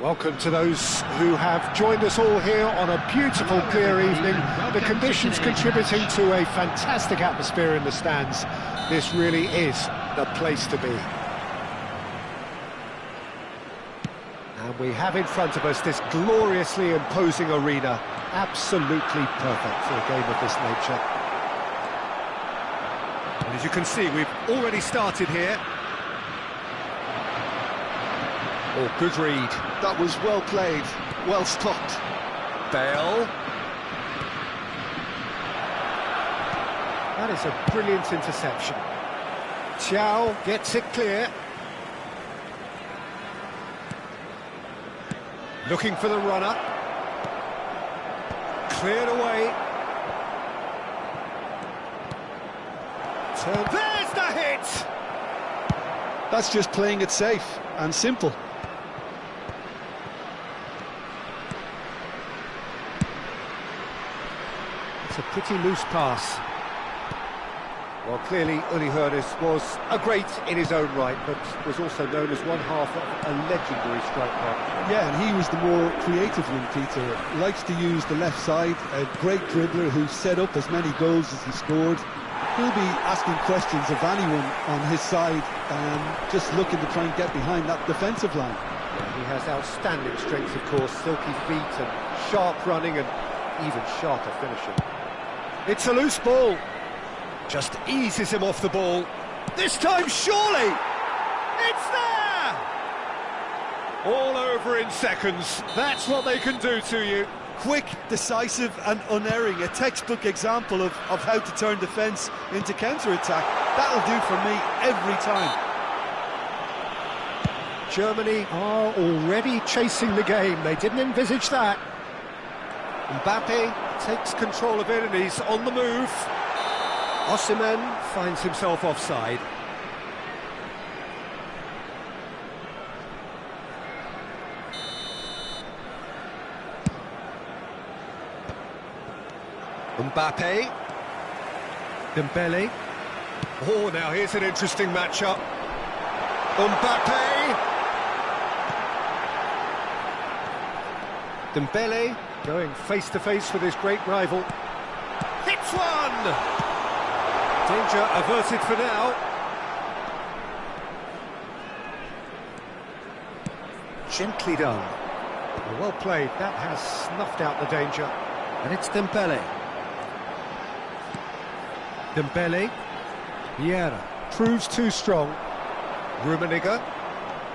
Welcome to those who have joined us all here on a beautiful, clear evening. The conditions contributing to a fantastic atmosphere in the stands. This really is the place to be. And we have in front of us this gloriously imposing arena. Absolutely perfect for a game of this nature. And as you can see, we've already started here. Oh, good read. That was well played, well stopped. Bale. That is a brilliant interception. Thiaw gets it clear. Looking for the runner. Cleared away. There's the hit! That's just playing it safe and simple. It's a pretty loose pass. Well, clearly Uli Hoeneß was a great in his own right, but was also known as one half of a legendary strike partner. Yeah, and he was the more creative one, Peter. Likes to use the left side, a great dribbler who set up as many goals as he scored. He'll be asking questions of anyone on his side, just looking to try and get behind that defensive line. Yeah, he has outstanding strength, of course, silky feet and sharp running and even sharper finishing. It's a loose ball. Just eases him off the ball. This time, surely! It's there! All over in seconds. That's what they can do to you. Quick, decisive and unerring. A textbook example of how to turn defence into counter-attack. That'll do for me every time. Germany are already chasing the game. They didn't envisage that. Mbappe takes control of it and he's on the move. Osimhen finds himself offside. Mbappe. Dembele. Oh, now here's an interesting matchup. Mbappe. Dembele going face-to-face with his great rival. Hits one! Danger averted for now. Gently done. Well played. That has snuffed out the danger. And it's Dembele. Dembele. Vieira. Proves too strong. Rummenigge.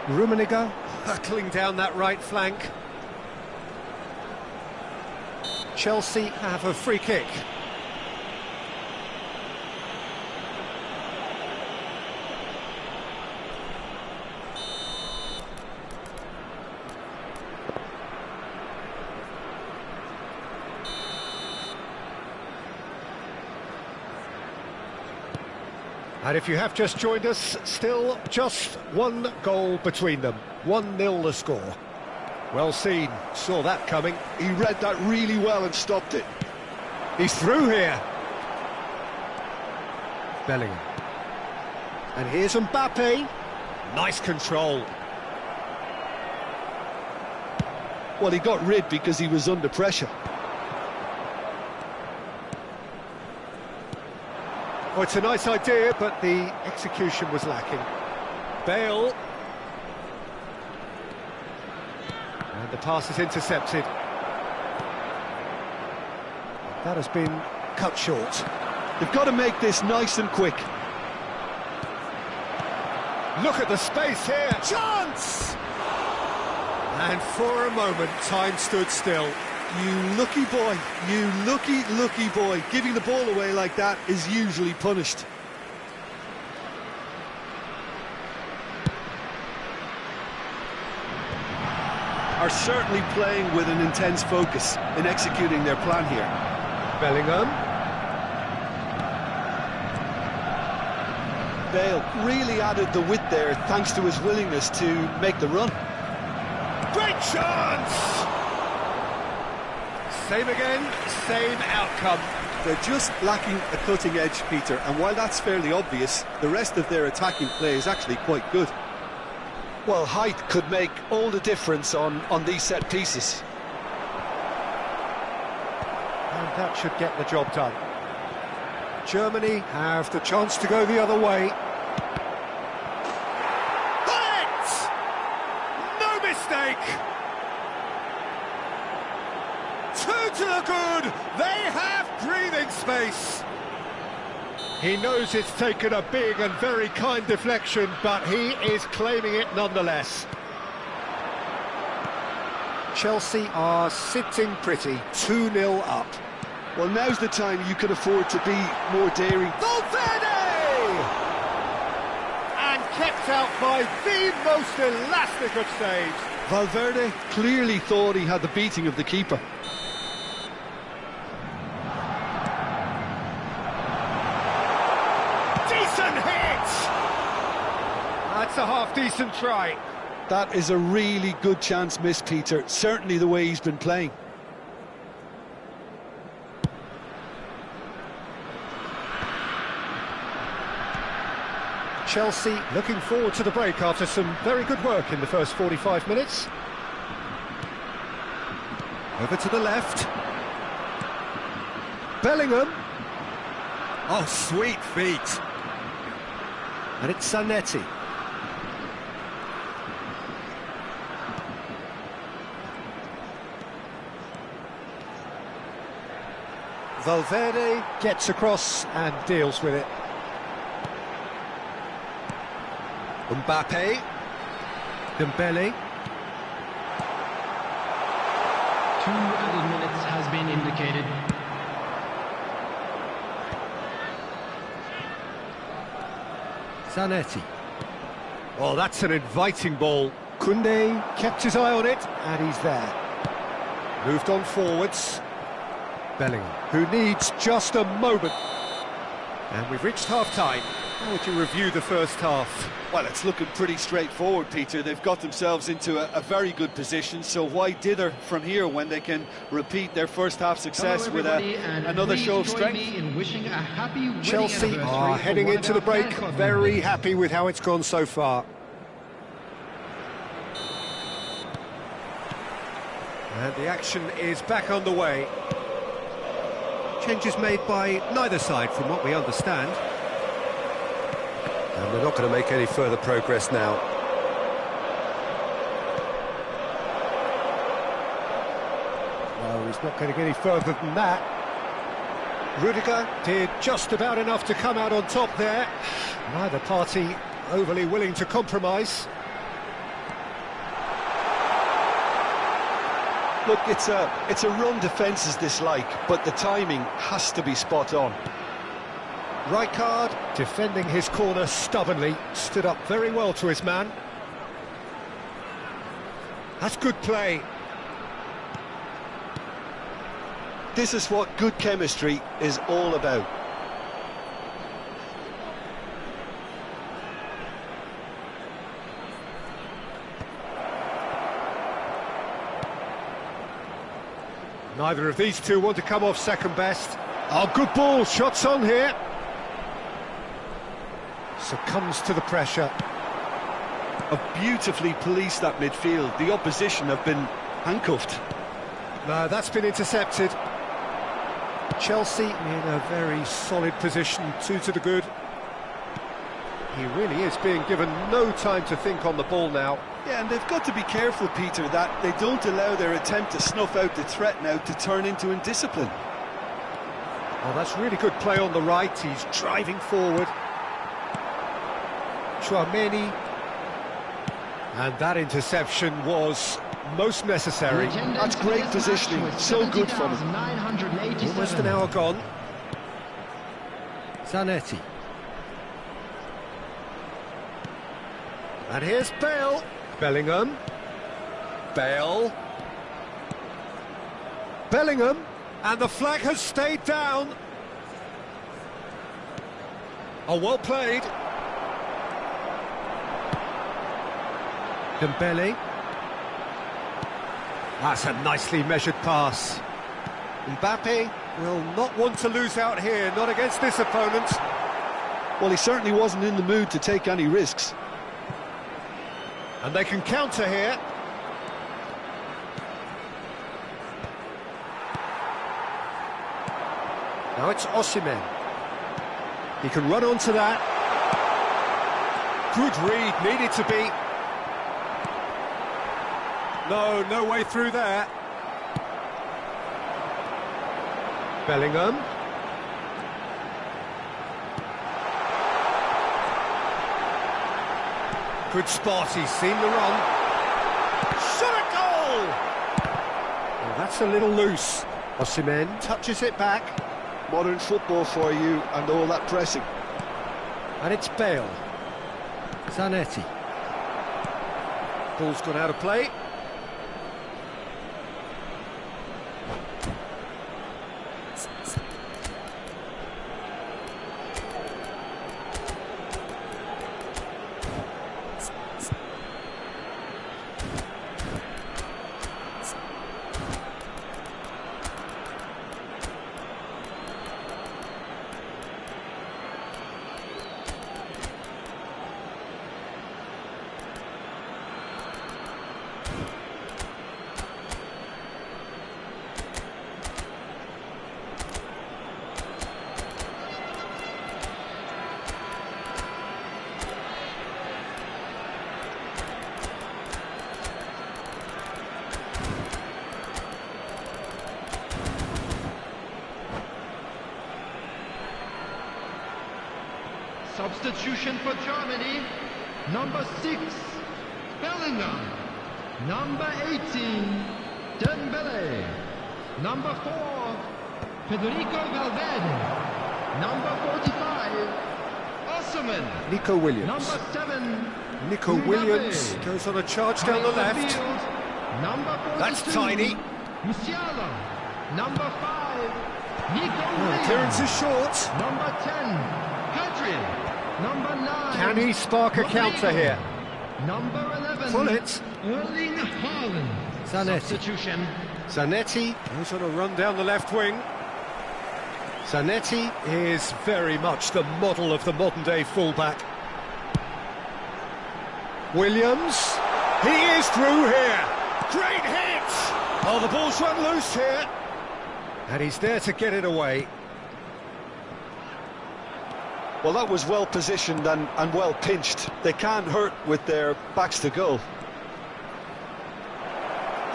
Rummenigge hurtling down that right flank. Chelsea have a free kick. And if you have just joined us, still just one goal between them. 1-0 the score. Well seen, saw that coming. He read that really well and stopped it. He's through here. Bellingham. And here's Mbappe. Nice control. Well, he got rid because he was under pressure. Oh, it's a nice idea, but the execution was lacking. Bale. And the pass is intercepted. That has been cut short. They've got to make this nice and quick. Look at the space here. Chance! And for a moment, time stood still. You lucky boy, you lucky boy. Giving the ball away like that is usually punished. Are certainly playing with an intense focus in executing their plan here. Bellingham. Bale really added the width there thanks to his willingness to make the run. Great chance! Same again, same outcome. They're just lacking a cutting edge, Peter, and while that's fairly obvious, the rest of their attacking play is actually quite good. Well, height could make all the difference on these set pieces. And that should get the job done. Germany have the chance to go the other way. Hit! No mistake! Two to the good! They have breathing space! He knows it's taken a big and very kind deflection, but he is claiming it nonetheless. Chelsea are sitting pretty, 2-0 up. Well, now's the time you can afford to be more daring. Valverde! And kept out by the most elastic of saves. Valverde clearly thought he had the beating of the keeper. Decent hit! That's a half-decent try. That is a really good chance missed, Peter. Certainly the way he's been playing. Chelsea looking forward to the break after some very good work in the first 45 minutes. Over to the left. Bellingham. Oh, sweet feet. And it's Zanetti. Valverde gets across and deals with it. Mbappe. Dembele. 2 added minutes has been indicated. Zanetti. Oh, that's an inviting ball. Koundé kept his eye on it, and he's there. Moved on forwards. Bellingham, who needs just a moment. And we've reached half-time. How would you review the first half? Well, it's looking pretty straightforward, Peter. They've got themselves into a very good position, so why dither from here when they can repeat their first half success with another show of strength? Chelsea are heading into the break very happy with how it's gone so far. And the action is back on the way. Changes made by neither side from what we understand. And they're not going to make any further progress now. No, he's not going to get any further than that. Rudiger did just about enough to come out on top there. Neither party overly willing to compromise. Look, it's a run defence is dislike, but the timing has to be spot on. Rijkaard, defending his corner stubbornly, stood up very well to his man. That's good play. This is what good chemistry is all about. Neither of these two want to come off second best. Oh, good ball, shots on here. Succumbs to the pressure. Have beautifully policed that midfield. The opposition have been handcuffed. No, that's been intercepted. Chelsea in a very solid position, 2 to the good. He really is being given no time to think on the ball now. Yeah, and they've got to be careful, Peter, that they don't allow their attempt to snuff out the threat now to turn into indiscipline. Oh, that's really good play on the right. He's driving forward. Tchouaméni. And that interception was most necessary. That's great positioning, so good from him. Almost an hour gone. Zanetti. And here's Bale. Bellingham. Bale. Bellingham. And the flag has stayed down. Oh, well played. Dembele. That's a nicely measured pass. Mbappe will not want to lose out here, not against this opponent. Well, he certainly wasn't in the mood to take any risks. And they can counter here. Now it's Osimhen. He can run onto that. Good read, needed to be. No way through there. Bellingham. Good spot, he's seen the run. Shot a goal! Well, that's a little loose. Osimhen touches it back. Modern football for you and all that pressing. And it's Bale. Zanetti. Ball's gone out of play. Substitution for Germany, number 6, Bellingham, number 18, Dembele, number 4, Federico Valverde, number 45, Osimhen, Nico Williams. number 7, Nico Mbappe. Williams goes on a charge down the Right left. field, number 42, That's tiny. Musiala, number 5, Nico Williams, Clearance is short. number 10, Pedri, number 9. Can he spark a counter here? Number 11. Pull it. Erling Haaland. Zanetti. Substitution. Zanetti goes on a run down the left wing. Zanetti is very much the model of the modern-day fullback. Williams. He is through here. Great hit. Oh, the ball's run loose here. And he's there to get it away. Well, that was well positioned and well pinched. They can't hurt with their backs to goal.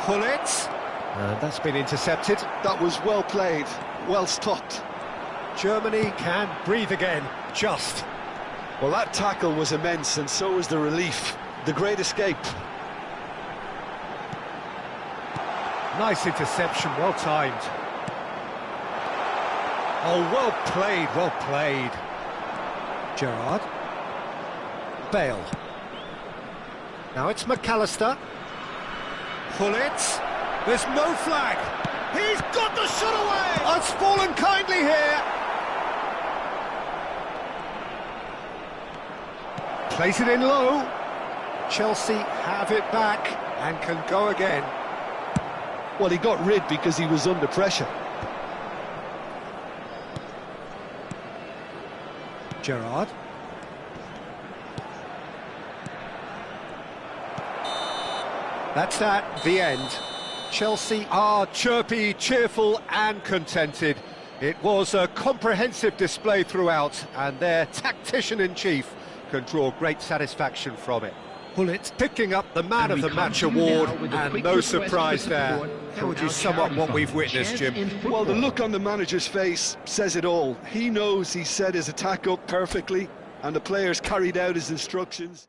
Pull it. And that's been intercepted. That was well played, well stopped. Germany can breathe again, just. Well, that tackle was immense, and so was the relief. The great escape. Nice interception, well timed. Oh, well played, well played. Gerrard. Bale. Now it's McAllister. Pull it. There's no flag. He's got the shot away. Oh, it's fallen kindly here. Place it in low. Chelsea have it back and can go again. Well, he got rid because he was under pressure. Gerrard. That's that, the end. Chelsea are chirpy, cheerful and contented. It was a comprehensive display throughout, and their tactician-in-chief can draw great satisfaction from it. Pullet picking up the Man of the Match award, and no surprise there. How would you sum up what we've witnessed, Jim? Well, the look on the manager's face says it all. He knows he set his attack up perfectly, and the players carried out his instructions.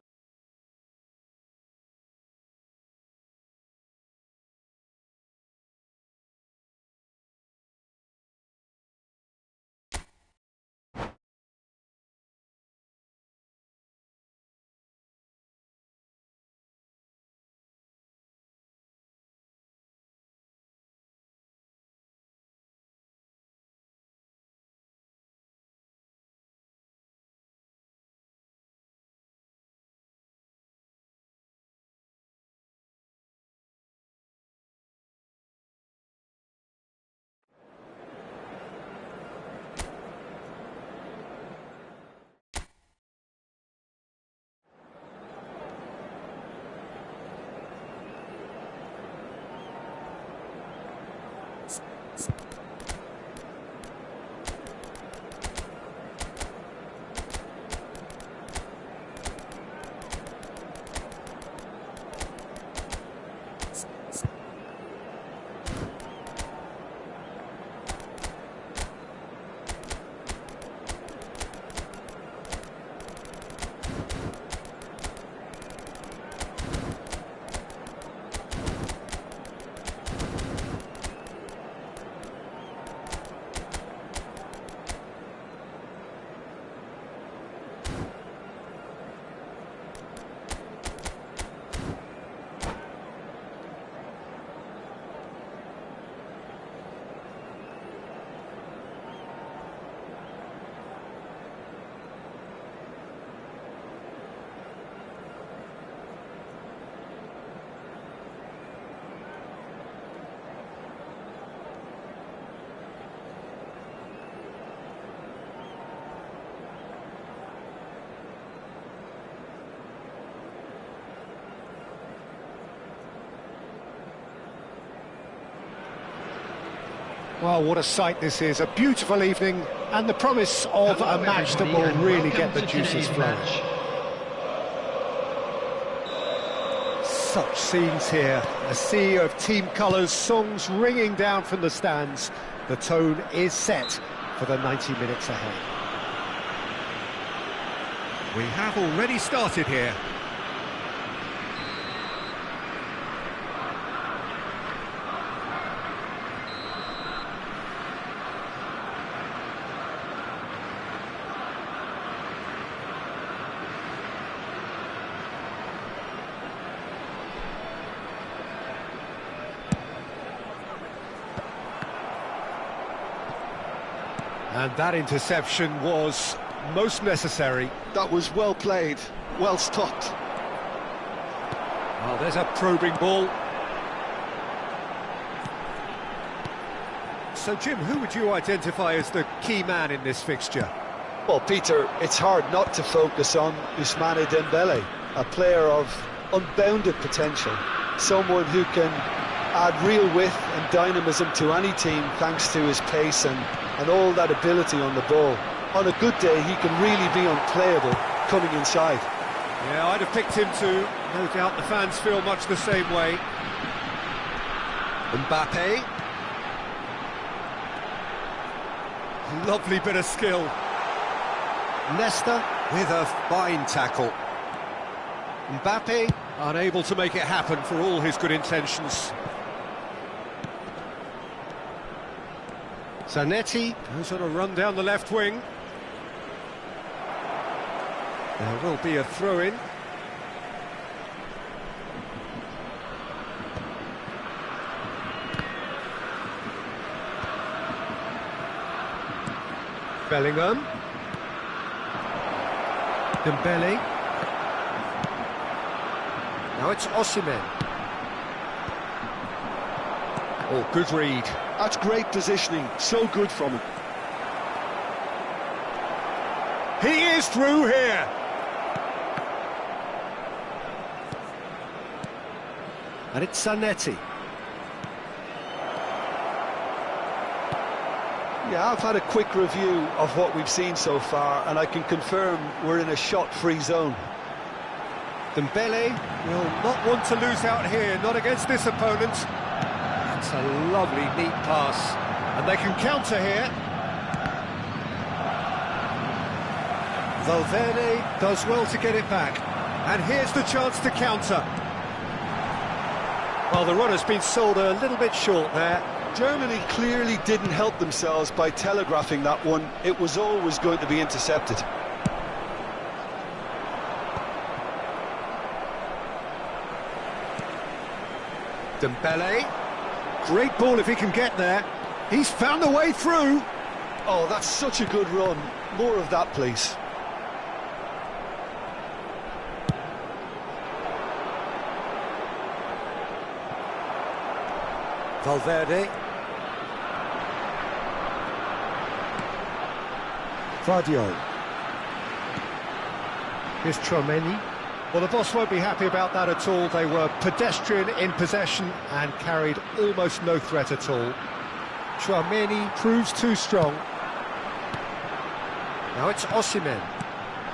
Well, what a sight this is. A beautiful evening and the promise of a match that will really get the juices flowing. Such scenes here. A sea of team colours, songs ringing down from the stands. The tone is set for the 90 minutes ahead. We have already started here. And that interception was most necessary. That was well played, well stopped. Well, there's a probing ball. So, Jim, who would you identify as the key man in this fixture? Well, Peter, it's hard not to focus on Ousmane Dembele, a player of unbounded potential, someone who can add real width and dynamism to any team thanks to his pace and all that ability on the ball. On a good day, he can really be unplayable coming inside. Yeah, I'd have picked him too. No doubt the fans feel much the same way. Mbappe. Lovely bit of skill. Nesta with a fine tackle. Mbappe unable to make it happen for all his good intentions. Zanetti goes on a run down the left wing. There will be a throw-in. Bellingham. Dembele. Now it's Osimhen. Oh, good read. That's great positioning, so good from him. He is through here. And it's Zanetti. Yeah, I've had a quick review of what we've seen so far, and I can confirm we're in a shot-free zone. Dembele will not want to lose out here, not against this opponent. It's a lovely, neat pass, and they can counter here. Valverde does well to get it back, and here's the chance to counter. Well, the runner's been sold a little bit short there. Germany clearly didn't help themselves by telegraphing that one. It was always going to be intercepted. Dembele. Great ball if he can get there. He's found a way through. Oh, that's such a good run. More of that, please. Valverde. Vardio. Here's Tchouaméni. Well, the boss won't be happy about that at all. They were pedestrian in possession and carried almost no threat at all. Tchouaméni proves too strong. Now it's Osimhen.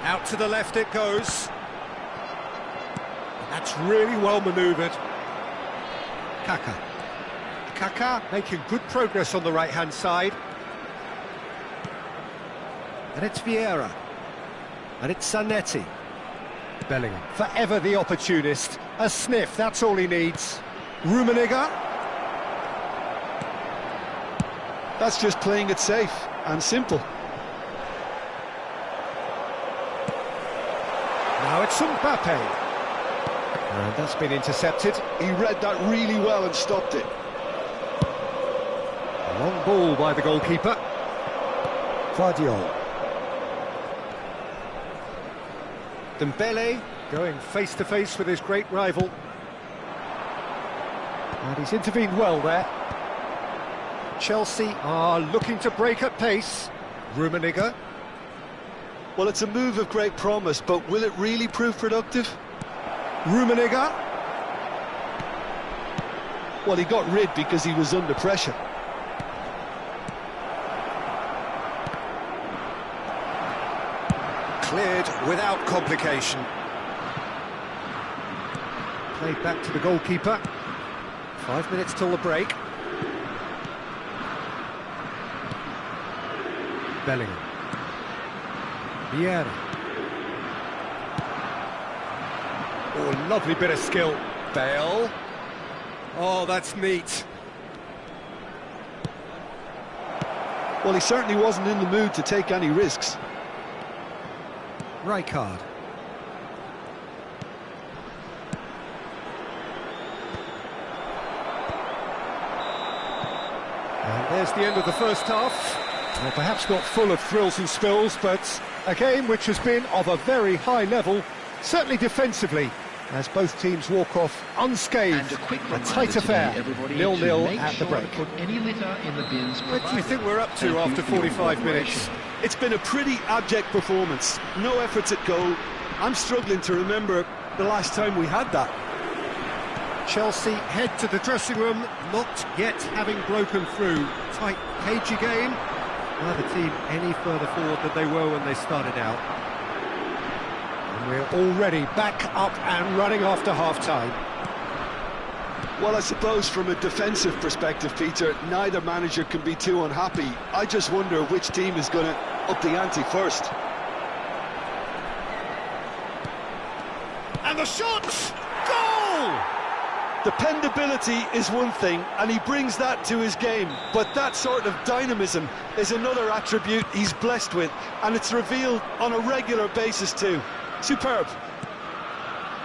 Out to the left it goes. That's really well manoeuvred. Kaka. Kaka making good progress on the right-hand side. And it's Vieira. And it's Zanetti. Bellingham. Forever the opportunist. A sniff, that's all he needs. Rummenigge. That's just playing it safe and simple. Now it's Mbappe. And that's been intercepted. He read that really well and stopped it. A long ball by the goalkeeper. Guardiola. Dembele going face-to-face with his great rival. And he's intervened well there. Chelsea are looking to break at pace. Rummenigge. Well, it's a move of great promise, but will it really prove productive? Rummenigge. Well, he got rid because he was under pressure. Cleared without complication. Played back to the goalkeeper. 5 minutes till the break. Bellingham. Vieira. Oh, lovely bit of skill. Bale. Oh, that's neat. Well, he certainly wasn't in the mood to take any risks. Rijkaard. And there's the end of the first half. Well, perhaps not full of thrills and spills, but a game which has been of a very high level, certainly defensively, as both teams walk off unscathed. A tight affair, 0-0 at the break. Put any litter in the bins. What do you think we're up to after 45 minutes? It's been a pretty abject performance. No efforts at goal. I'm struggling to remember the last time we had that. Chelsea head to the dressing room, not yet having broken through. Tight, cagey game. Neither team any further forward than they were when they started out. And we're already back up and running after half-time. Well, I suppose from a defensive perspective, Peter, neither manager can be too unhappy. I just wonder which team is going to up the ante first. And the shot! Goal! Dependability is one thing, and he brings that to his game, but that sort of dynamism is another attribute he's blessed with, and it's revealed on a regular basis too. Superb.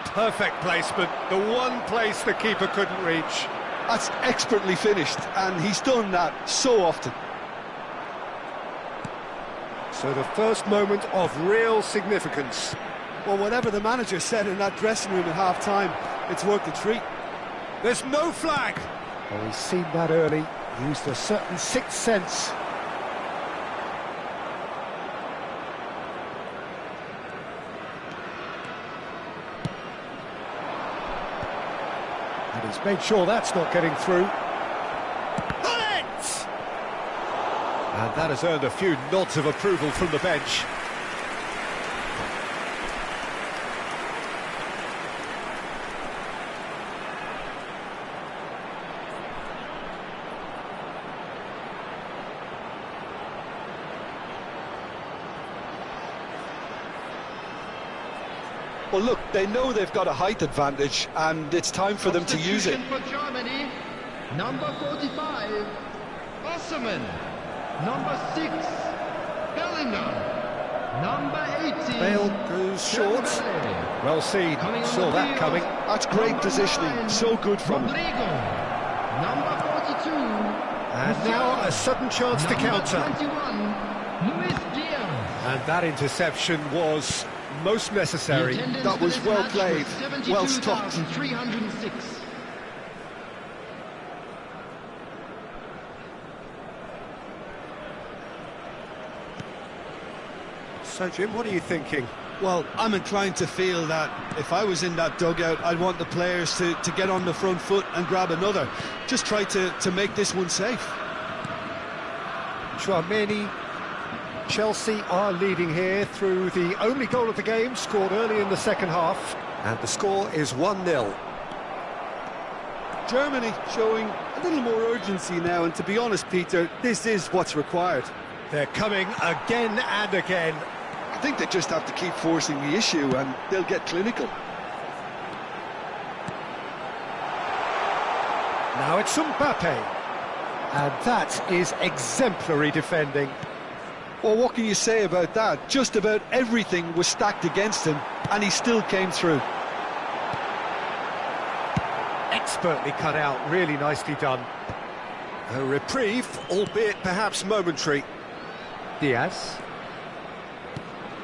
Perfect placement, the one place the keeper couldn't reach. That's expertly finished, and he's done that so often. So the first moment of real significance. Well, whatever the manager said in that dressing room at half-time, it's worked a treat. There's no flag! Well, he's seen that early, used a certain sixth sense. And he's made sure that's not getting through. Bullet! And that has earned a few nods of approval from the bench. Well, look, they know they've got a height advantage, and it's time for them to use it. For Germany, number 45, Osman. Number 6, Bellingham. Number 18, Bale goes short. Well seen, saw that coming. That's great positioning, so good from him. Rodrigo. Number 42, And now a sudden chance to counter. 21, Luis Diaz. And that interception was most necessary. That was well played, well stopped. 306. So, Jim, what are you thinking? Well, I'm inclined to feel that if I was in that dugout, I'd want the players to get on the front foot and grab another. Just try to make this one safe. Tchouaméni. Chelsea are leading here through the only goal of the game, scored early in the second half. And the score is 1-0. Germany showing a little more urgency now, and to be honest, Peter, this is what's required. They're coming again and again. think they just have to keep forcing the issue and they'll get clinical. Now it's Mbappe. And that is exemplary defending. Well, what can you say about that? Just about everything was stacked against him, and he still came through. Expertly cut out, really nicely done. A reprieve, albeit perhaps momentary. Diaz.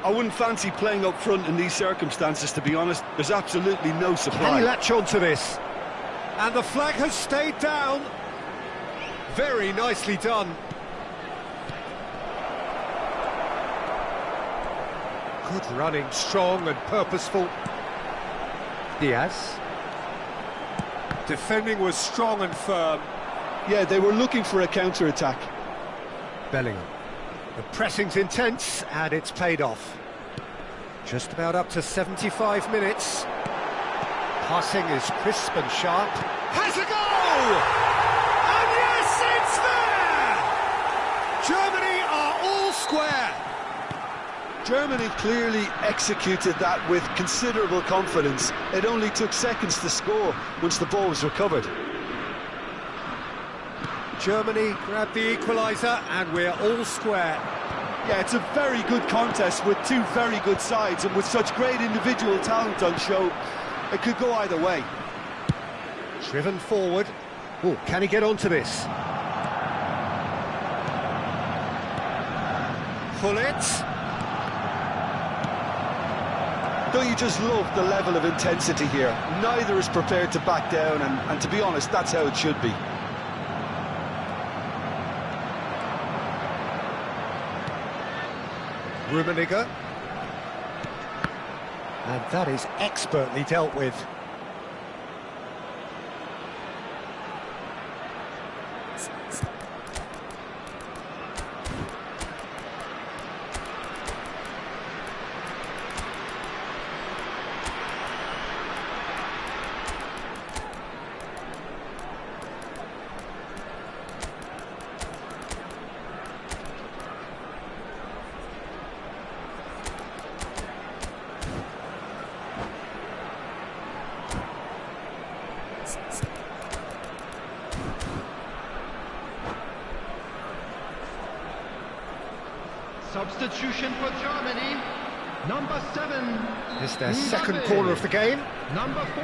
I wouldn't fancy playing up front in these circumstances, to be honest. There's absolutely no supply. Can he latch on to this? And the flag has stayed down. Very nicely done. Good running, strong and purposeful. Diaz. Defending was strong and firm. Yeah, they were looking for a counter-attack. Bellingham. The pressing's intense and it's paid off. Just about up to 75 minutes. Passing is crisp and sharp. Has a goal! And yes, it's there! Germany are all square. Germany clearly executed that with considerable confidence. It only took seconds to score once the ball was recovered. Germany grabbed the equaliser and we're all square. Yeah, it's a very good contest with two very good sides, and with such great individual talent on show, it could go either way. Driven forward. Oh, can he get onto this? Pull it. Don't you just love the level of intensity here? Neither is prepared to back down, and to be honest, that's how it should be. Rummenigge. And that is expertly dealt with. Substitution for Germany. Number 7. It's their Mbappe. second corner of the game. Number 4.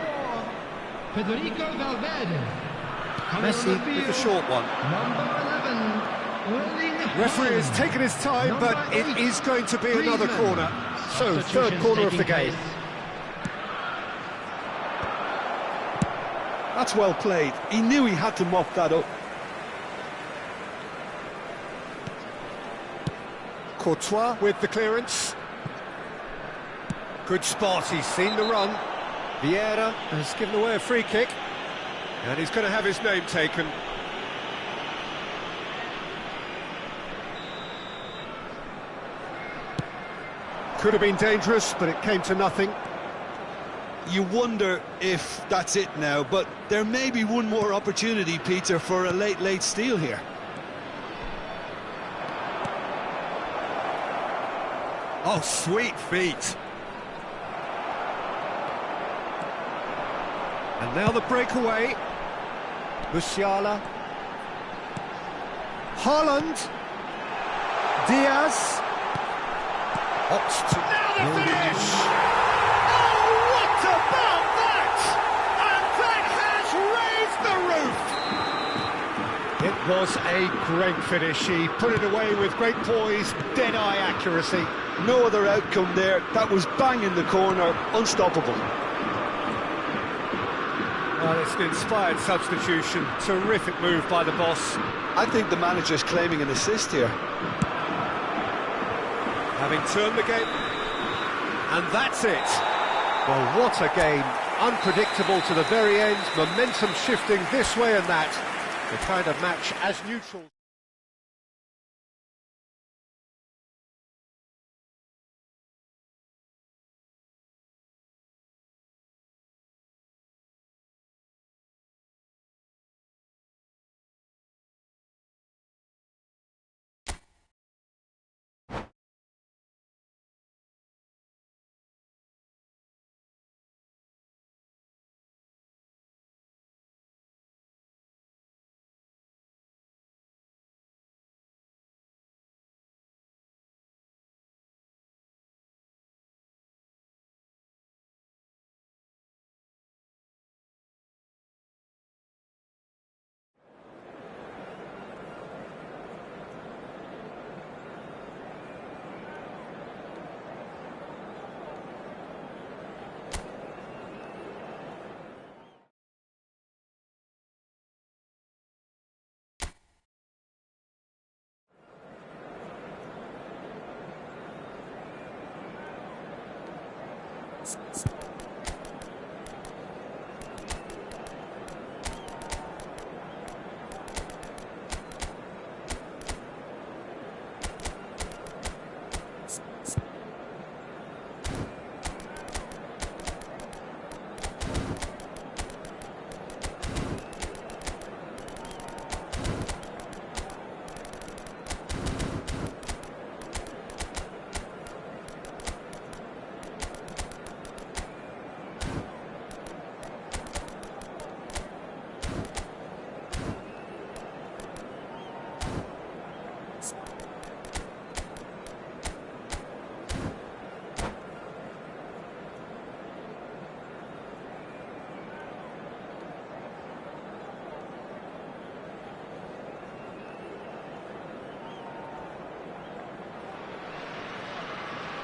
Federico Valverde. Coming on Messi field, with the short one. Number 11. Erling Referee has Haaland. taken his time, Number but it 8, is going to be another Griezmann. corner. So, third Substitutions corner of taking the game. place. That's well played. He knew he had to mop that up. Courtois with the clearance. Good spot, he's seen the run. Vieira has given away a free kick. And he's going to have his name taken. Could have been dangerous, but it came to nothing. You wonder if that's it now, but there may be one more opportunity, Peter, for a late steal here. Oh, sweet feet. And now the breakaway. Musiala. Haaland. Diaz. Opts to... Now the finish! Oh, what about that? And that has raised the roof! It was a great finish. He put it away with great poise, dead-eye accuracy. No other outcome there. That was bang in the corner, unstoppable. Well, it's an inspired substitution. Terrific move by the boss. I think the manager's claiming an assist here. Having turned the game. And that's it. Well, what a game. Unpredictable to the very end. Momentum shifting this way and that. The kind of match as neutral.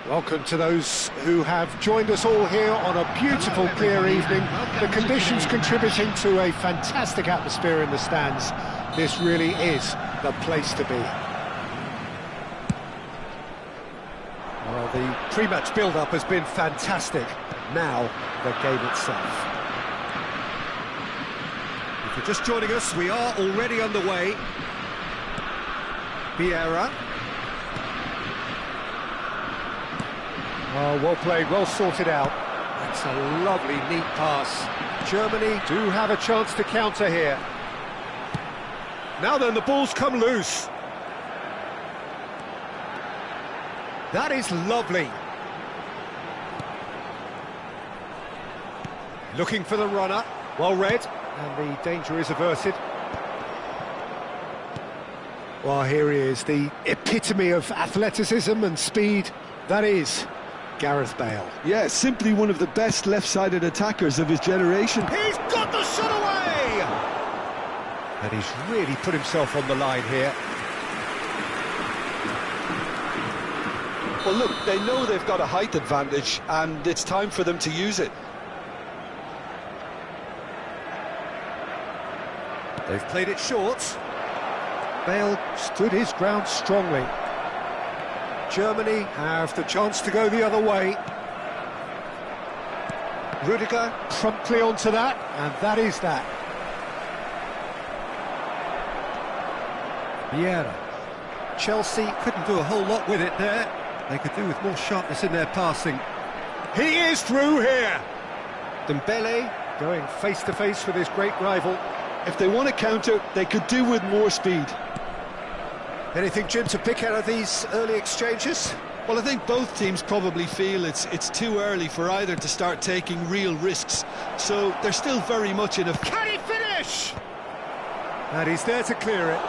Welcome to those who have joined us all here on a beautiful, clear evening. The conditions contributing to a fantastic atmosphere in the stands. This really is the place to be. Well, the pre-match build-up has been fantastic. Now, the game itself. If you're just joining us, we are already underway. Vieira. Oh, well played, well sorted out. That's a lovely, neat pass. Germany do have a chance to counter here. Now then, the ball's come loose. That is lovely. Looking for the runner. Well read, and the danger is averted. Well, here he is, the epitome of athleticism and speed. That is Gareth Bale. Yeah, simply one of the best left-sided attackers of his generation. He's got the shot away! And he's really put himself on the line here. Well, look, they know they've got a height advantage, and it's time for them to use it. They've played it short. Bale stood his ground strongly. Germany have the chance to go the other way. Rudiger promptly onto that, and that is that. Vieira. Chelsea couldn't do a whole lot with it there. They could do with more sharpness in their passing. He is through here! Dembele going face-to-face with his great rival. If they want to counter, they could do with more speed. Anything, Jim, to pick out of these early exchanges? Well, I think both teams probably feel it's too early for either to start taking real risks. So they're still very much in a... Can he finish? And he's there to clear it.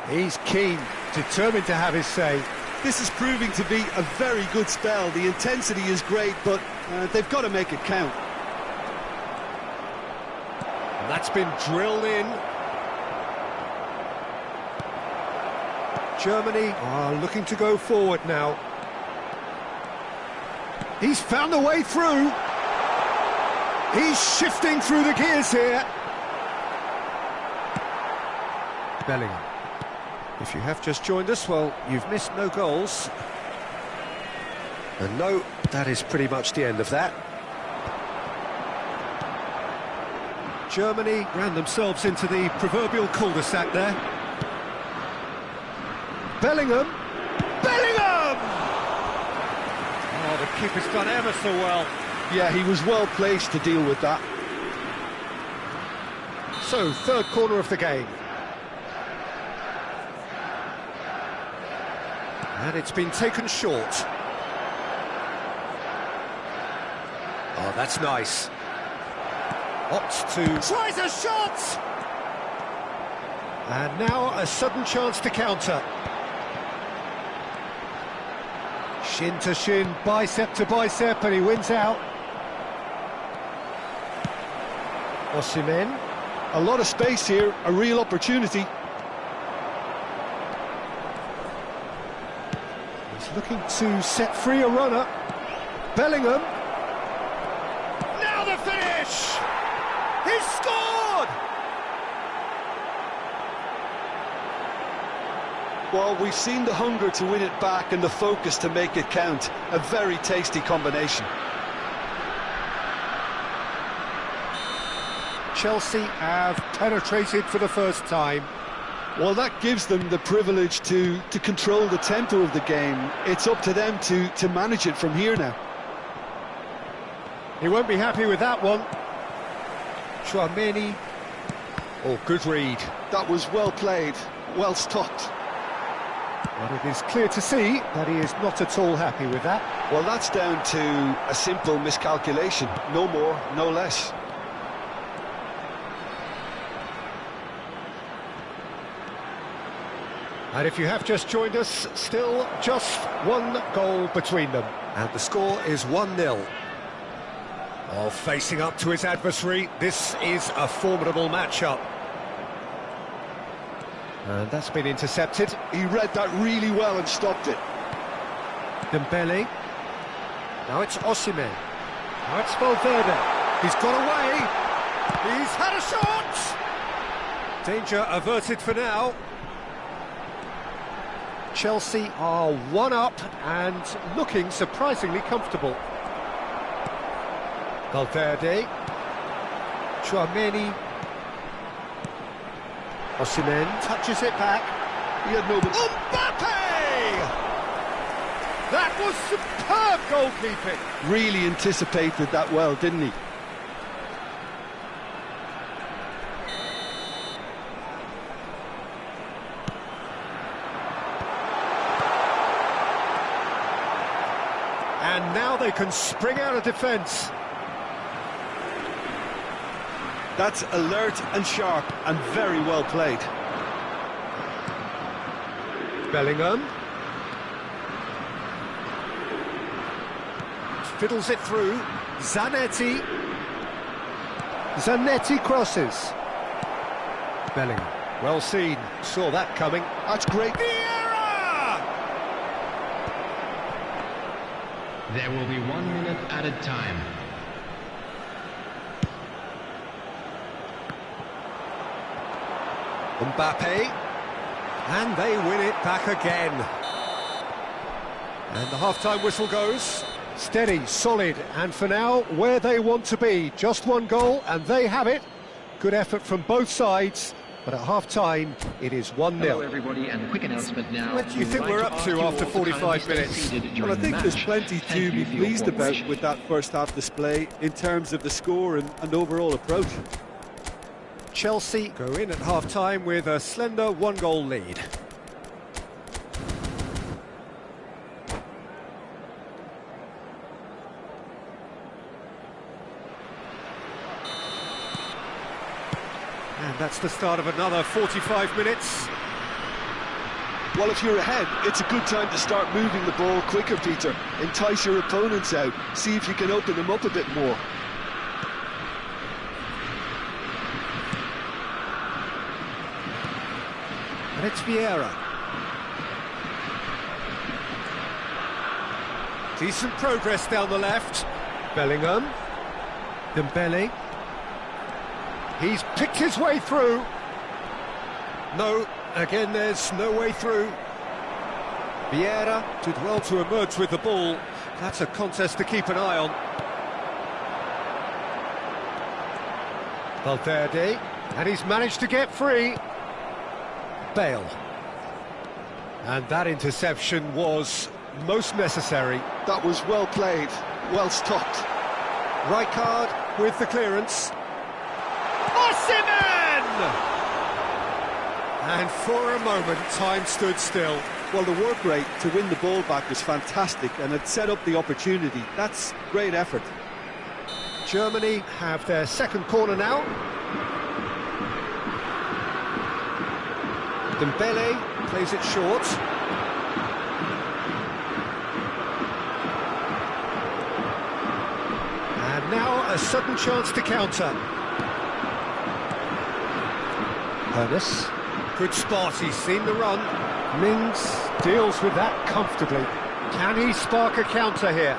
He's keen, determined to have his say. This is proving to be a very good spell. The intensity is great, but they've got to make it count. And that's been drilled in. Germany are looking to go forward now. He's found a way through. He's shifting through the gears here. Bellingham. If you have just joined us, well, you've missed no goals. And no, that is pretty much the end of that. Germany ran themselves into the proverbial cul-de-sac there. Bellingham! Bellingham! Oh, the keeper's done ever so well. Yeah, he was well placed to deal with that. So, third corner of the game. And it's been taken short. Oh, that's nice. Opts to... Tries a shot! And now a sudden chance to counter. Shin to shin, bicep to bicep, and he wins out. Osimhen. A lot of space here, a real opportunity. He's looking to set free a runner. Bellingham. Now the finish! He's scored! Well, we've seen the hunger to win it back and the focus to make it count. A very tasty combination. Chelsea have penetrated for the first time. Well, that gives them the privilege to control the tempo of the game. It's up to them to manage it from here now. He won't be happy with that one. Tchouaméni. Oh, good read. That was well played, well stopped. But it is clear to see that he is not at all happy with that. Well, that's down to a simple miscalculation. No more, no less. And if you have just joined us, still just one goal between them. And the score is 1-0. Oh, facing up to his adversary, this is a formidable matchup. And that's been intercepted. He read that really well and stopped it. Dembele. Now it's Osimhen. Now it's Valverde. He's got away. He's had a shot! Danger averted for now. Chelsea are 1-up and looking surprisingly comfortable. Valverde. Tchouaméni. Osimhen touches it back. He had no... Mbappe! That was superb goalkeeping. Really anticipated that well, didn't he? And now they can spring out of defence. That's alert and sharp and very well played. Bellingham. Fiddles it through. Zanetti. Zanetti crosses. Bellingham. Well seen. Saw that coming. That's great. Vieira! There will be 1 minute added time. Mbappe, and they win it back again. And the half-time whistle goes. Steady, solid, and for now, where they want to be. Just one goal, and they have it. Good effort from both sides, but at half-time, it is 1-0. Hello everybody, and a quick announcement now. What do you think we're up to after 45 minutes? Well, I think there's plenty to be pleased about with that first-half display in terms of the score and overall approach. Chelsea go in at half-time with a slender one-goal lead. And that's the start of another 45 minutes. Well, if you're ahead, it's a good time to start moving the ball quicker, Peter. Entice your opponents out, see if you can open them up a bit more. And it's Vieira. Decent progress down the left. Bellingham. Dembele. He's picked his way through. No, again there's no way through. Vieira did well to emerge with the ball. That's a contest to keep an eye on. Valverde. And he's managed to get free. Bale. And that interception was most necessary. That was well played, well stopped. Rijkaard with the clearance. Osimhen! And for a moment, time stood still. Well, the work rate to win the ball back was fantastic, and it set up the opportunity. That's great effort. Germany have their second corner now. Dembele plays it short. And now a sudden chance to counter. Ernest. Good spot, he's seen the run. Mings deals with that comfortably. Can he spark a counter here?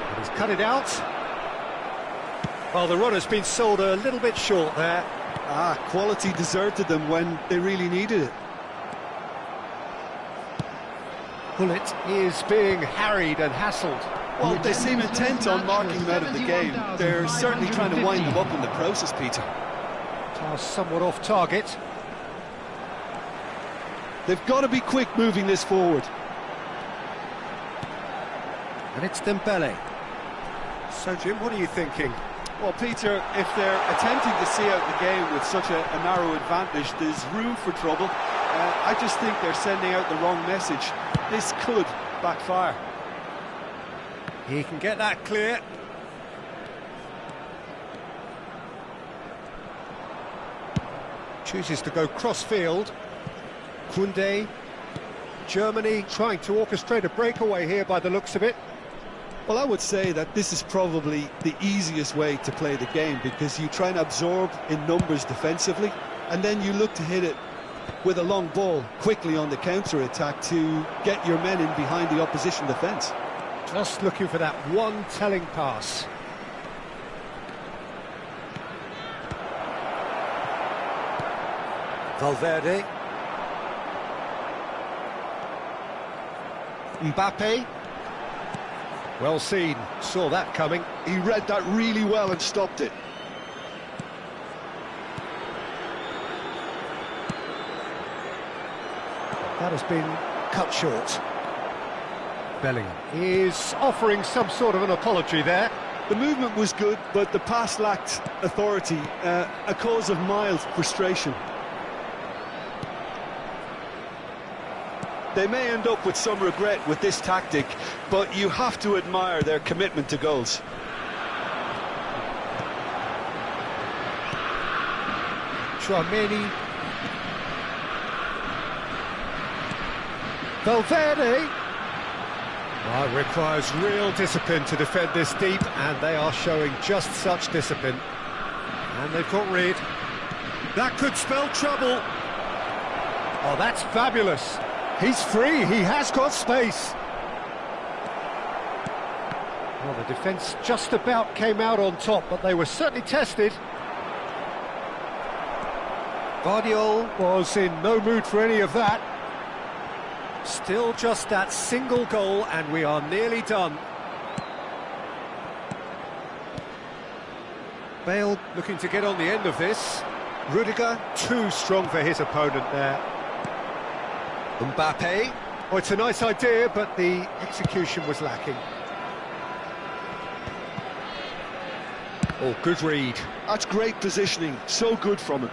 And he's cut it out. Well, the run has been sold a little bit short there. Quality deserted them when they really needed it. Gullit is being harried and hassled. Well, they seem intent on marking him out of the game. They're certainly trying to wind him up in the process, Peter. Pass somewhat off target. They've got to be quick moving this forward. And it's Dembele. So, Jim, what are you thinking? Well, Peter, if they're attempting to see out the game with such a narrow advantage, there's room for trouble. I just think they're sending out the wrong message. This could backfire. He can get that clear. Chooses to go cross-field. Koundé. Germany trying to orchestrate a breakaway here by the looks of it. Well, I would say that this is probably the easiest way to play the game, because you try and absorb in numbers defensively, and then you look to hit it with a long ball quickly on the counter-attack to get your men in behind the opposition defence. Just looking for that one telling pass. Valverde. Mbappe. Well seen, saw that coming. He read that really well and stopped it. That has been cut short. Bellingham is offering some sort of an apology there. The movement was good, but the pass lacked authority, a cause of mild frustration. They may end up with some regret with this tactic, but you have to admire their commitment to goals. Tchouaméni. Valverde. Well, it requires real discipline to defend this deep, and they are showing just such discipline. And they've got rid. That could spell trouble. Oh, that's fabulous. He's free, he has got space. Well, the defence just about came out on top, but they were certainly tested. Guardiola was in no mood for any of that. Still just that single goal, and we are nearly done. Bale looking to get on the end of this. Rudiger, too strong for his opponent there. Mbappe. Oh, it's a nice idea, but the execution was lacking. Oh, good read. That's great positioning, so good from him.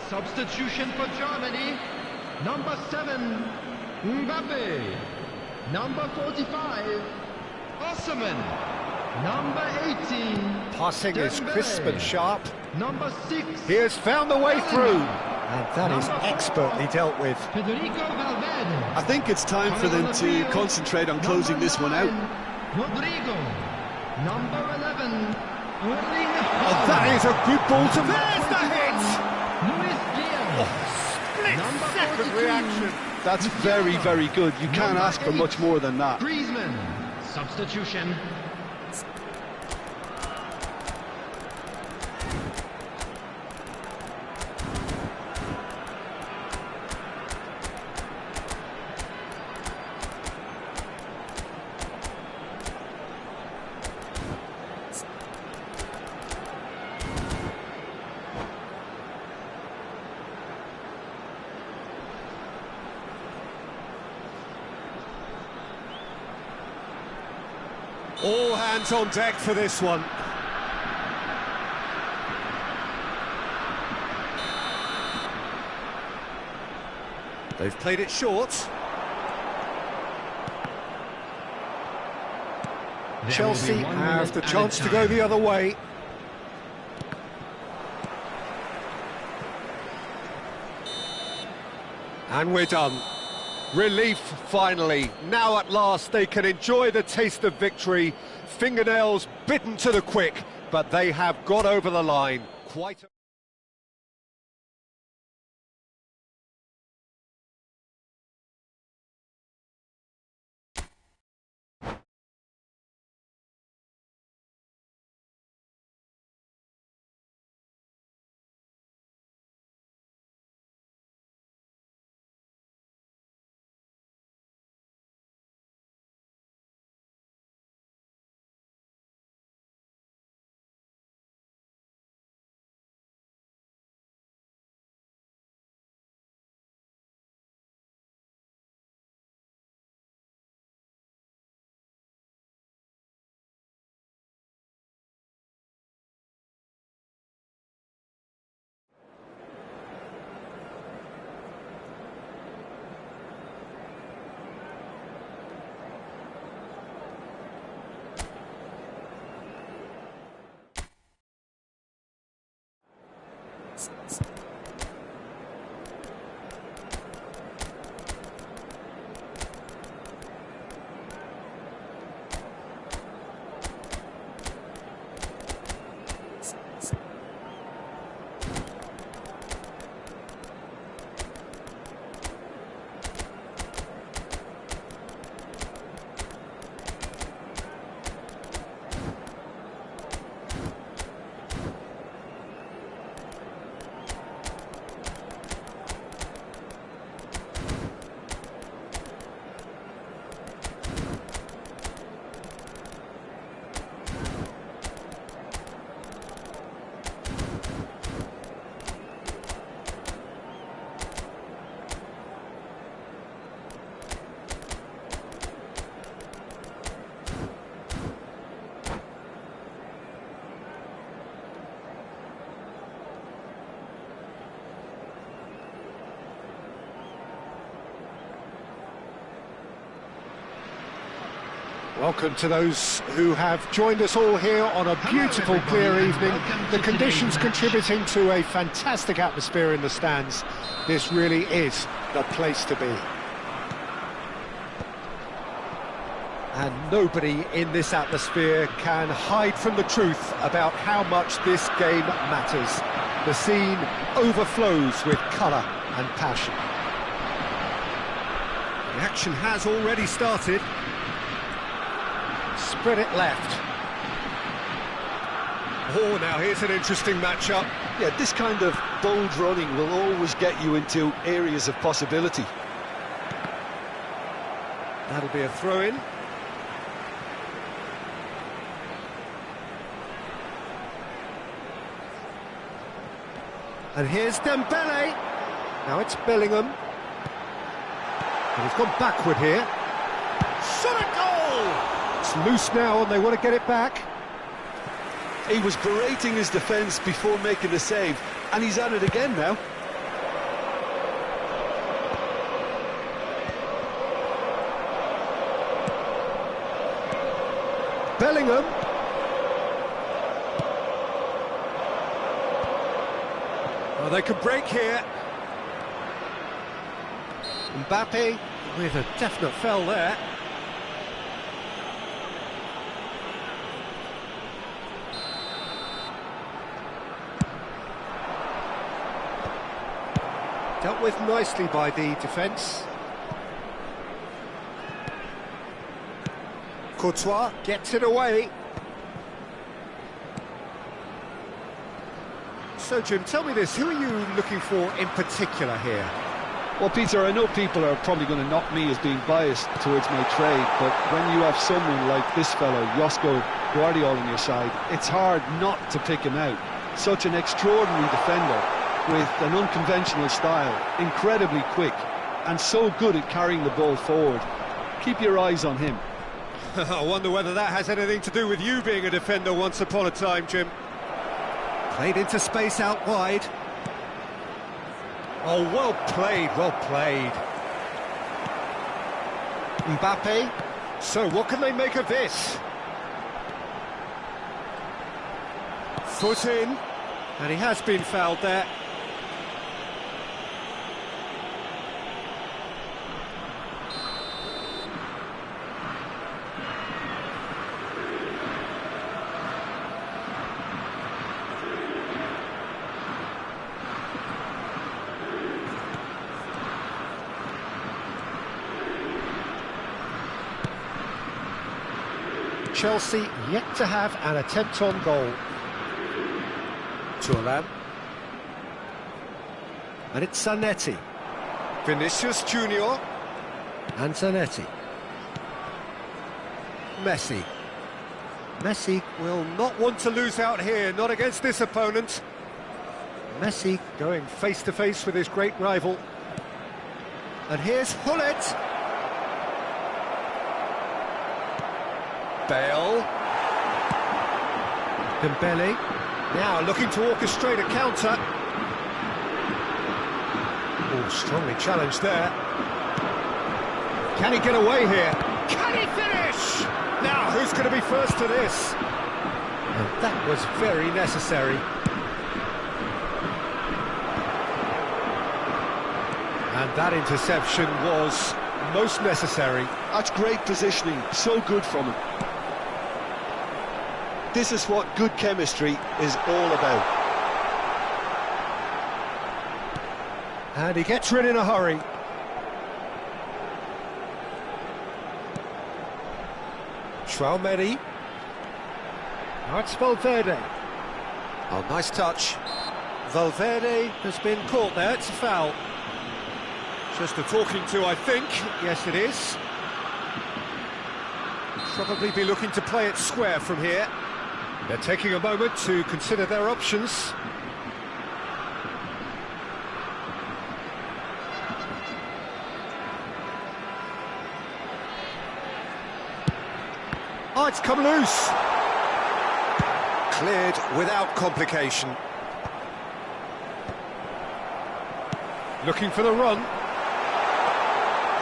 Substitution for Germany. Number 7, Mbappe. Number 45, Osimhen. Number 18, Passing is Dembele. crisp and sharp. Number 6, He has found the way Bellingham. through. And that is expertly dealt with. Federico Valverde. I think it's time for them to concentrate on closing this one out. Rodrigo. Number 11, Erling Oh, that is a good ball to... There's the hit! Luis Diaz. Number Split-second 42, reaction. That's very, very good. You can't ask for much more than that. Griezmann. Substitution. All hands on deck for this one. They've played it short. Chelsea have the chance to go the other way. And we're done. Relief, finally. Now at last they can enjoy the taste of victory. Fingernails bitten to the quick, but they have got over the line. Quite a... Welcome to those who have joined us all here on a beautiful, clear evening. The conditions contributing to a fantastic atmosphere in the stands. This really is the place to be. And nobody in this atmosphere can hide from the truth about how much this game matters. The scene overflows with colour and passion. The action has already started. Spread it left. Oh, now here's an interesting matchup. Yeah, this kind of bold running will always get you into areas of possibility. That'll be a throw-in. And here's Dembele. Now it's Bellingham. And he's gone backward here. Shot a goal! It's loose now and they want to get it back. He was berating his defence before making the save, and he's at it again now. Bellingham. Oh, they can break here. Mbappe with a definite foul there. Dealt with nicely by the defence. Courtois gets it away. So, Jim, tell me this, who are you looking for in particular here? Well, Peter, I know people are probably going to knock me as being biased towards my trade, but when you have someone like this fellow, Josko Guardiola, on your side, it's hard not to pick him out. Such an extraordinary defender, with an unconventional style, incredibly quick, and so good at carrying the ball forward. Keep your eyes on him. I wonder whether that has anything to do with you being a defender once upon a time, Jim. Played into space out wide. Oh, well played, well played. Mbappe. So, what can they make of this? Foot in, and he has been fouled there. Chelsea yet to have an attempt on goal. Thuram. And it's Zanetti. Vinicius Junior. And Zanetti. Messi. Messi will not want to lose out here, not against this opponent. Messi going face-to-face with his great rival. And here's Hullet. Bale. Dembele. Now looking to orchestrate a counter. Oh, strongly challenged there. Can he get away here? Can he finish? Now, who's going to be first to this? And that was very necessary. And that interception was most necessary. That's great positioning, so good from him. This is what good chemistry is all about. And he gets rid in a hurry. Traoré. Now it's Valverde. Oh, nice touch. Valverde has been caught there, it's a foul. Just a talking to, I think. Yes, it is. Probably be looking to play it square from here. They're taking a moment to consider their options. Oh, it's come loose. Cleared without complication. Looking for the run.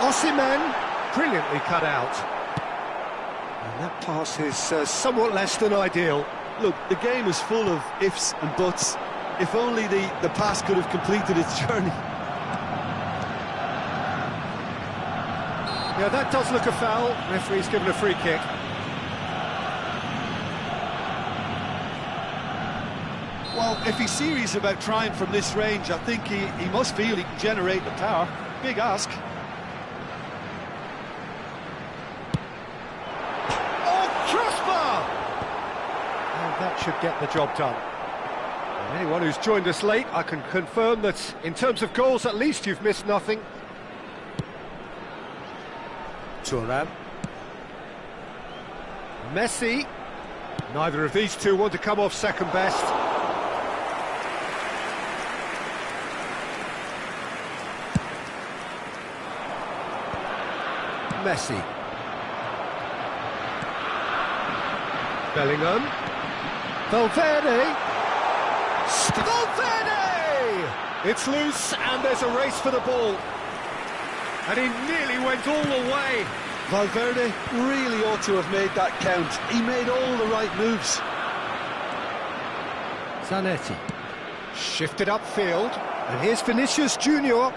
Osimhen, brilliantly cut out. And that pass is somewhat less than ideal. Look, the game is full of ifs and buts. If only the pass could have completed its journey. Yeah, that does look a foul. Referee's given a free kick. Well, if he's serious about trying from this range, I think he must feel he can generate the power. Big ask. That should get the job done. And anyone who's joined us late, I can confirm that in terms of goals, at least you've missed nothing. Thuram. Messi. Neither of these two want to come off second best. Messi. Bellingham. Valverde! Valverde! It's loose and there's a race for the ball. And he nearly went all the way. Valverde really ought to have made that count. He made all the right moves. Zanetti. Shifted upfield. And here's Vinicius Junior.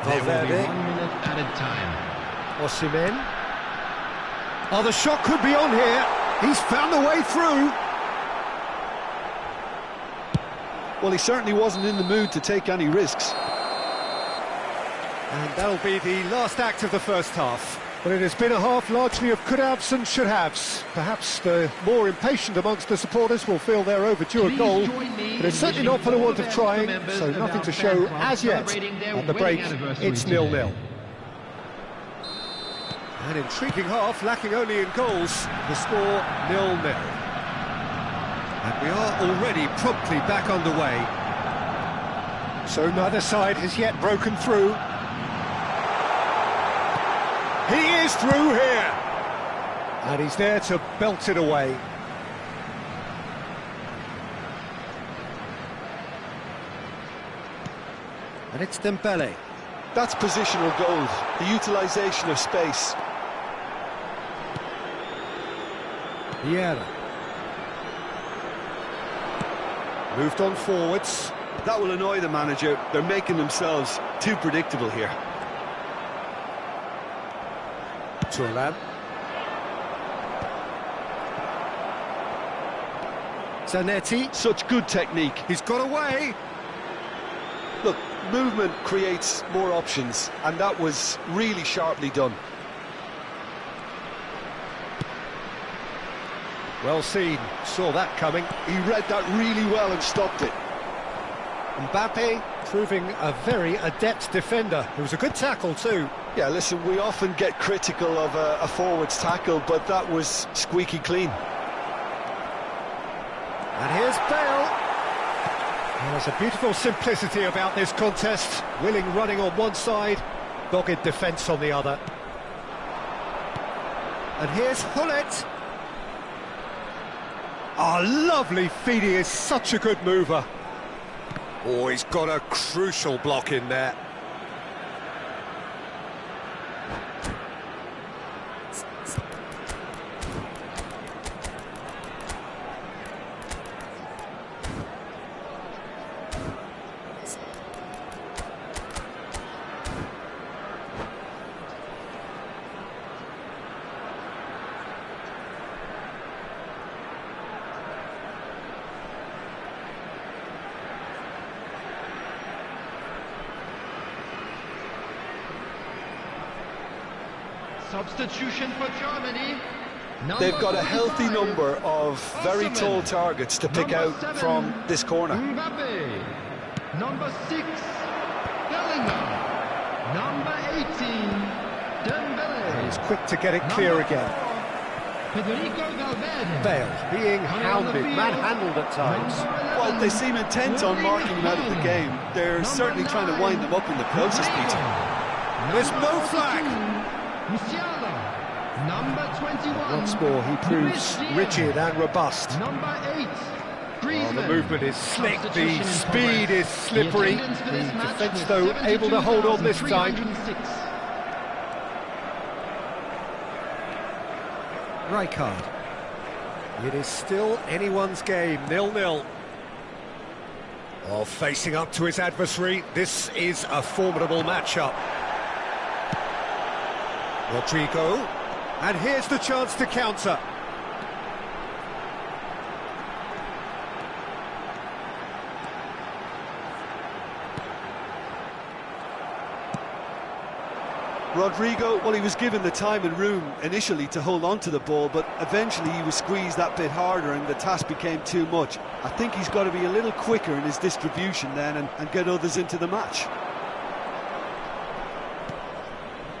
There will be Valverde. 1 minute added time. Osimhen. Oh, the shot could be on here. He's found a way through. Well, he certainly wasn't in the mood to take any risks. And that'll be the last act of the first half. But it has been a half largely of could-haves and should-haves. Perhaps the more impatient amongst the supporters will feel they're overdue a goal. But it's certainly not for the want of trying, so nothing to show as yet. At the break, it's 0-0. An intriguing half, lacking only in goals. The score 0-0. And we are already promptly back underway. So neither side has yet broken through. He is through here. And he's there to belt it away. And it's Dembele. That's positional goals, the utilisation of space. Vieira. Moved on forwards. That will annoy the manager. They're making themselves too predictable here. Thuram. Zanetti. Such good technique. He's got away. Look, movement creates more options, and that was really sharply done. Well seen, saw that coming. He read that really well and stopped it. Mbappe proving a very adept defender. It was a good tackle too. Yeah, listen, we often get critical of a forward's tackle, but that was squeaky clean. And here's Bale. And there's a beautiful simplicity about this contest. Willing running on one side, dogged defence on the other. And here's Hullet. Oh, lovely feed, he is such a good mover. Oh, he's got a crucial block in there. Substitution for Germany. They've got a healthy number of very tall targets to pick out from this corner. Mbappe. Number 6, Bellingham. Number 18, Dembele. He's quick to get it clear again. Federico Valverde. Bale being hounded, manhandled at times. Well, they seem intent on marking him out of the game. They're certainly trying to wind them up in the process, Peter. There's no flag. Musiala, number 21. Once more, he proves rigid and robust. Number 8, Oh, Griezmann. the movement is slick, the Substitution in speed progress. is slippery. The attendance for The this match defence, was though, able to hold on this time. 72,306. Rijkaard. It is still anyone's game, 0-0. Oh, facing up to his adversary, this is a formidable matchup. Rodrigo, and here's the chance to counter. Rodrigo, well, he was given the time and room initially to hold on to the ball, but eventually he was squeezed that bit harder and the task became too much. I think he's got to be a little quicker in his distribution then and get others into the match.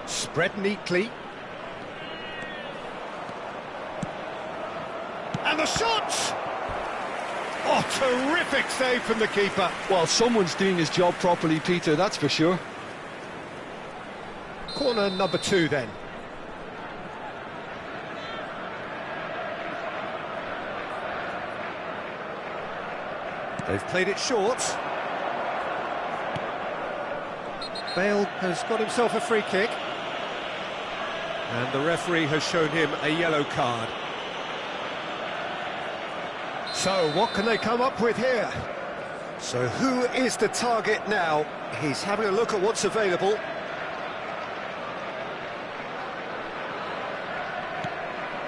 Spread neatly. And the shot! Oh, terrific save from the keeper. Well, someone's doing his job properly, Peter, that's for sure. Corner number 2 then. They've played it short. Bale has got himself a free kick. And the referee has shown him a yellow card. So, what can they come up with here? So, who is the target now? He's having a look at what's available.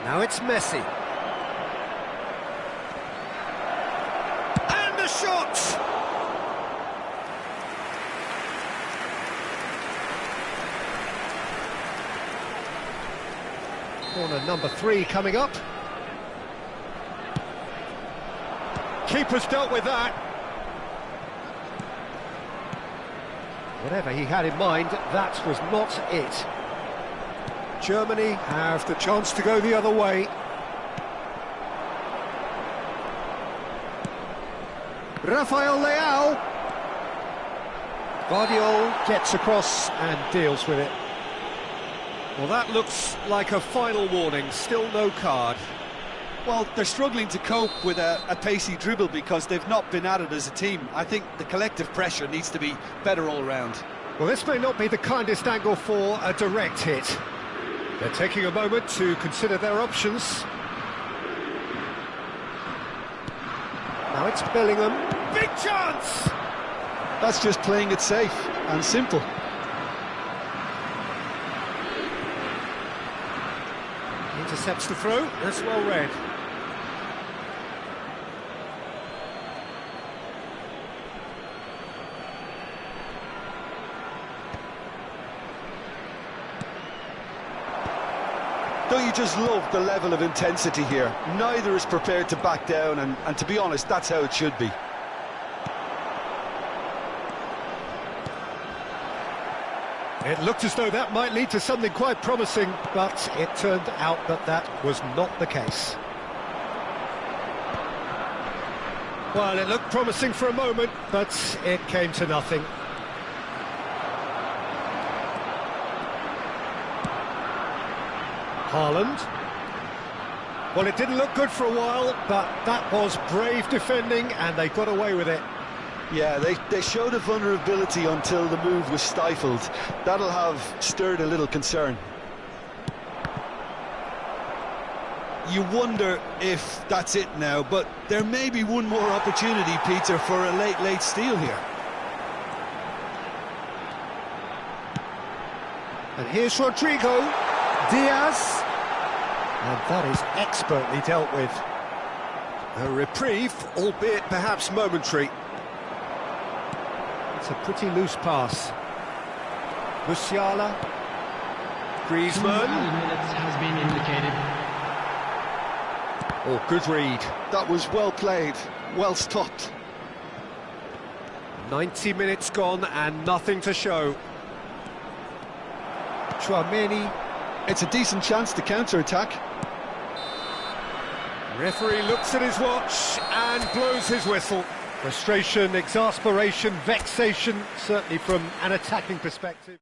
Now it's Messi. And the shot! Corner number 3 coming up. Keeper's dealt with that. Whatever he had in mind, that was not it. Germany have the chance to go the other way. Rafael Leao. Guardiola gets across and deals with it. Well, that looks like a final warning, still no card. Well, they're struggling to cope with a pacey dribble because they've not been at it as a team. I think the collective pressure needs to be better all round. Well, this may not be the kindest angle for a direct hit. They're taking a moment to consider their options. Now it's Bellingham. Big chance! That's just playing it safe and simple. Intercepts the throw. That's well read. Don't you just love the level of intensity here? Neither is prepared to back down, and to be honest, that's how it should be. It looked as though that might lead to something quite promising, but it turned out that that was not the case. Well, it looked promising for a moment, but it came to nothing. Haaland. Well, it didn't look good for a while, but that was brave defending, and they got away with it. Yeah, they showed a vulnerability until the move was stifled. That'll have stirred a little concern. You wonder if that's it now, but there may be one more opportunity, Peter, for a late steal here. And here's Rodrigo Diaz. And that is expertly dealt with. A reprieve, albeit perhaps momentary. It's a pretty loose pass. Musiala. Griezmann. 2 added minutes has been indicated. Oh, good read. That was well played, well stopped. 90 minutes gone and nothing to show. Tchouaméni. It's a decent chance to counter-attack. Referee looks at his watch and blows his whistle. Frustration, exasperation, vexation, certainly from an attacking perspective.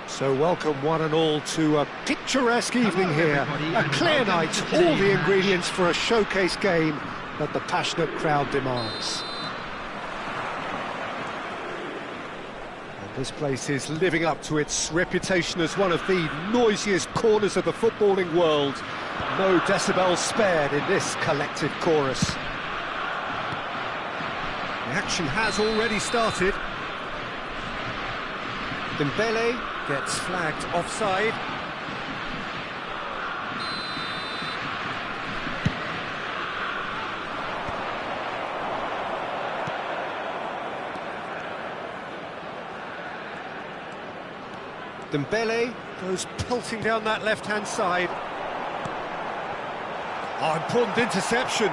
So welcome one and all to a picturesque evening here. A clear night, all the ingredients for a showcase game that the passionate crowd demands. And This place is living up to its reputation as one of the noisiest corners of the footballing world. No decibels spared in this collective chorus. The action has already started. Dembele gets flagged offside. Dembele goes pelting down that left-hand side. Oh, important interception.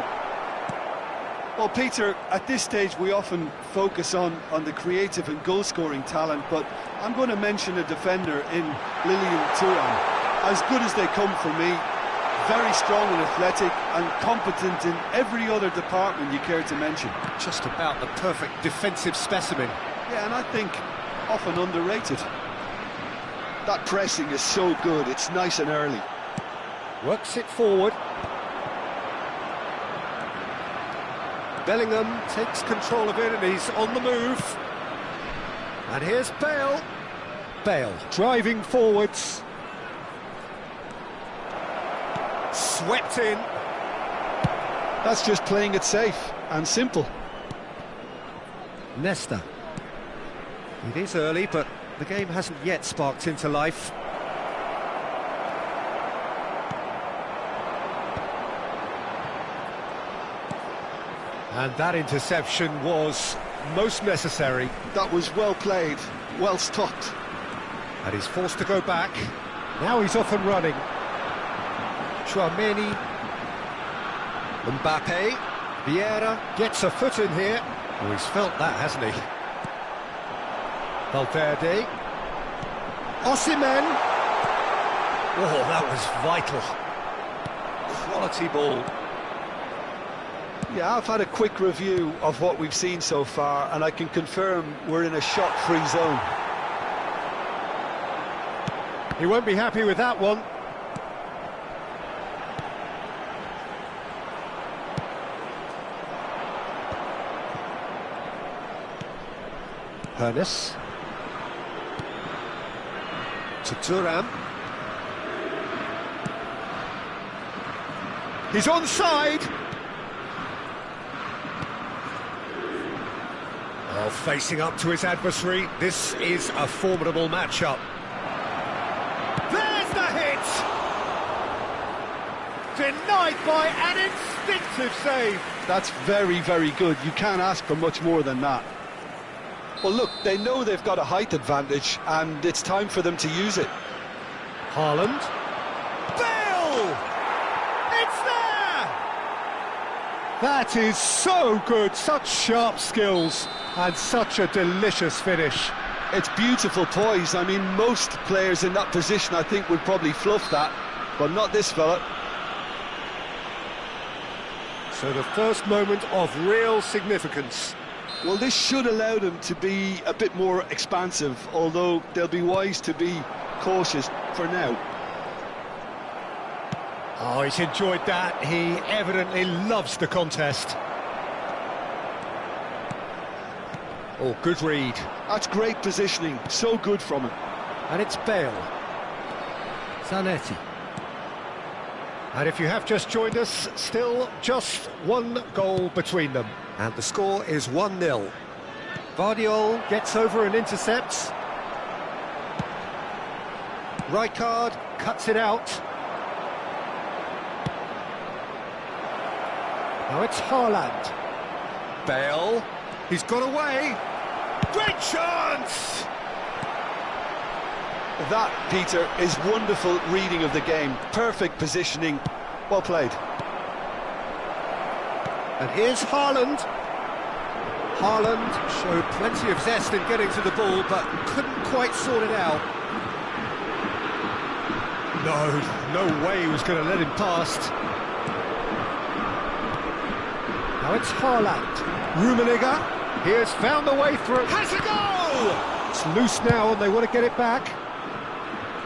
Well, Peter, at this stage we often focus on the creative and goal-scoring talent, but I'm going to mention a defender in Lilian Thuram. As good as they come for me, very strong and athletic and competent in every other department you care to mention. Just about the perfect defensive specimen. Yeah, and I think often underrated. That pressing is so good, it's nice and early. Works it forward. Bellingham takes control of it and he's on the move. And here's Bale. Bale driving forwards. Swept in. That's just playing it safe and simple. Nesta. It is early, but the game hasn't yet sparked into life. And that interception was most necessary. That was well played, well stopped. And he's forced to go back. Now he's off and running. Tchouaméni. Mbappe. Vieira gets a foot in here. Oh, he's felt that, hasn't he? Valverde. Osimhen. Oh, that was vital. Quality ball. Yeah, I've had a quick review of what we've seen so far, and I can confirm we're in a shot-free zone. He won't be happy with that one. Hernes. To Thuram. He's onside. Oh, facing up to his adversary. This is a formidable matchup. There's the hit! Denied by an instinctive save. That's very, very good. You can't ask for much more than that. Well, look, they know they've got a height advantage, and it's time for them to use it. Haaland. Bale! It's there! That is so good. Such sharp skills and such a delicious finish. It's beautiful poise. I mean, most players in that position, I think, would probably fluff that, but not this fella. So the first moment of real significance. Well, this should allow them to be a bit more expansive, although they'll be wise to be cautious for now. Oh, he's enjoyed that. He evidently loves the contest. Oh, good read. That's great positioning, so good from him. And it's Bale. Zanetti. And if you have just joined us, still just one goal between them. And the score is 1-0. Vardiol gets over and intercepts. Rijkaard cuts it out. Now it's Haaland. Bale. He's got away. Great chance! That, Peter, is wonderful reading of the game. Perfect positioning. Well played. And here's Haaland. Haaland showed plenty of zest in getting to the ball, but couldn't quite sort it out. No way he was going to let him past. Now it's Haaland. Rummenigge. He has found the way through. Has a goal! It's loose now and they want to get it back.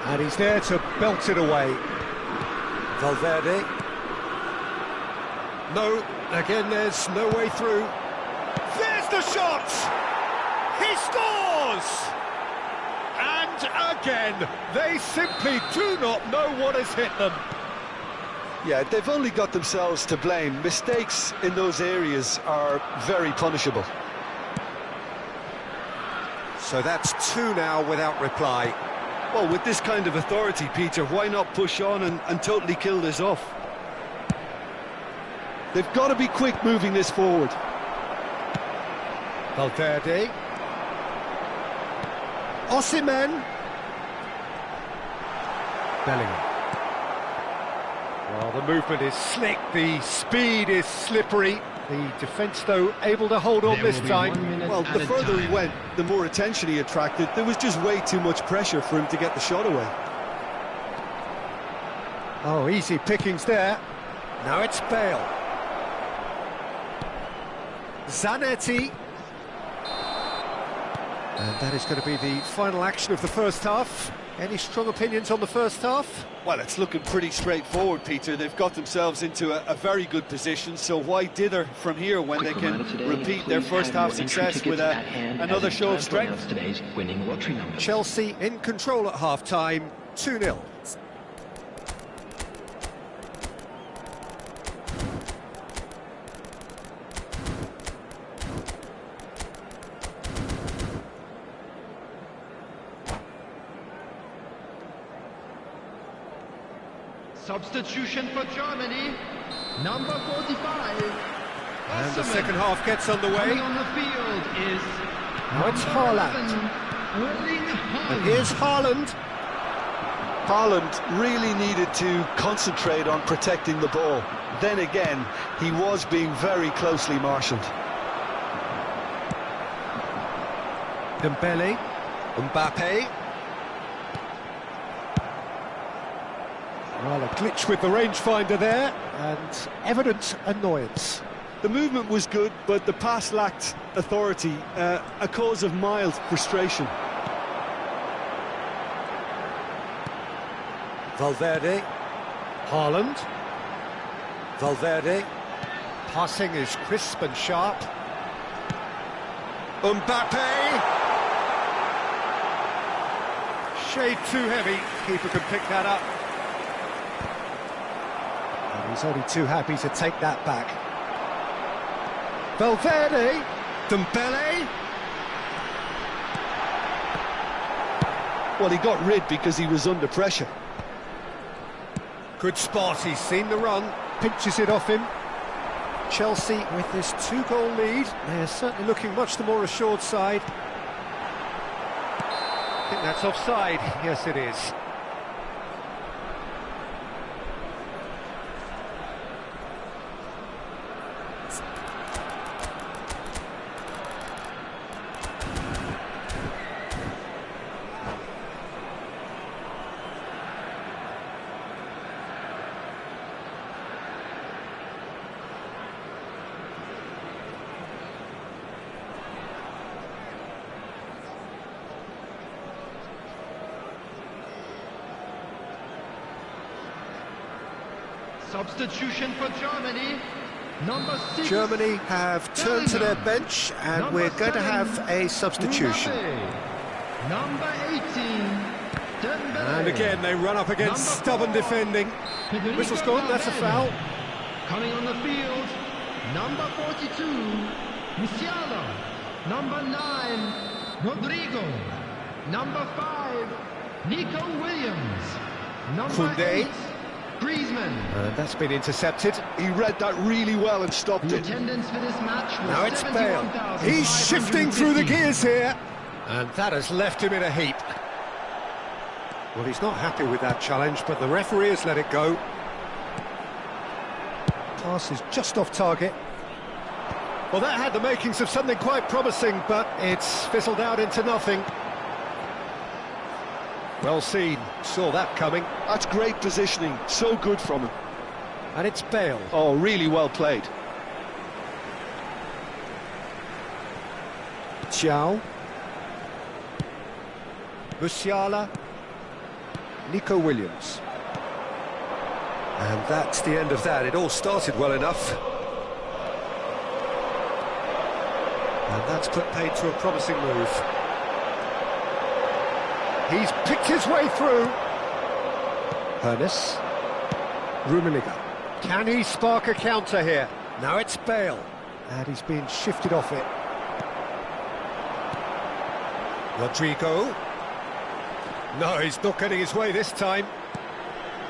And he's there to belt it away. Valverde. No, again there's no way through. There's the shot! He scores! again. They simply do not know what has hit them. Yeah, they've only got themselves to blame. Mistakes in those areas are very punishable. So that's two now without reply. Well, with this kind of authority, Peter, why not push on and totally kill this off? They've got to be quick moving this forward. Valverde. Osimhen. Bellingham. Well, the movement is slick, the speed is slippery. The defence, though, able to hold on this time. Well, the further he went, the more attention he attracted. There was just way too much pressure for him to get the shot away. Oh, easy pickings there. Now it's Bale. Zanetti. And that is going to be the final action of the first half. Any strong opinions on the first half? Well, it's looking pretty straightforward, Peter. They've got themselves into a very good position, so why dither from here when they can repeat their first half success with another show of strength? Chelsea in control at half-time, 2-0. Substitution for Germany, number 45. And the second half gets underway. Coming on the field is Now it's Haaland. And here's Haaland. Haaland really needed to concentrate on protecting the ball. Then again, he was being very closely marshalled. Dembele. Mbappe. Well, a glitch with the rangefinder there, and evident annoyance. The movement was good, but the pass lacked authority, a cause of mild frustration. Valverde. Haaland. Valverde. Passing is crisp and sharp. Mbappe. Shade too heavy. Keeper can pick that up. And he's only too happy to take that back. Valverde. Dembele. Well, he got rid because he was under pressure. Good spot, he's seen the run, pinches it off him. Chelsea with this two-goal lead, they're certainly looking much the more assured side. I think that's offside, yes it is. Substitution for Germany, number 6. Germany have turned to their bench and Number we're going to 7, have a substitution. Mbappe. Number 18, Dembele. And again they run up against Number stubborn 4, defending. Federico Whistle's gone, that's a foul. Coming on the field, number 42, Musiala. Number 9, Rodrigo. Number 5, Nico Williams. Number Koundé. 8, Griezmann. And that's been intercepted. He read that really well and stopped The it. attendance for this match was Now it's Bale. He's shifting through the gears here. And that has left him in a heap. Well, he's not happy with that challenge, but the referee has let it go. Pass is just off target. Well, that had the makings of something quite promising, but it's fizzled out into nothing. Well seen, saw that coming. That's great positioning, so good from him. And it's Bale. Oh, really well played. Thiaw. Musiala. Nico Williams. And that's the end of that. It all started well enough. And that's put paid to a promising move. He's picked his way through. Hernes. Rummenigge. Can he spark a counter here? Now it's Bale. And he's being shifted off it. Rodrigo. No, he's not getting his way this time.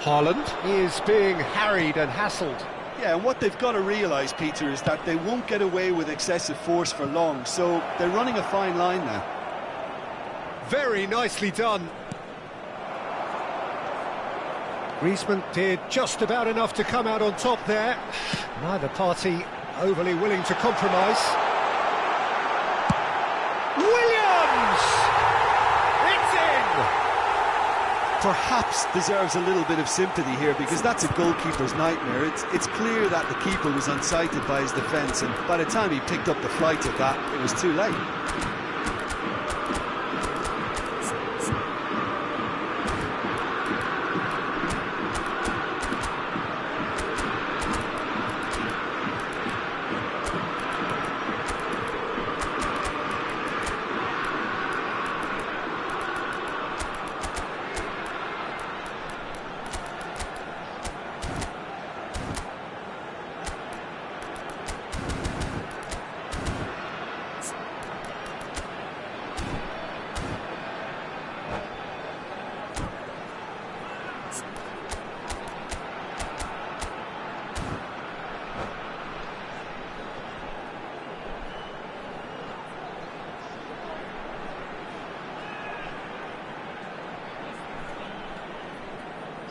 Haaland. He is being harried and hassled. Yeah, and what they've got to realise, Peter, is that they won't get away with excessive force for long, so they're running a fine line now. Very nicely done. Griezmann did just about enough to come out on top there. Neither party overly willing to compromise. Williams! It's in! Perhaps deserves a little bit of sympathy here, because that's a goalkeeper's nightmare. It's clear that the keeper was unsighted by his defence, and by the time he picked up the flight of that, it was too late.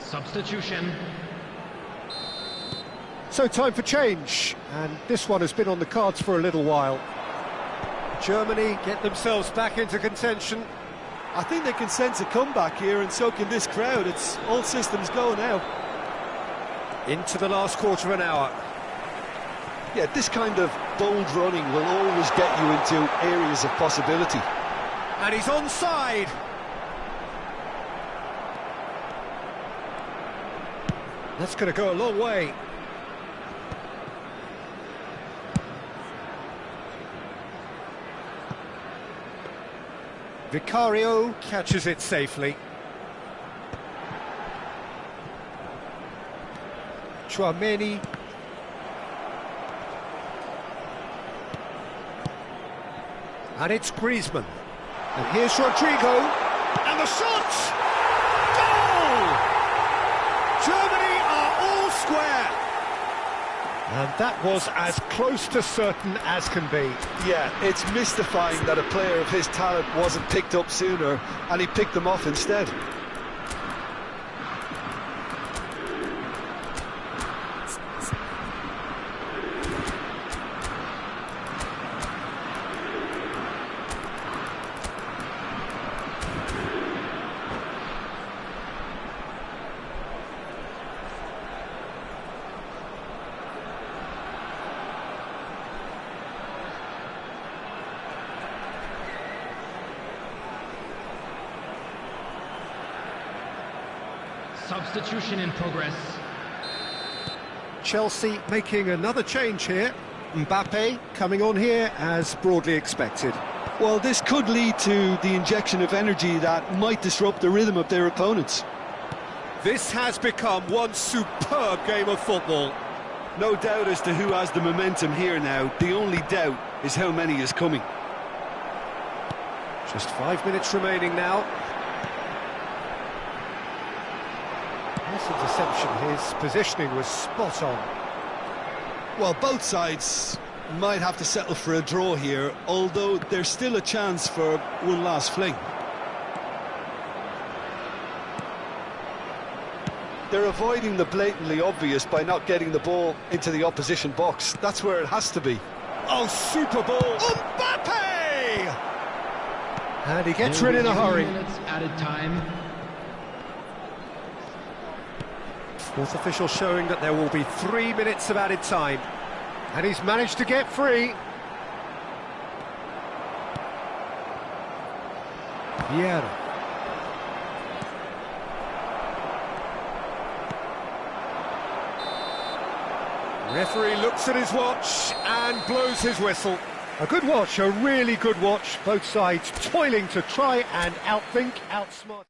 Substitution. So time for change, and this one has been on the cards for a little while. Germany get themselves back into contention. I think they can sense a comeback here, and so can this crowd. It's all systems go now. Into the last quarter of an hour. Yeah, this kind of bold running will always get you into areas of possibility. And he's onside. That's going to go a long way. Vicario catches it safely. Tchouaméni. And it's Griezmann. And here's Rodrigo. And the shot! Goal! Germany are all square. And that was as close to certain as can be. Yeah, it's mystifying that a player of his talent wasn't picked up sooner, and he picked them off instead. Substitution in progress. Chelsea making another change here. Mbappe coming on here as broadly expected. Well, this could lead to the injection of energy that might disrupt the rhythm of their opponents. This has become one superb game of football. No doubt as to who has the momentum here now. The only doubt is how many is coming. Just 5 minutes remaining now. This interception, his positioning was spot on. Well, both sides might have to settle for a draw here, although there's still a chance for one last fling. They're avoiding the blatantly obvious by not getting the ball into the opposition box. That's where it has to be. Oh, super ball! Mbappe! And he gets rid in a hurry. 2 minutes added time. Fourth official showing that there will be 3 minutes of added time. And he's managed to get free. Vieira. Referee looks at his watch and blows his whistle. A good watch, a really good watch. Both sides toiling to try and outthink, outsmart.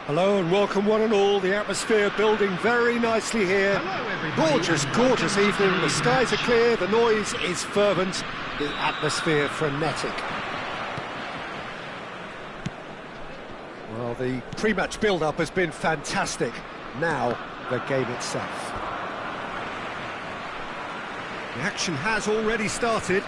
Hello and welcome one and all. The atmosphere building very nicely here. Gorgeous, gorgeous evening. The skies are clear, the noise is fervent, the atmosphere frenetic. Well, the pre-match build-up has been fantastic. Now, the game itself. The action has already started.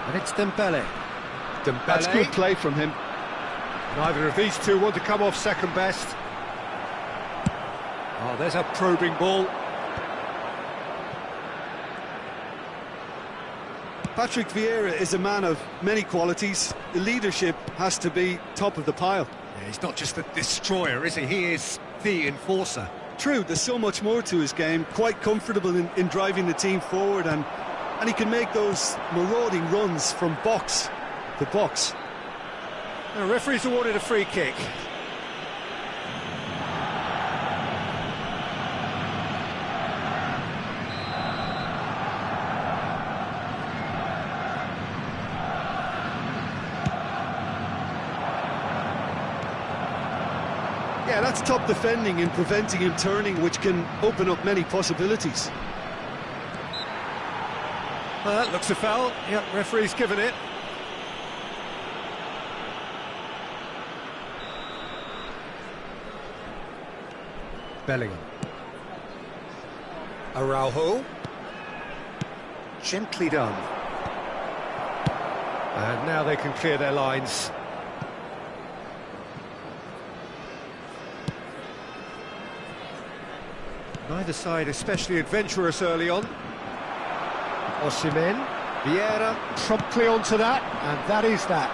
And it's Dembele. That's good play from him. Neither of these two want to come off second best. Oh, there's a probing ball. Patrick Vieira is a man of many qualities. The leadership has to be top of the pile. Yeah, he's not just a destroyer, is he? He is the enforcer. True, there's so much more to his game. Quite comfortable in driving the team forward, and he can make those marauding runs from box to box. The referee's awarded a free kick. Yeah, that's top defending and preventing him turning, which can open up many possibilities. Well, that looks a foul. Yep, referee's given it. Bellingham. Araujo. Gently done. And now they can clear their lines. Neither side especially adventurous early on. Osimhen, Vieira promptly onto that, and that is that.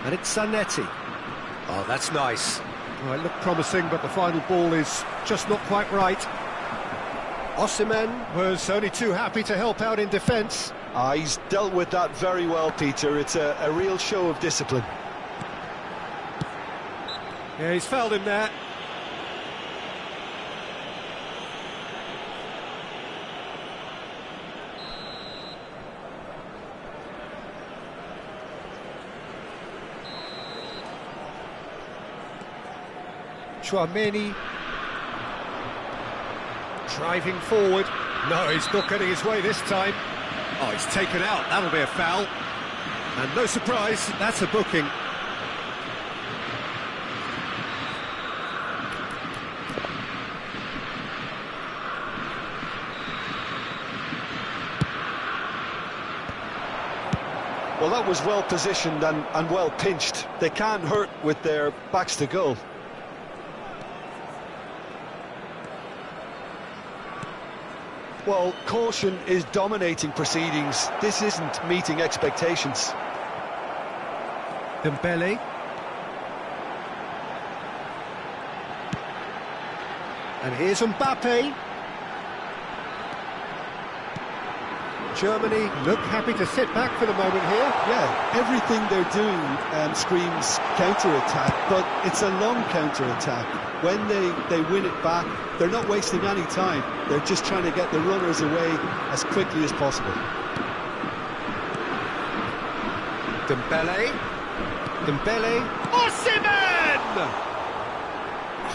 And it's Zanetti. Oh, that's nice. Well, it looked promising, but the final ball is just not quite right. Osimhen was only too happy to help out in defence. He's dealt with that very well, Peter. It's a real show of discipline. Yeah, he's fouled him there. Tchouaméni driving forward. No, he's not getting his way this time. Oh, he's taken out. That'll be a foul. And no surprise, that's a booking. that was well positioned and well pinched. They can't hurt with their backs to goal. Well, caution is dominating proceedings. This isn't meeting expectations. Dembele. And here's Mbappe. Germany look happy to sit back for the moment here. Yeah, everything they're doing screams counter-attack, but it's a long counter-attack. When they win it back, they're not wasting any time. They're just trying to get the runners away as quickly as possible. Dembele. Osimhen!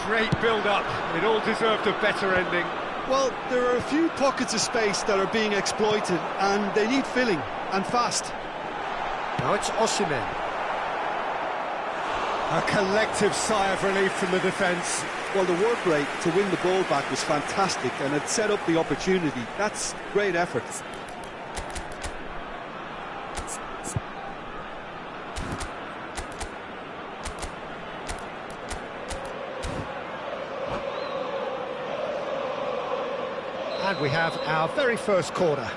Great build-up. It all deserved a better ending. Well, there are a few pockets of space that are being exploited, and they need filling, and fast. Now it's Osimhen. A collective sigh of relief from the defence. Well, the work rate to win the ball back was fantastic, and it set up the opportunity. That's great effort. And we have our very first corner.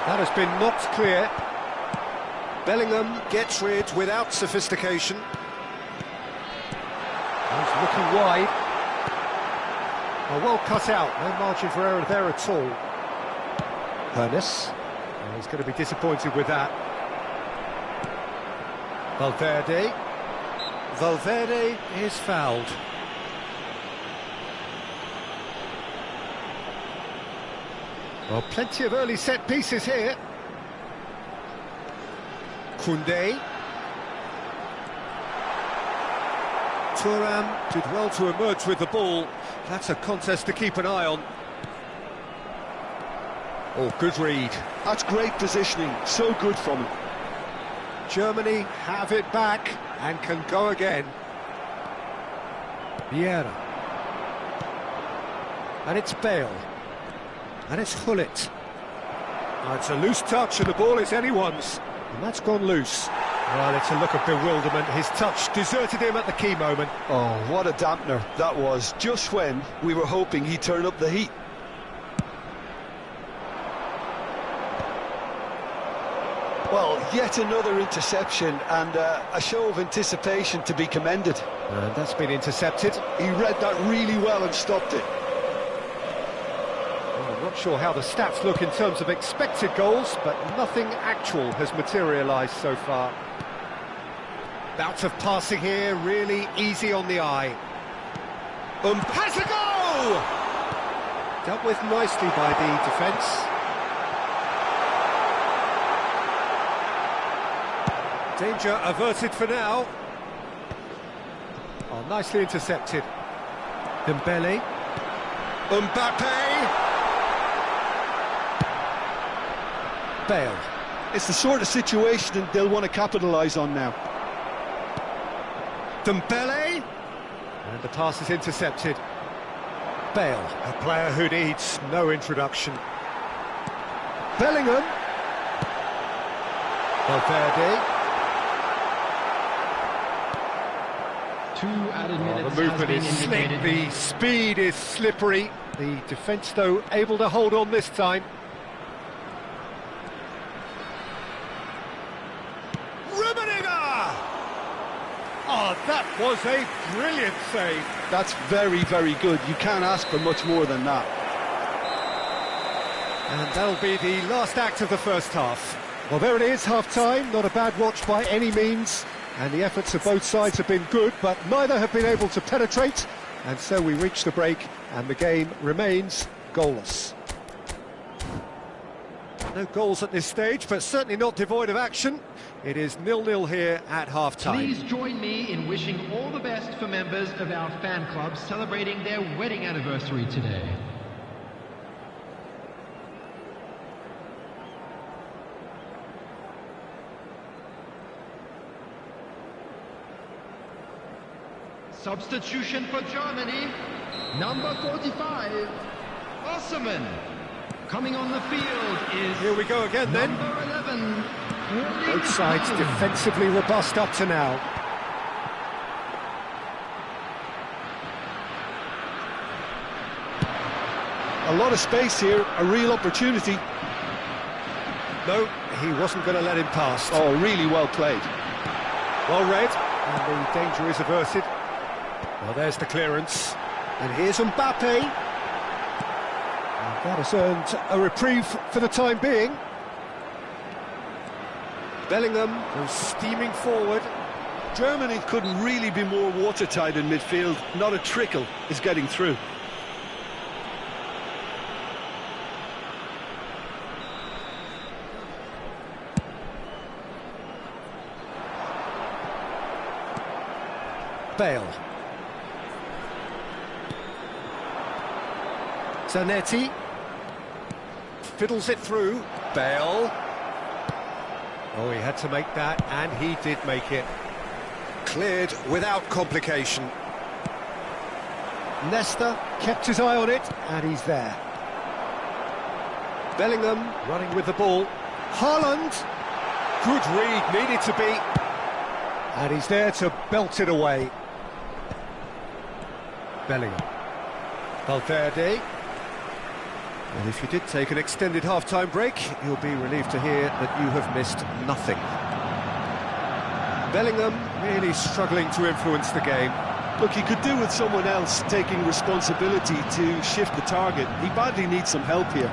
That has been knocked clear. Bellingham gets rid without sophistication. He's looking wide. Oh, well cut out, no margin for error there at all. Hernes. Oh, he's going to be disappointed with that. Valverde. Valverde is fouled. Well, plenty of early set pieces here. Koundé. Thuram did well to emerge with the ball. That's a contest to keep an eye on. Oh, good read. That's great positioning, so good from him. Germany have it back and can go again. Vieira. And it's Bale. And it's Gullit. Oh, it's a loose touch and the ball is anyone's. And that's gone loose. Well, it's a look of bewilderment. His touch deserted him at the key moment. Oh, what a dampener that was, just when we were hoping he'd turn up the heat. Well, yet another interception and a show of anticipation to be commended. And that's been intercepted. He read that really well and stopped it. Well, I'm not sure how the stats look in terms of expected goals, but nothing actual has materialised so far. Bouts of passing here, really easy on the eye. Has a goal! Dealt with nicely by the defence. Danger averted for now. Oh, nicely intercepted. Dembele. Mbappe. Bale. It's the sort of situation they'll want to capitalise on now. Dembele. And the pass is intercepted. Bale, a player who needs no introduction. Bellingham. Valverde. 2 added minutes The movement has is been slick, indicated. the speed is slippery. The defence, though, able to hold on this time. Rummenigge! Oh, that was a brilliant save. That's very, very good. You can't ask for much more than that. And that'll be the last act of the first half. Well, there it is, half-time. Not a bad watch by any means. And the efforts of both sides have been good, but neither have been able to penetrate. And so we reach the break, and the game remains goalless. No goals at this stage, but certainly not devoid of action. It is 0-0 here at half-time. Please join me in wishing all the best for members of our fan club celebrating their wedding anniversary today. Substitution for Germany, number 45, Osimhen Coming on the field is... Here we go again then. Number 11. Both sides defensively robust up to now. A lot of space here, a real opportunity. No, he wasn't going to let him pass. Oh, really well played. Well read, and the danger is averted. Well, there's the clearance. And here's Mbappe. And that has earned a reprieve for the time being. Bellingham goes steaming forward. Germany couldn't really be more watertight in midfield. Not a trickle is getting through. Bale. Zanetti. Fiddles it through. Bale. Oh, he had to make that, and he did make it. Cleared without complication. Nesta kept his eye on it, and he's there. Bellingham running with the ball. Haaland. Good read, needed to be. And he's there to belt it away. Bellingham. Valverde. And if you did take an extended half-time break, you'll be relieved to hear that you have missed nothing. Bellingham really struggling to influence the game. Look, he could do with someone else taking responsibility to shift the target. He badly needs some help here.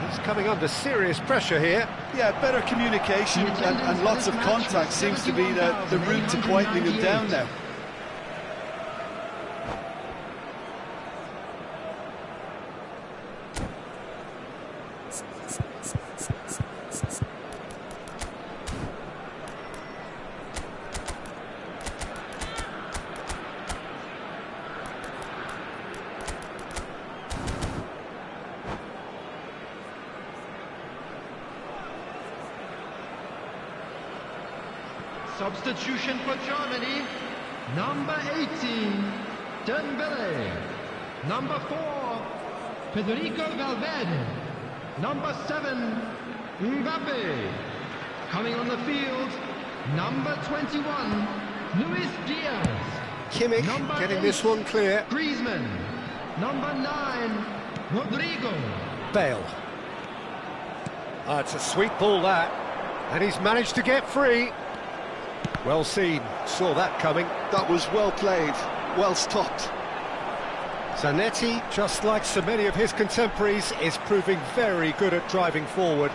He's coming under serious pressure here. Yeah, better communication and lots of contact seems to be the route to quietening him down now. Substitution for Germany, number 18, Dembele. Number 4, Federico Valverde. Number 7, Mbappe. Coming on the field, number 21, Luis Diaz. Kimmich Number getting 8, this one clear. Griezmann. Number 9, Rodrigo. Bale. Oh, it's a sweet ball, that. And he's managed to get free. Well seen, saw that coming. That was well played, well stopped. Zanetti, just like so many of his contemporaries, is proving very good at driving forward.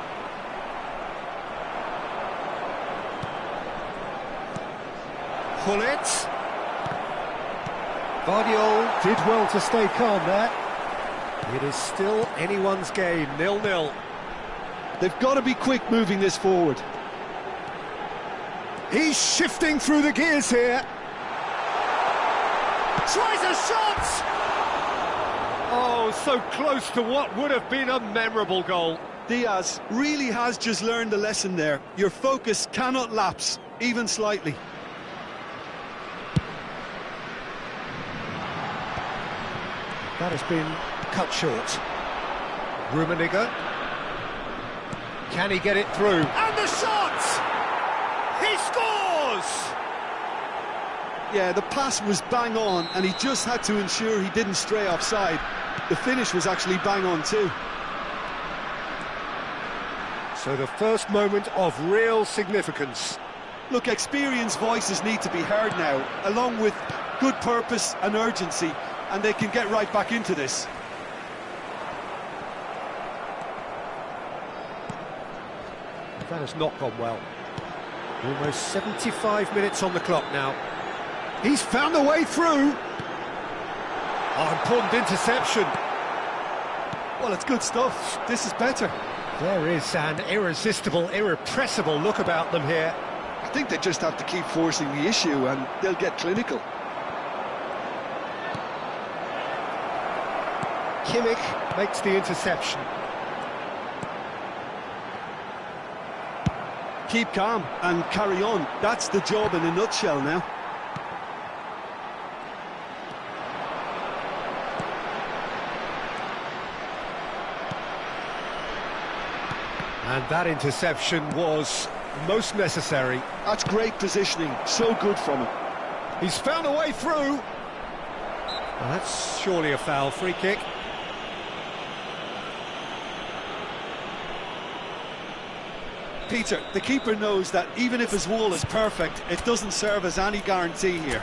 Gullit. Guardiola did well to stay calm there. It is still anyone's game, 0-0. They've got to be quick moving this forward. He's shifting through the gears here. Tries a shot! Oh, so close to what would have been a memorable goal. Diaz really has just learned a lesson there. Your focus cannot lapse, even slightly. That has been cut short. Rummenigge. Can he get it through? And the shot! He scores! Yeah, the pass was bang on, and he just had to ensure he didn't stray offside. The finish was actually bang on too. So the first moment of real significance. Look, experienced voices need to be heard now, along with good purpose and urgency, and they can get right back into this. That has not gone well. Almost 75 minutes on the clock now. He's found a way through. Oh, important interception. Well, it's good stuff. This is better. There is an irresistible, irrepressible look about them here. I think they just have to keep forcing the issue and they'll get clinical. Kimmich makes the interception. Keep calm and carry on. That's the job in a nutshell now. And that interception was most necessary. That's great positioning, so good from him. He's found a way through. Well, that's surely a foul. Free kick. Peter, the keeper knows that even if his wall is perfect, it doesn't serve as any guarantee here.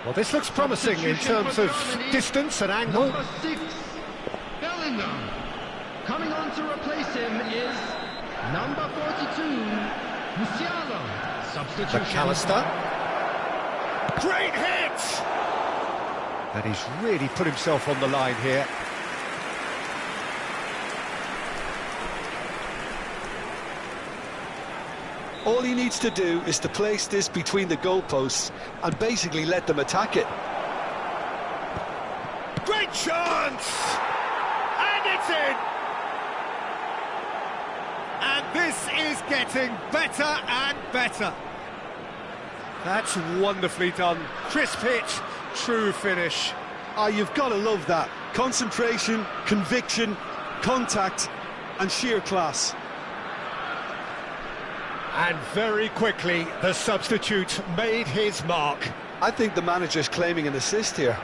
Well, this looks promising in terms of distance and angle. Number 6, Bellingham. Coming on to replace him is number 42, Musiala. Substitution. McAllister. Great hit! And he's really put himself on the line here. All he needs to do is to place this between the goalposts and basically let them attack it. Great chance! And it's in! And this is getting better and better. That's wonderfully done. Crisp hit, true finish. Ah, you've got to love that. Concentration, conviction, contact and sheer class. And very quickly, the substitute made his mark. I think the manager's claiming an assist here.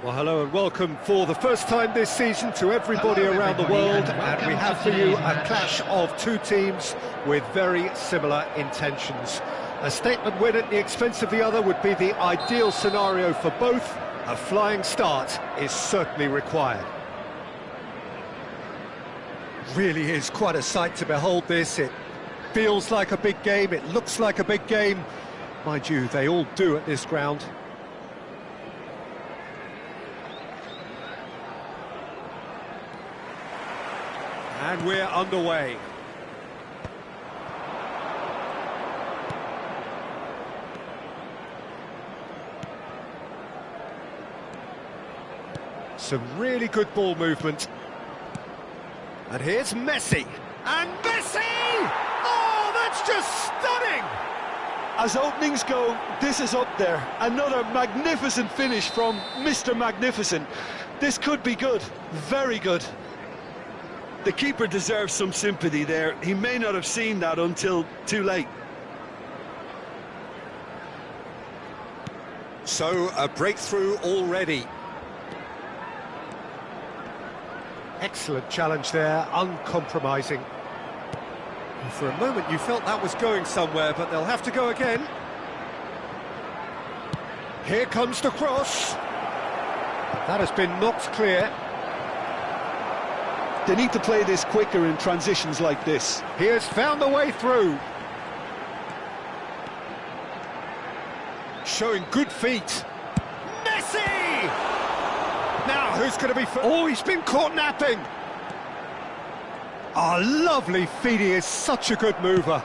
Well, hello and welcome for the first time this season to everybody Hello, around the everybody, world, and and we welcome have to for you today's a match. clash of two teams with very similar intentions. A statement win at the expense of the other would be the ideal scenario for both. A flying start is certainly required. Really is quite a sight to behold this. It feels like a big game, it looks like a big game. Mind you, they all do at this ground. And we're underway. Some really good ball movement. And here's Messi. And Messi! Oh, that's just stunning! As openings go, this is up there. Another magnificent finish from Mr. Magnificent. This could be good, very good. The keeper deserves some sympathy there. He may not have seen that until too late. So, a breakthrough already. Excellent challenge there, uncompromising. For a moment you felt that was going somewhere, but they'll have to go again. Here comes the cross. That has been knocked clear. They need to play this quicker in transitions like this. He has found the way through. Showing good feet. Messi! Now, who's going to be... Oh, he's been caught napping. Oh, lovely feet. He is such a good mover.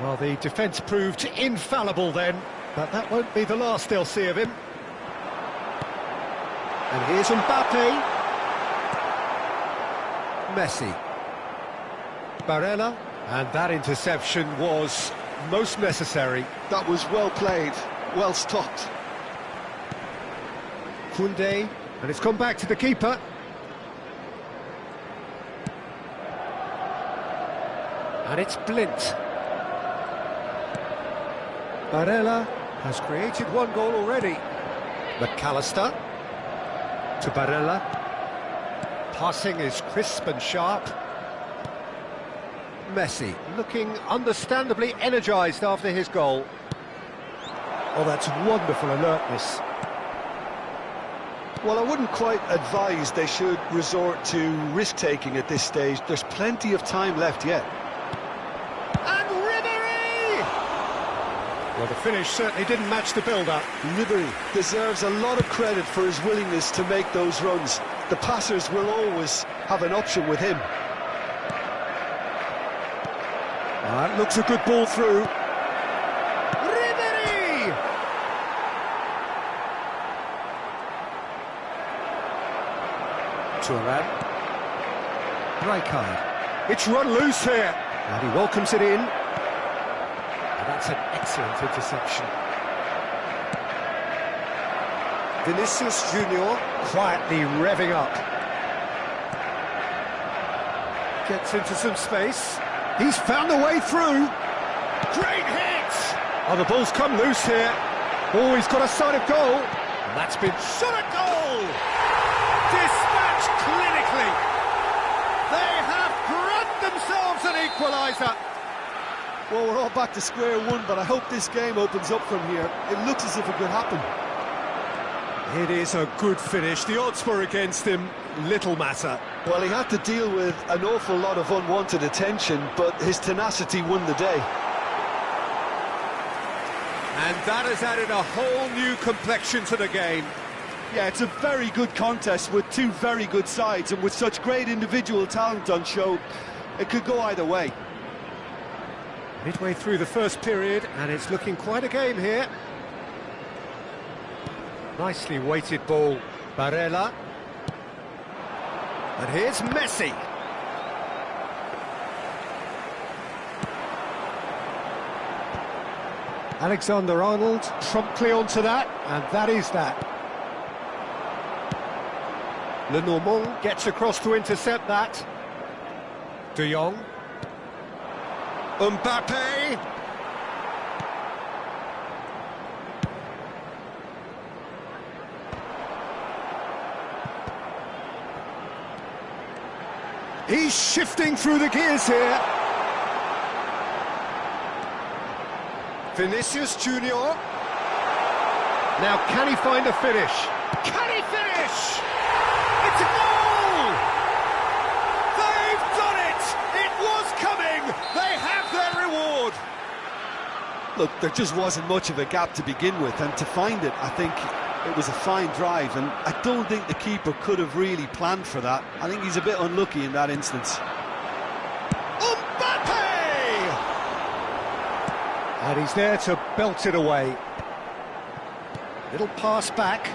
Well, the defence proved infallible then, but that won't be the last they'll see of him. And here's Mbappe. Messi. Barella. And that interception was most necessary. That was well played, well stopped. Koundé, and it's gone back to the keeper. And it's Blint. Barella has created one goal already. McAllister to Barella. Passing is crisp and sharp. Messi looking understandably energised after his goal. Oh, that's wonderful alertness. Well, I wouldn't quite advise they should resort to risk-taking at this stage. There's plenty of time left yet. And Ribéry! Well, the finish certainly didn't match the build-up. Ribéry deserves a lot of credit for his willingness to make those runs. The passers will always have an option with him. That looks a good ball through. Ribéry! Thuram. Rijkaard. It's run loose here. And he welcomes it in. And that's an excellent interception. Vinicius Junior quietly revving up. Gets into some space. He's found a way through. Great hit! Oh, the ball's come loose here. Oh, he's got a side of goal. And that's been shot at goal! Dispatched clinically. They have grabbed themselves an equaliser. Well, we're all back to square one, but I hope this game opens up from here. It looks as if it could happen. It is a good finish. The odds were against him. Little matter. Well, he had to deal with an awful lot of unwanted attention, but his tenacity won the day. And that has added a whole new complexion to the game. Yeah, it's a very good contest with two very good sides, and with such great individual talent on show, it could go either way. Midway through the first period, and it's looking quite a game here. Nicely weighted ball. Barella. And here's Messi. Alexander-Arnold promptly onto that, and that is that. Lenormand gets across to intercept that. De Jong. Mbappe. He's shifting through the gears here. Vinicius Junior. Now, can he find a finish? Can he finish? It's a goal! They've done it! It was coming! They have their reward! Look, there just wasn't much of a gap to begin with, and to find it, I think it was a fine drive, and I don't think the keeper could have really planned for that. I think he's a bit unlucky in that instance. Mbappe! And he's there to belt it away. Little pass back.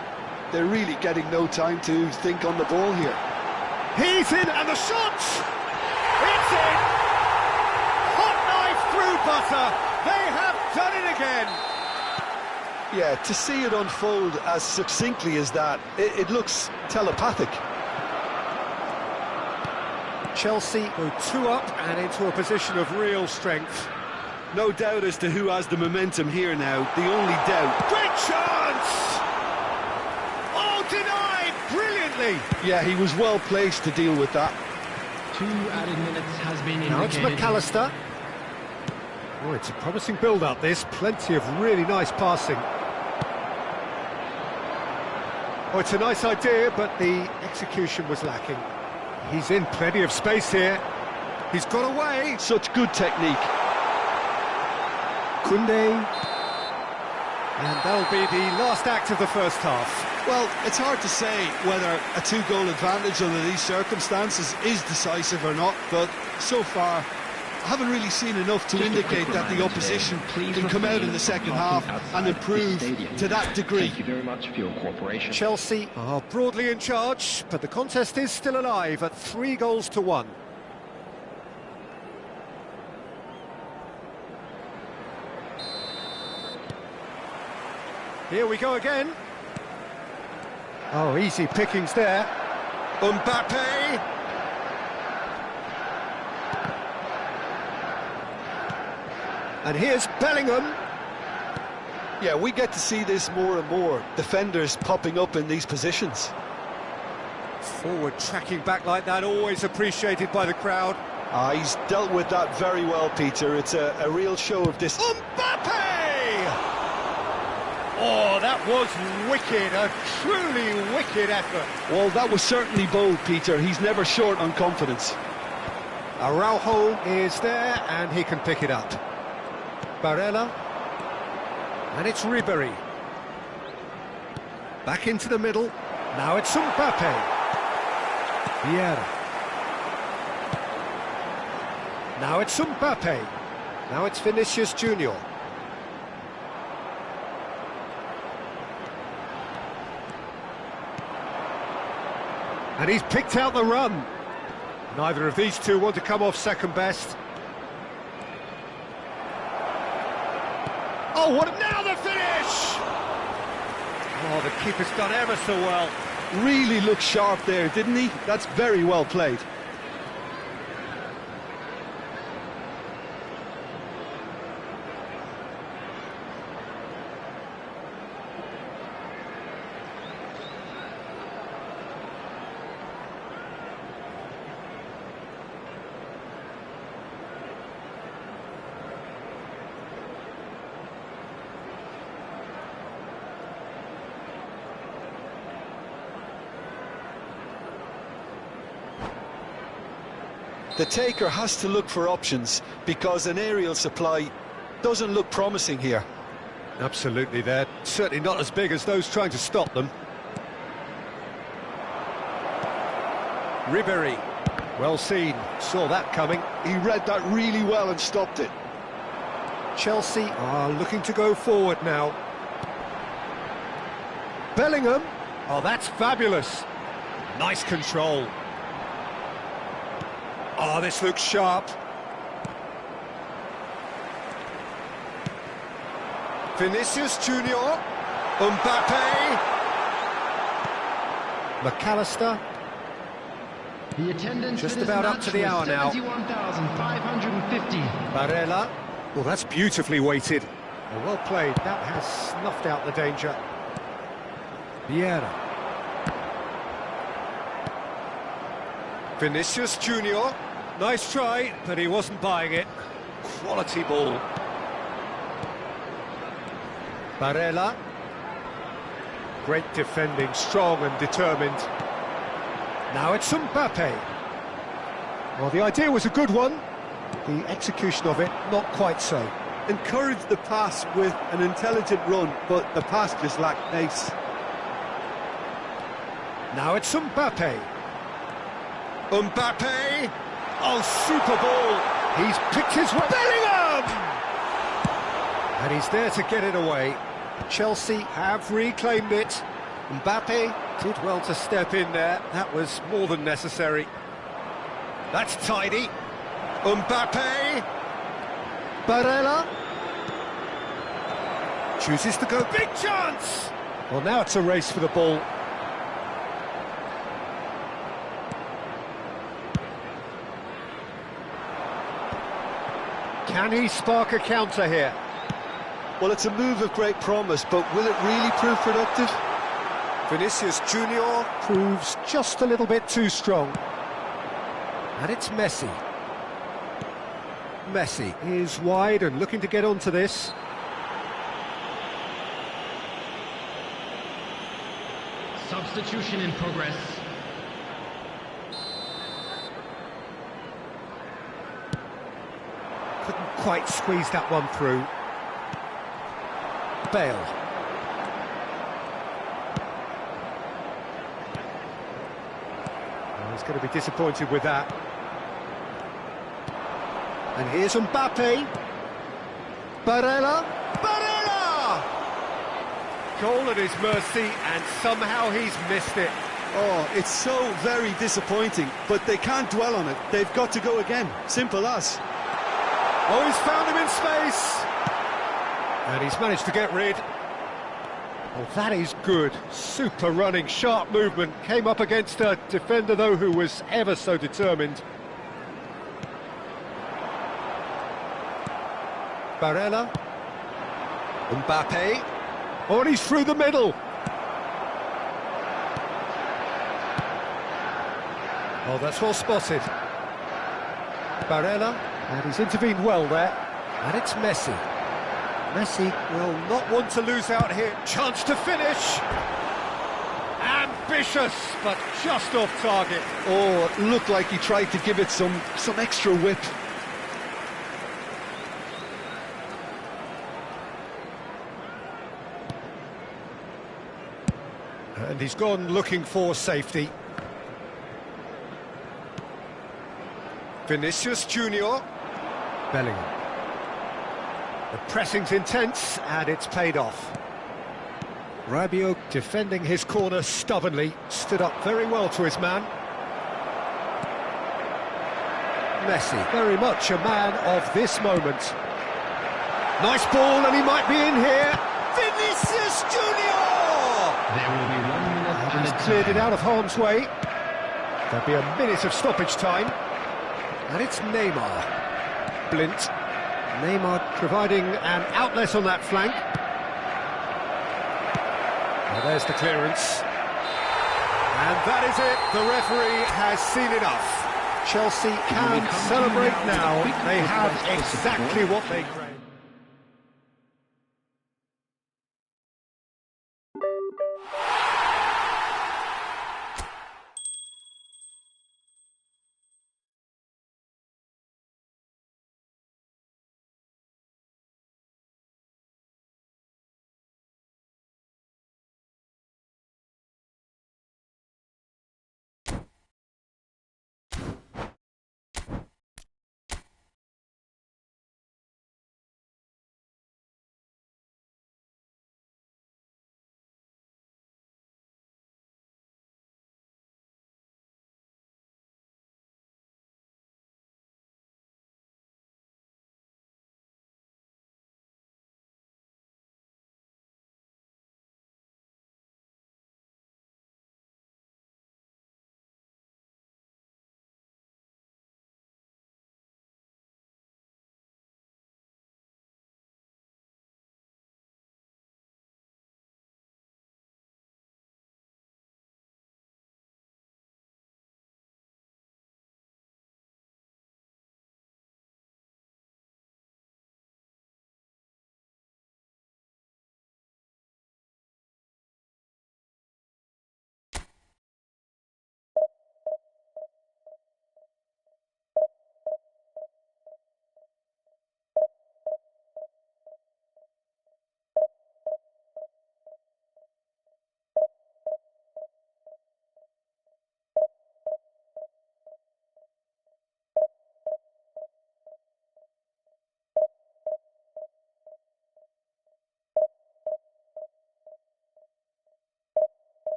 They're really getting no time to think on the ball here. He's in, and the shot! It's in! Hot knife through butter! They have done it again! Yeah, to see it unfold as succinctly as that, it looks telepathic. Chelsea go 2 up and into a position of real strength. No doubt as to who has the momentum here now. The only doubt... Great chance! Oh, denied brilliantly! Yeah, he was well placed to deal with that. 2 added minutes has been indicated. Now it's McAllister. Oh, it's a promising build-up, this. Plenty of really nice passing. Oh, it's a nice idea, but the execution was lacking. He's in plenty of space here. He's got away. Such good technique. Koundé. And that'll be the last act of the first half. Well, it's hard to say whether a 2-goal advantage under these circumstances is decisive or not, but so far I haven't really seen enough to indicate that the opposition can come out in the second half and improve to that degree. Thank you very much for your cooperation. Chelsea are broadly in charge, but the contest is still alive at 3-1. Here we go again. Oh, easy pickings there. Mbappe. And here's Bellingham. Yeah, we get to see this more and more. Defenders popping up in these positions. Forward tracking back like that, always appreciated by the crowd. He's dealt with that very well, Peter. It's a real show of this. Mbappe! Oh, that was wicked, a truly wicked effort. Well, that was certainly bold, Peter. He's never short on confidence. Araujo is there, and he can pick it up. Barella. And it's Ribery. Back into the middle. Now it's Mbappe. Vieira. Now it's Mbappe. Now it's Vinicius Junior. And he's picked out the run. Neither of these two want to come off second best. Oh, what now the finish! Oh, the keeper's done ever so well. Really looked sharp there, didn't he? That's very well played. The taker has to look for options because an aerial supply doesn't look promising here. Absolutely, they're certainly not as big as those trying to stop them. Ribery, well seen, saw that coming. He read that really well and stopped it. Chelsea are looking to go forward now. Bellingham, oh, that's fabulous. Nice control. Oh, this looks sharp. Vinicius Junior. Mbappe. McAllister. The attendance Just for this about up match to the was hour now. 71,550. Barella. Well, that's beautifully weighted. Well played. That has snuffed out the danger. Vieira. Vinicius Junior. Nice try, but he wasn't buying it. Quality ball. Barella. Great defending, strong and determined. Now it's Mbappe. Well, the idea was a good one. The execution of it, not quite so. Encouraged the pass with an intelligent run, but the pass just lacked pace. Now it's Mbappe. Mbappe! Oh, super ball! He's picked his way. Bellingham! And he's there to get it away. Chelsea have reclaimed it. Mbappe did well to step in there. That was more than necessary. That's tidy. Mbappe! Barella! Chooses to go. Big chance! Well, now it's a race for the ball. Can he spark a counter here? Well, it's a move of great promise, but will it really prove productive? Vinicius Junior proves just a little bit too strong. And it's Messi. Messi is wide and looking to get onto this. Substitution in progress. Couldn't quite squeeze that one through. Bale. Well, he's going to be disappointed with that. And here's Mbappe. Barella. Barella! Goal at his mercy, and somehow he's missed it. Oh, it's so very disappointing, but they can't dwell on it. They've got to go again. Simple as. Oh, he's found him in space! And he's managed to get rid. Oh, that is good. Super running, sharp movement. Came up against a defender, though, who was ever so determined. Barella. Mbappe. Oh, and he's through the middle. Oh, that's well spotted. Barella, and he's intervened well there. And it's Messi. Messi will not want to lose out here. Chance to finish. Ambitious, but just off target. Oh, it looked like he tried to give it some extra whip. And he's gone looking for safety. Vinicius Junior. Bellingham. The pressing's intense, and it's paid off. Rabiot defending his corner stubbornly, stood up very well to his man. Messi, very much a man of this moment. Nice ball, and he might be in here. Vinicius Junior! There will be 1 minute He's added cleared it time. out of harm's way. There'll be a minute of stoppage time. And it's Neymar. Blint. Neymar providing an outlet on that flank. Well, there's the clearance. And that is it. The referee has seen enough. Chelsea can celebrate now. They have exactly what they crave.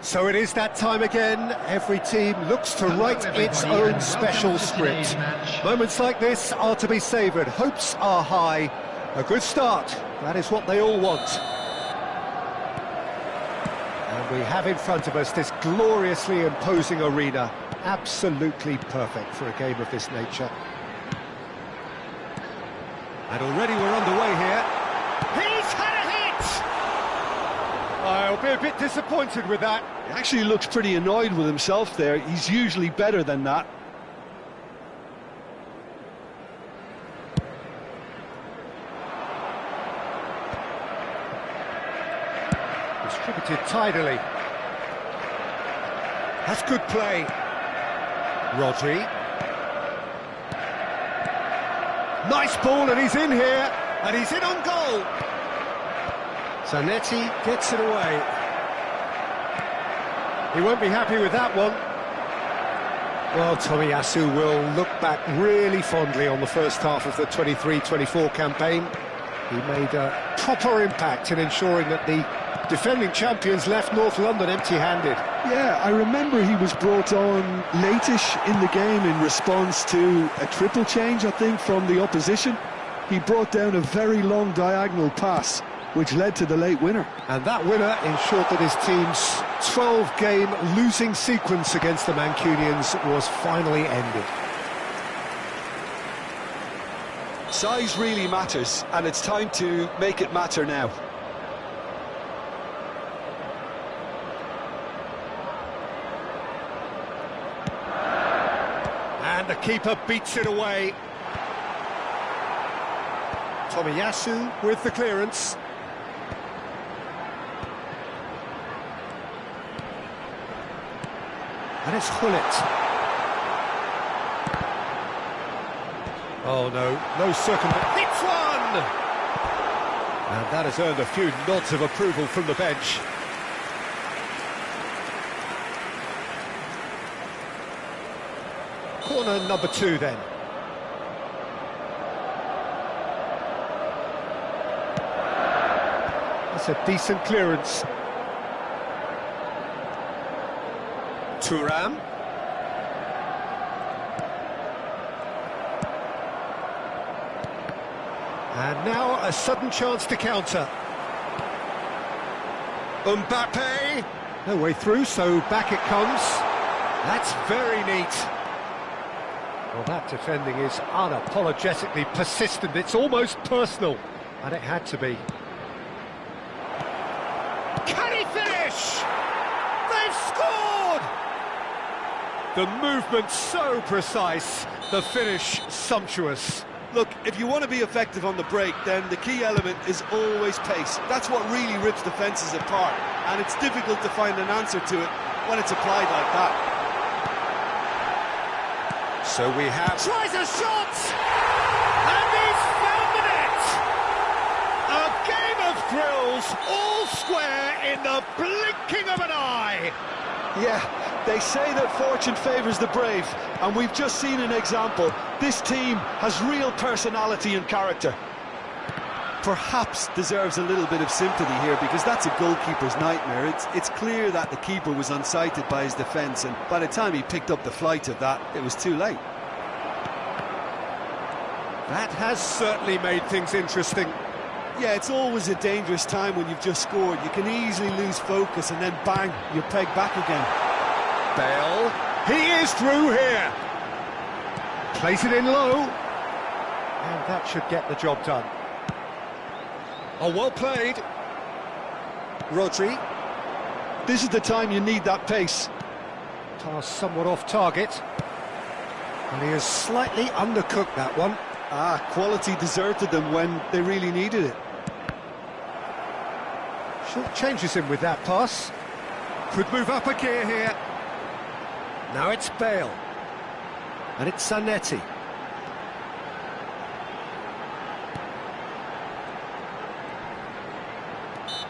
So it is that time again. Every team looks to write its own special script. Moments like this are to be savoured. Hopes are high. A good start. That is what they all want. And we have in front of us this gloriously imposing arena. Absolutely perfect for a game of this nature. And already we're underway here. He's had a hit! I'll be a bit disappointed with that. He actually looks pretty annoyed with himself there. He's usually better than that. Distributed tidily. That's good play. Rodri. Nice ball, and he's in here, and he's in on goal. Zanetti gets it away. He won't be happy with that one. Well, Tomiyasu will look back really fondly on the first half of the 23-24 campaign. He made a proper impact in ensuring that the defending champions left North London empty-handed. Yeah, I remember he was brought on late-ish in the game in response to a triple change, I think, from the opposition. He brought down a very long diagonal pass, which led to the late winner. And that winner ensured that his team's 12-game losing sequence against the Mancunians was finally ended. Size really matters, and it's time to make it matter now. And the keeper beats it away. Tomiyasu with the clearance. And it's Hullet. Oh no, no circumvent. Hits one! And that has earned a few nods of approval from the bench. Corner number 2 then. That's a decent clearance. Thuram. And now a sudden chance to counter. Mbappe. No way through, so back it comes. That's very neat. Well, that defending is unapologetically persistent. It's almost personal, and it had to be. Can he finish? They've scored! The movement so precise, the finish sumptuous. Look, if you want to be effective on the break, then the key element is always pace. That's what really rips defences apart, and it's difficult to find an answer to it when it's applied like that. So we have... Tries a shot! And he's found the net! A game of thrills, all square in the blinking of an eye! Yeah, they say that fortune favours the brave, and we've just seen an example. This team has real personality and character. Perhaps deserves a little bit of sympathy here, because that's a goalkeeper's nightmare. It's clear that the keeper was unsighted by his defence, and by the time he picked up the flight of that, it was too late. That has certainly made things interesting. Yeah, it's always a dangerous time when you've just scored. You can easily lose focus and then bang, you're pegged back again. Bale, he is through here. Plays it in low. And that should get the job done. Oh, well played. Rodri. This is the time you need that pace. Pass somewhat off target. And he has slightly undercooked that one. Quality deserted them when they really needed it. Short changes him with that pass. Could move up a gear here. Now it's Bale. And it's Zanetti.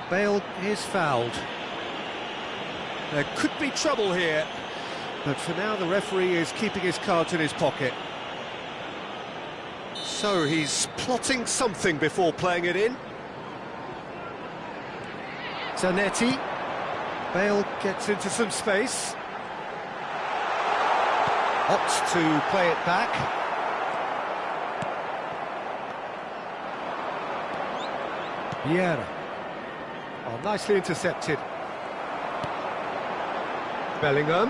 Bale is fouled. There could be trouble here. But for now, the referee is keeping his cards in his pocket. So he's plotting something before playing it in. Zanetti. Bale gets into some space. Opts to play it back. Vieira. Oh, nicely intercepted. Bellingham.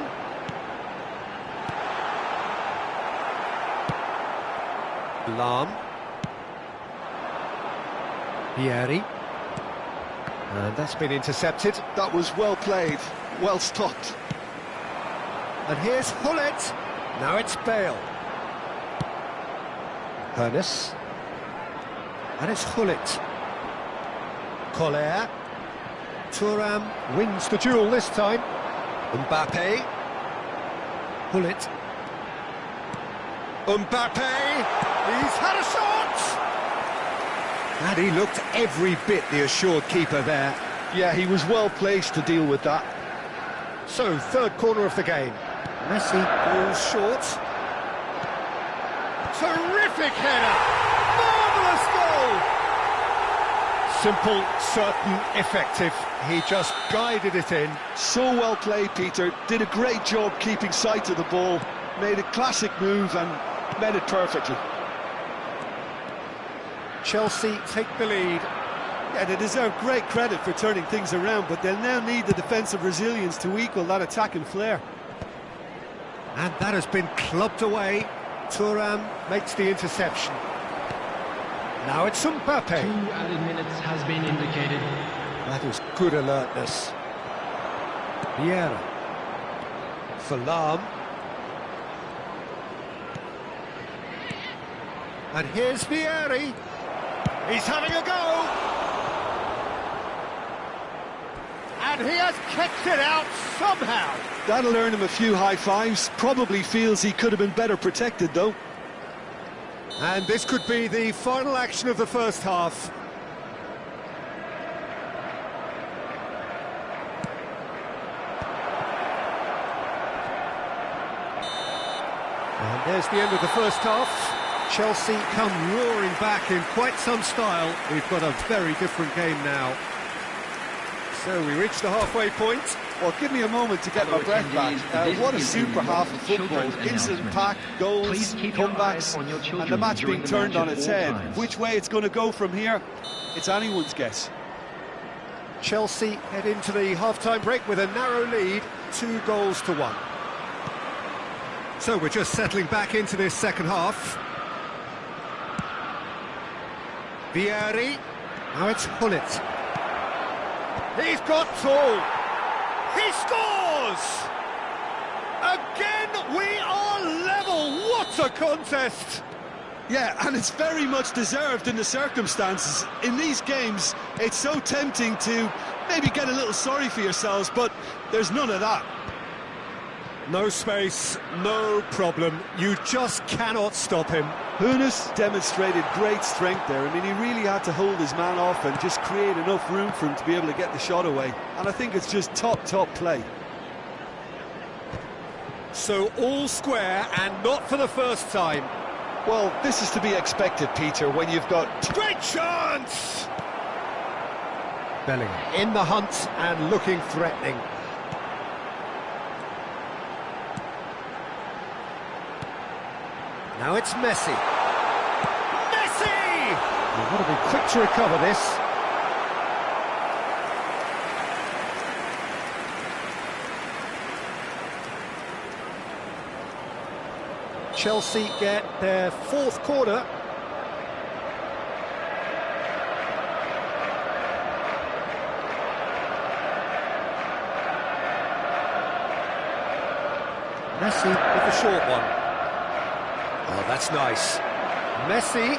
Lahm. Vieri. And that's been intercepted. That was well played, well stopped. And here's Hullet. Now it's Bale. Hernes. And it's Hullet. Collier. Thuram wins the duel this time. Mbappe. Hullet. Mbappe. He's had a shot! And he looked every bit the assured keeper there. Yeah, he was well placed to deal with that. So, third corner of the game. Messi goes short. Terrific header! Marvellous goal! Simple, certain, effective. He just guided it in. So well played, Peter. Did a great job keeping sight of the ball. Made a classic move and met it perfectly. Chelsea take the lead. Yeah, they deserve great credit for turning things around, but they'll now need the defensive resilience to equal that attacking flair. And that has been clubbed away. Thuram makes the interception. Now it's Mbappe. 2 added minutes has been indicated. That is good alertness. Vieira. For Lahm. And here's Vieri. He's having a go. And he has kicked it out somehow. That'll earn him a few high fives. Probably feels he could have been better protected, though. And this could be the final action of the first half. And there's the end of the first half. Chelsea come roaring back in quite some style. We've got a very different game now. So we reach the halfway point. Well, give me a moment to get my breath back. What a super half of football. Instant-packed goals, comebacks, and the match being turned on its head. Which way it's going to go from here, it's anyone's guess. Chelsea head into the half-time break with a narrow lead, 2-1. So we're just settling back into this second half. Vieri. Now it's Hullet. He's got two. He scores! Again, we are level. What a contest! Yeah, and it's very much deserved in the circumstances. In these games, it's so tempting to maybe get a little sorry for yourselves, but there's none of that. No space, no problem. You just cannot stop him. Hoeneß demonstrated great strength there. I mean, he really had to hold his man off and just create enough room for him to be able to get the shot away. And I think it's just top play. So all square, and not for the first time. Well, this is to be expected, Peter, when you've got... Great chance! Bellingham in the hunt and looking threatening. Now it's Messi. Messi! You've got to be quick to recover this. Chelsea get their fourth corner. Messi with the short one. Oh, that's nice. Messi.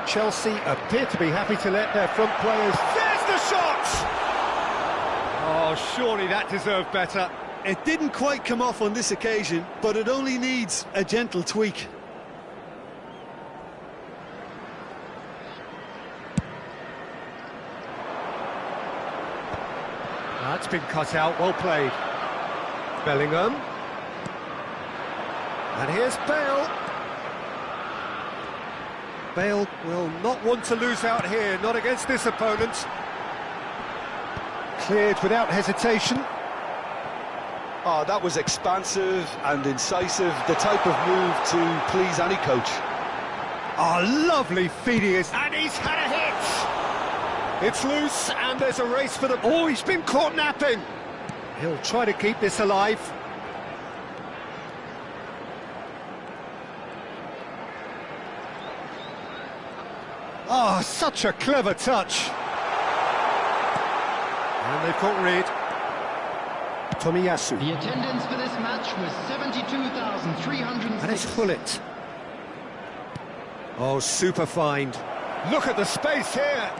Chelsea appear to be happy to let their front players... There's the shot! Oh, surely that deserved better. It didn't quite come off on this occasion, but it only needs a gentle tweak. That's been cut out, well played. Bellingham. And here's Bale. Bale will not want to lose out here, not against this opponent. Cleared without hesitation. Oh, that was expansive and incisive, the type of move to please any coach. Oh, lovely feed he is, and he's had a hit! It's loose, and there's a race for the... Oh, he's been caught napping! He'll try to keep this alive. Oh, such a clever touch. And they've got rid. Tomiyasu. The attendance for this match was 72,306. And it's Gullit. Oh, super find. Look at the space here.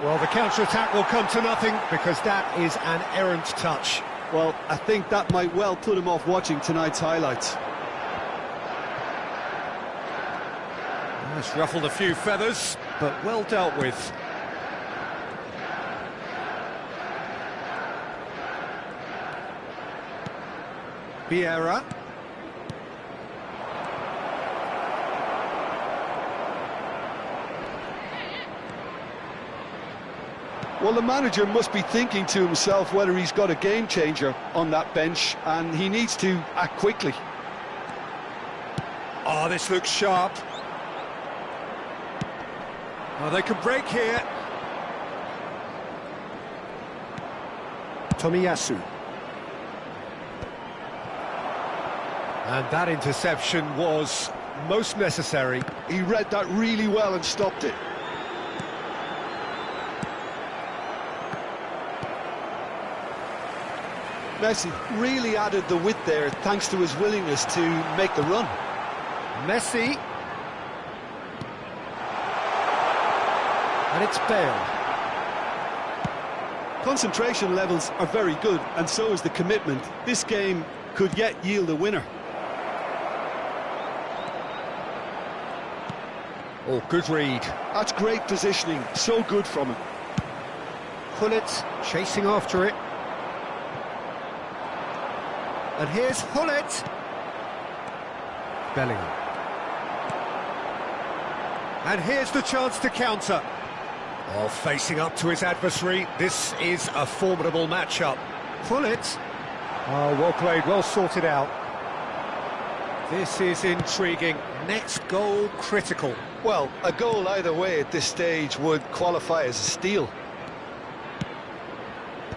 Well, the counter-attack will come to nothing because that is an errant touch. Well, I think that might well put him off watching tonight's highlights. That's ruffled a few feathers, but well dealt with. Vieira. Well, the manager must be thinking to himself whether he's got a game changer on that bench, and he needs to act quickly. Oh, this looks sharp. Oh, they could break here. Tomiyasu. And that interception was most necessary. He read that really well and stopped it. Messi really added the width there thanks to his willingness to make the run. Messi. And it's Bale. Concentration levels are very good, and so is the commitment. This game could yet yield a winner. Oh, good read. That's great positioning, so good from him. Gullit chasing after it. And here's Gullit. Bellingham. And here's the chance to counter. Oh, facing up to his adversary, this is a formidable matchup. Gullit. Oh, well played, well sorted out. This is intriguing. Next goal critical. Well, a goal either way at this stage would qualify as a steal.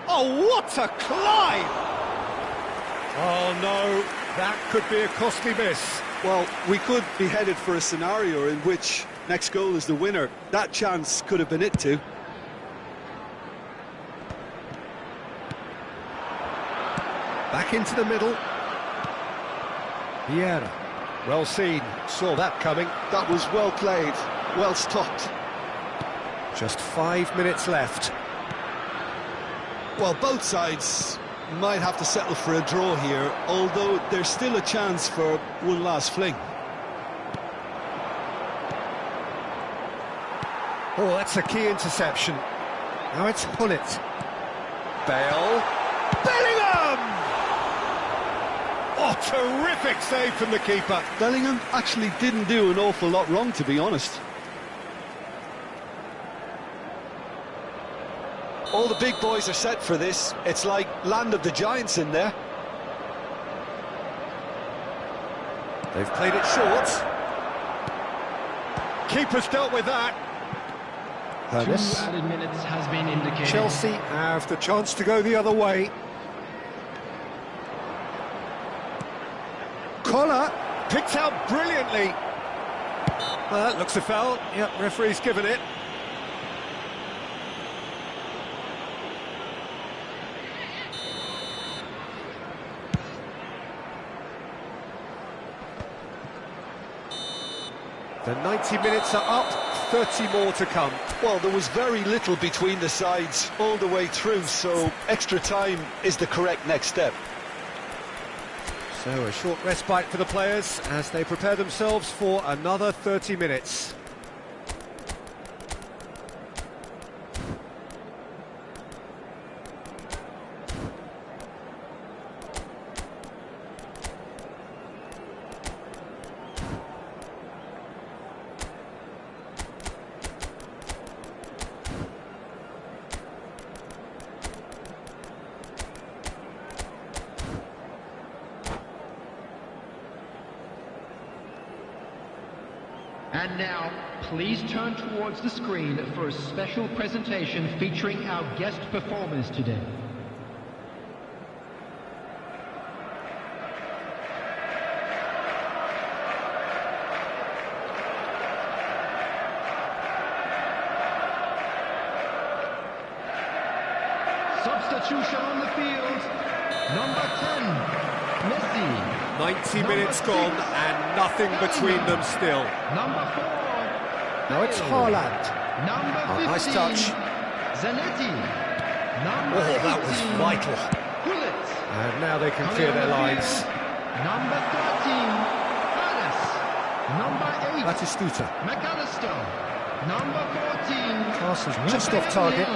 Oh, what a climb! Oh no, that could be a costly miss. Well, we could be headed for a scenario in which next goal is the winner. That chance could have been it too. Back into the middle. Vieira. Well seen, saw that coming. That was well played, well stopped. Just 5 minutes left. Well, both sides might have to settle for a draw here, although there's still a chance for one last fling. Oh, that's a key interception. Now it's Gullit. Bale. Bellingham! Oh, terrific save from the keeper. Bellingham actually didn't do an awful lot wrong, to be honest. All the big boys are set for this. It's like Land of the Giants in there. They've played it short. Keeper's dealt with that. 2 added minutes has been indicated. Chelsea have the chance to go the other way. Collar picked out brilliantly. Well, that looks a foul. Yep, referee's given it. The 90 minutes are up, 30 more to come. Well, there was very little between the sides all the way through, so extra time is the correct next step. So a short respite for the players as they prepare themselves for another 30 minutes. And now, please turn towards the screen for a special presentation featuring our guest performers today. Substitution on the field, number 10, Messi. 90 minutes gone and nothing between them still. Number 4. Now it's Haaland. Number 15. Nice touch. Zanetti. Number 18. That was vital. Gullit. And now they can clear their lines. Number 13. Paris. Number 8. Batistuta. McAllister. Number 14. Pass is just off target.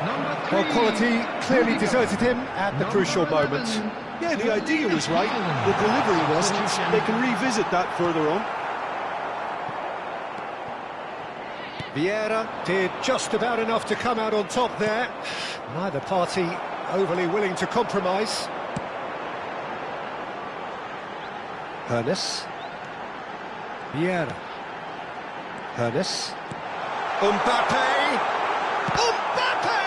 Number 3. Well, quality clearly deserted him at the crucial moment. Yeah, the idea was right, the delivery wasn't. They can revisit that further on. Vieira did just about enough to come out on top there. Neither party overly willing to compromise. Hernes. Vieira. Hernes. Mbappe! Mbappe!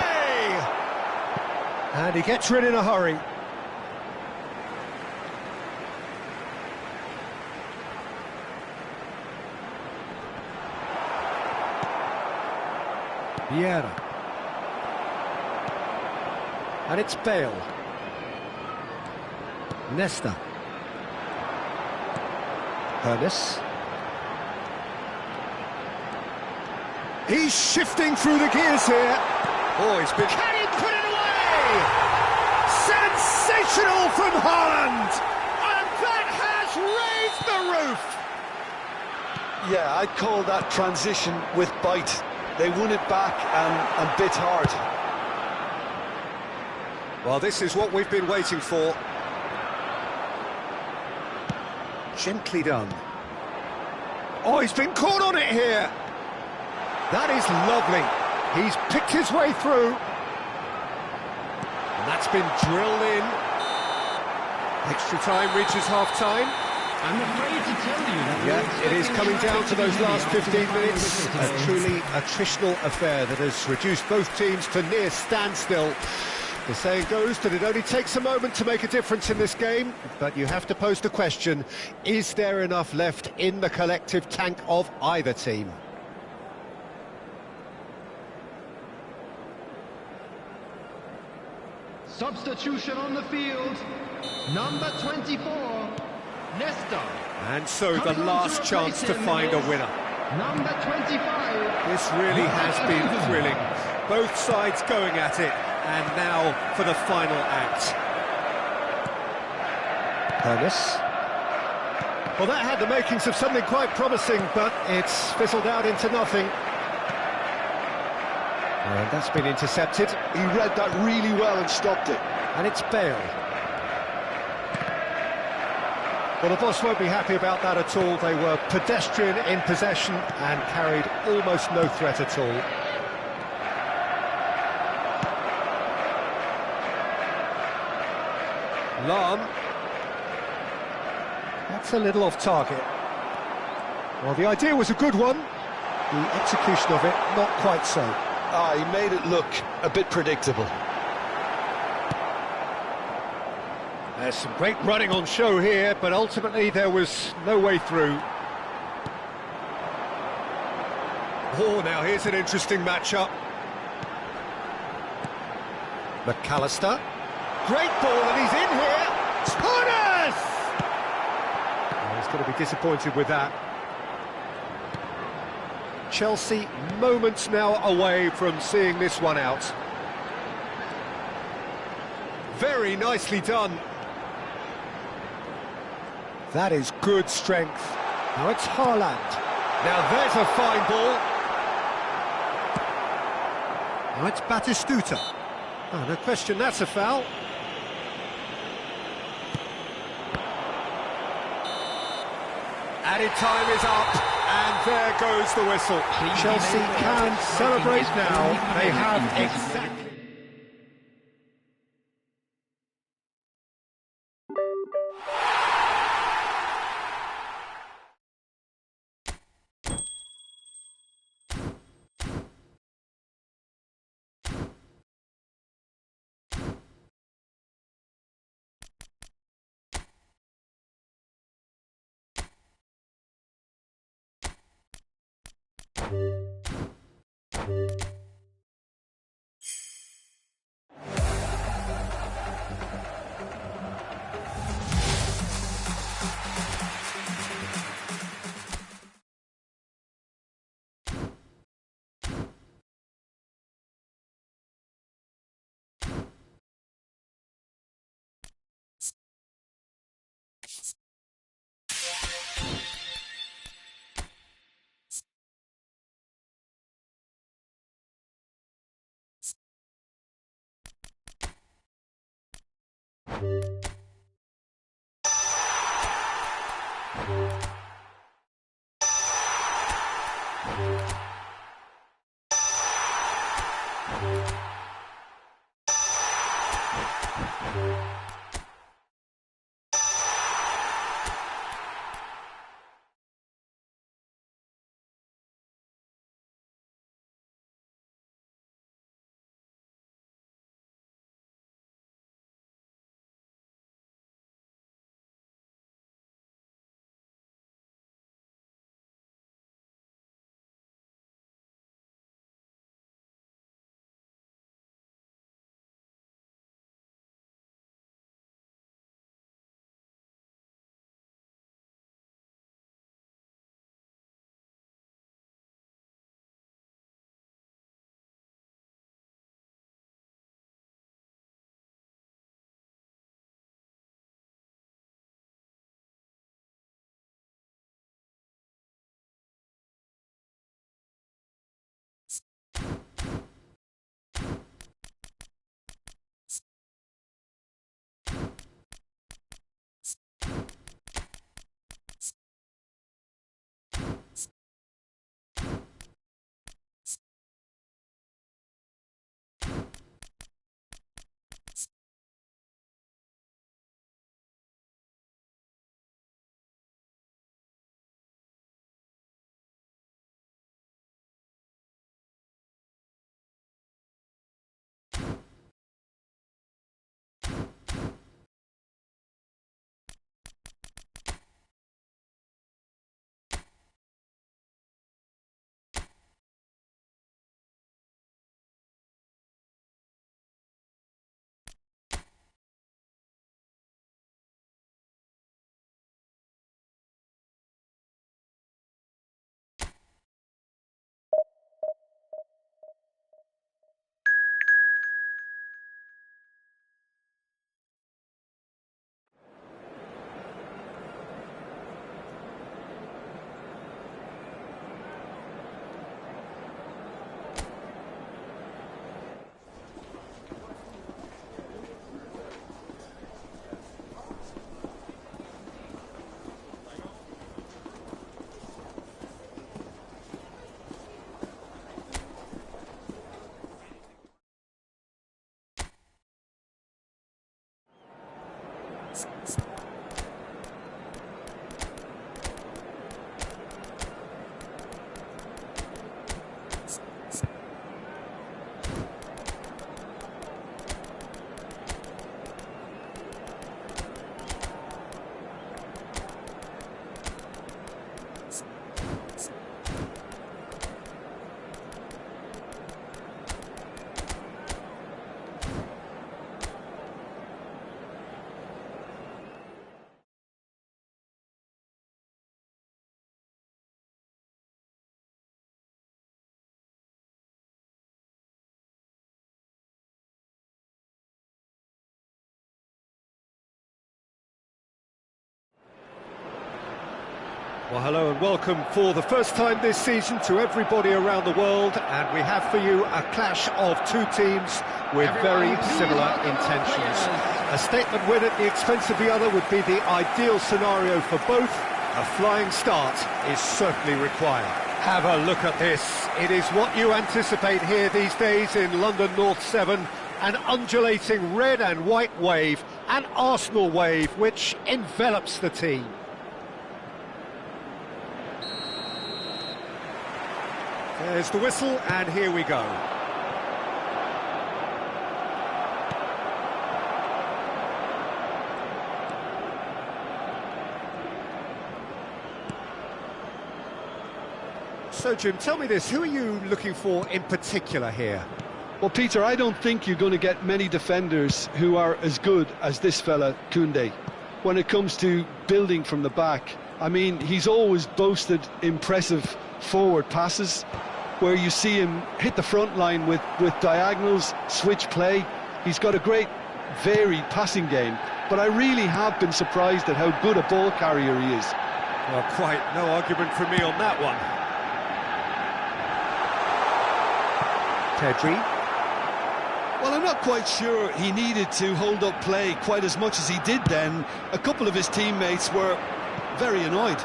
And he gets rid in a hurry. Vieira. And it's Bale. Nesta. Hernes. He's shifting through the gears here. Oh, he's been... Can he put it away? Sensational from Haaland! And that has raised the roof! Yeah, I'd call that transition with bite. They won it back and bit hard. Well, this is what we've been waiting for. Gently done. Oh, he's been caught on it here. That is lovely. He's picked his way through. And that's been drilled in. Extra time reaches half-time. I'm afraid to tell you that... Yeah, it is coming down to those last 15 minutes. A truly attritional affair that has reduced both teams to near standstill. The saying goes that it only takes a moment to make a difference in this game, but you have to pose the question, is there enough left in the collective tank of either team? Substitution on the field, number 24. Nesta. And so the last chance to find a winner. Number 25. This really has been thrilling. Both sides going at it, and now for the final act. Hernes. Well, that had the makings of something quite promising, but it's fizzled out into nothing. And that's been intercepted. He read that really well and stopped it. And it's Bale. Well, the boss won't be happy about that at all. They were pedestrian in possession and carried almost no threat at all. Lahm. That's a little off target. Well, the idea was a good one. The execution of it, not quite so. He made it look a bit predictable. There's some great running on show here, but ultimately there was no way through. Oh, now here's an interesting matchup. McAllister. Great ball, and he's in here. Torres! Oh, he's going to be disappointed with that. Chelsea moments now away from seeing this one out. Very nicely done. That is good strength. Now it's Haaland. Now there's a fine ball. Now it's Batistuta. Oh, no question, that's a foul. Added time is up, and there goes the whistle. Chelsea can celebrate now. They have exactly... Well, hello and welcome for the first time this season to everybody around the world, and we have for you a clash of two teams with very similar intentions. A statement win at the expense of the other would be the ideal scenario for both. A flying start is certainly required. Have a look at this. It is what you anticipate here these days in London North 7. An undulating red and white wave, an Arsenal wave which envelops the team. There's the whistle, and here we go. So, Jim, tell me this, who are you looking for in particular here? Well, Peter, I don't think you're going to get many defenders who are as good as this fella, Koundé. When it comes to building from the back, I mean, he's always boasted impressive forward passes where you see him hit the front line with diagonals, switch play. He's got a great varied passing game, but I really have been surprised at how good a ball carrier he is. Well, quite no argument from me on that one. Pedri. Well, I'm not quite sure he needed to hold up play quite as much as he did then. A couple of his teammates were very annoyed.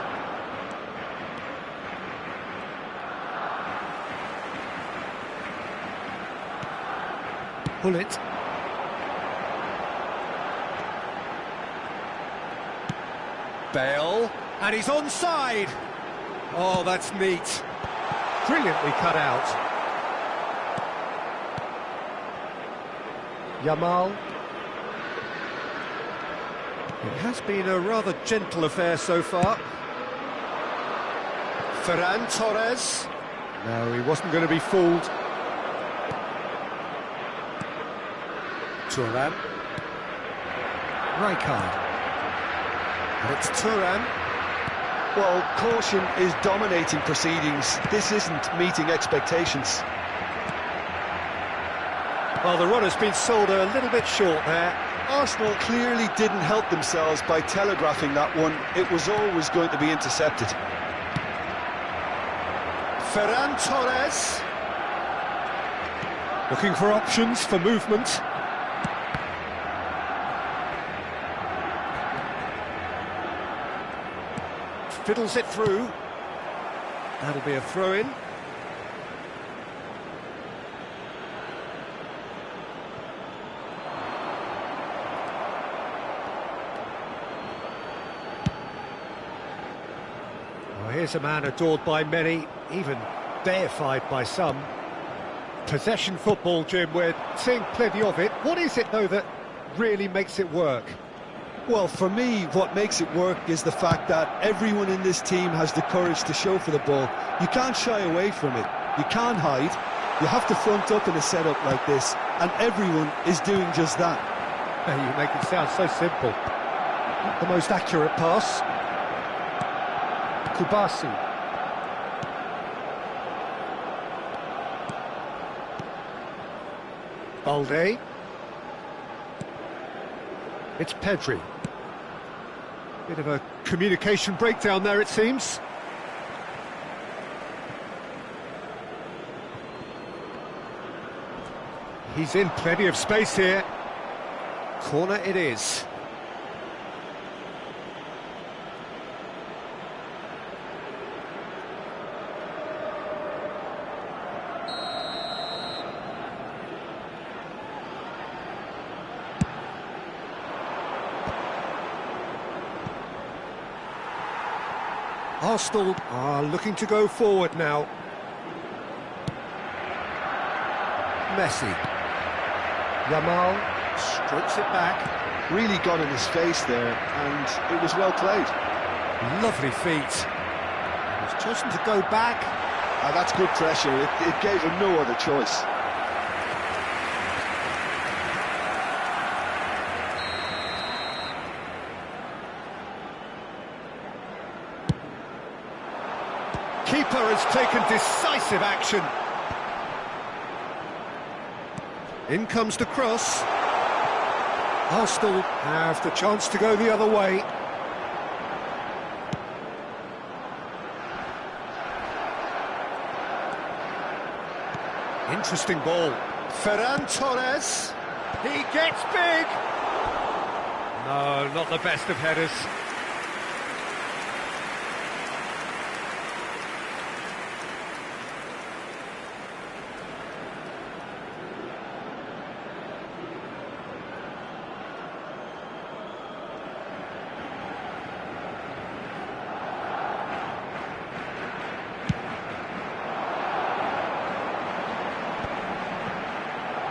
Bullet. Bale, and he's onside. Oh, that's neat. Brilliantly cut out. Yamal. It has been a rather gentle affair so far. Ferran Torres. No, he wasn't going to be fooled. Thuram. Rijkaard. And it's Thuram. Well, caution is dominating proceedings. This isn't meeting expectations. Well, the run has been sold a little bit short there. Arsenal clearly didn't help themselves by telegraphing that one. It was always going to be intercepted. Ferran Torres. Looking for options for movement. Fiddles it through. That'll be a throw-in. Well, here's a man adored by many, even deified by some. Possession football, Jim, we're seeing plenty of it. What is it, though, that really makes it work? Well, for me, what makes it work is the fact that everyone in this team has the courage to show for the ball. You can't shy away from it. You can't hide. You have to front up in a setup like this, and everyone is doing just that. You make it sound so simple. Not the most accurate pass. Kubasi. Balde. It's Pedri. Bit of a communication breakdown there, it seems. He's in plenty of space here. Corner it is. Arsenal are looking to go forward now. Messi. Yamal strokes it back. Really got in his face there, and it was well played. Lovely feet. He's chosen to go back. That's good pressure. It gave him no other choice. Keeper has taken decisive action. In comes the cross. Arsenal have the chance to go the other way. Interesting ball. Ferran Torres. He gets big. No, not the best of headers.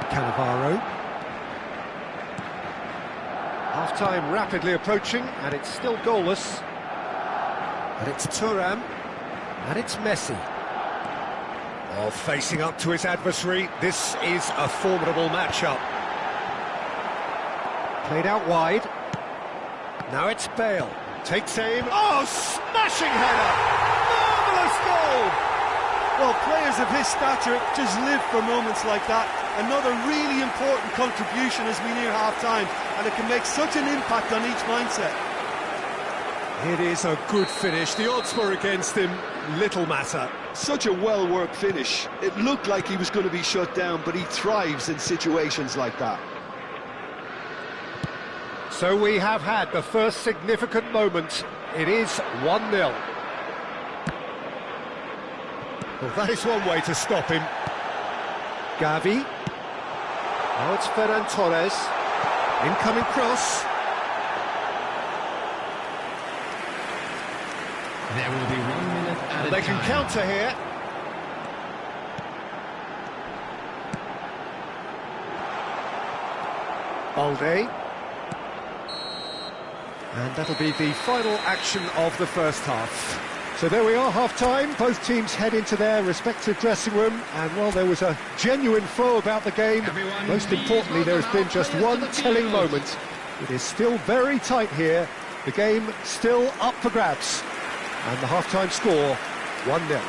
Cannavaro. Half-time rapidly approaching, and it's still goalless. And it's Thuram, and it's Messi. Well, facing up to his adversary, this is a formidable matchup. Played out wide. Now it's Bale. Takes aim. Oh, smashing header! Marvellous goal! Well, players of his stature just live for moments like that. Another really important contribution as we near half-time, and it can make such an impact on each mindset. It is a good finish. The odds were against him. Little matter. Such a well-worked finish. It looked like he was going to be shut down, but he thrives in situations like that. So we have had the first significant moment. It is 1-0. Well, that is one way to stop him. Gavi. Now it's Ferran Torres. Incoming cross. There will be 1 minute added They can time. counter here. Balde. And that'll be the final action of the first half. So there we are, half-time. Both teams head into their respective dressing room. And while there was a genuine flow about the game, Everyone most please importantly, there has welcome been our just players to one the telling field. moment. It is still very tight here. The game still up for grabs. And the half-time score, 1-0.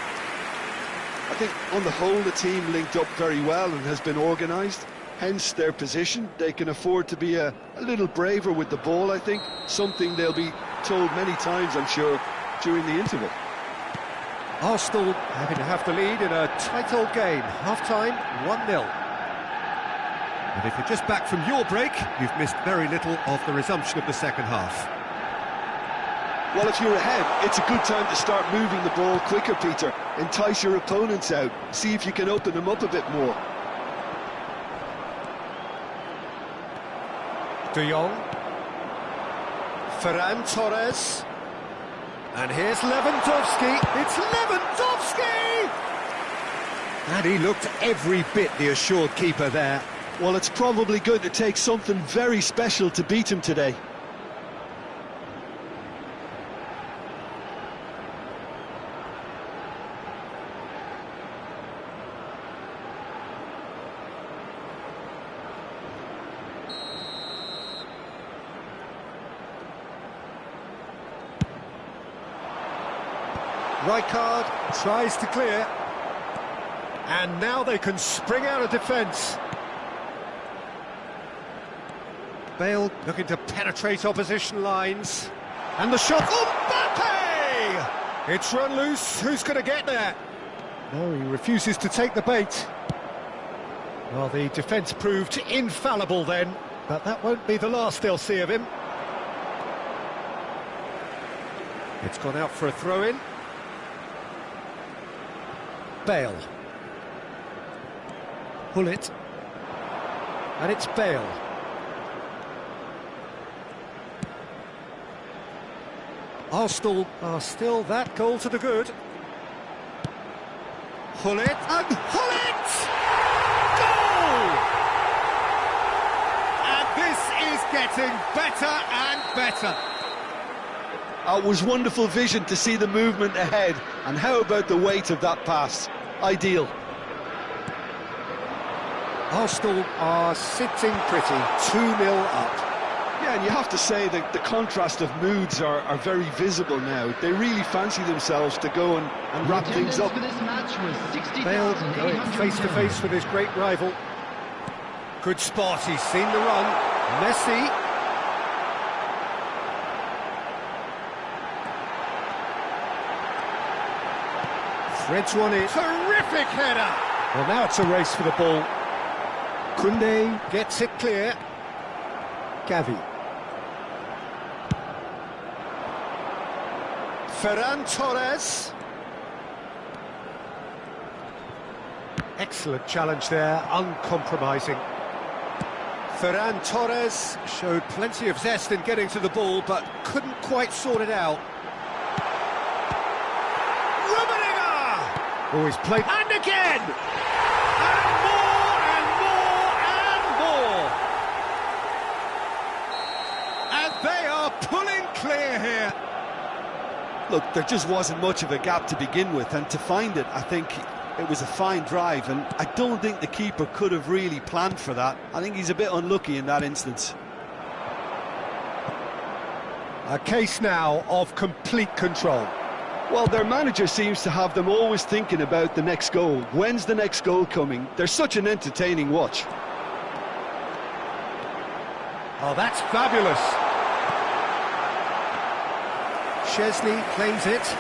I think on the whole the team linked up very well and has been organised, hence their position. They can afford to be a little braver with the ball, I think, something they'll be told many times, I'm sure, during the interval. Arsenal having to have the lead in a tight old game. Half-time, 1-0. And if you're just back from your break, you've missed very little of the resumption of the second half. Well, if you're ahead, it's a good time to start moving the ball quicker, Peter. Entice your opponents out, see if you can open them up a bit more. De Jong. Ferran Torres. And here's Lewandowski. It's Lewandowski! And he looked every bit the assured keeper there. Well, it's probably going to take something very special to beat him today. Rijkaard tries to clear. And now they can spring out of defence. Bale looking to penetrate opposition lines. And the shot. Mbappe! It's run loose. Who's going to get there? No, he refuses to take the bait. Well, the defence proved infallible then. But that won't be the last they'll see of him. It's gone out for a throw-in. Bale. Hullet. And it's Bale. Arsenal are still that goal to the good. Hullet. And Hullet! Goal! And this is getting better and better. It was wonderful vision to see the movement ahead, and how about the weight of that pass? Ideal. Arsenal are sitting pretty, 2-0 up. Yeah, and you have to say that the contrast of moods are very visible now. They really fancy themselves to go and wrap things up. For this match was Bale going 60,800 face-to-face with his great rival. Good spot, he's seen the run. Messi. Threads one in. Terrific header! Well, now it's a race for the ball. Koundé gets it clear. Gavi. Ferran Torres. Excellent challenge there, uncompromising. Ferran Torres showed plenty of zest in getting to the ball, but couldn't quite sort it out. Rummenigge! Always played, and again! And more, and more, and more! And they are pulling clear here. Look, there just wasn't much of a gap to begin with, and to find it, I think It was a fine drive, and I don't think the keeper could have really planned for that. I think he's a bit unlucky in that instance. A case now of complete control. Well, their manager seems to have them always thinking about the next goal. When's the next goal coming? They're such an entertaining watch. Oh, that's fabulous. Chesney claims it.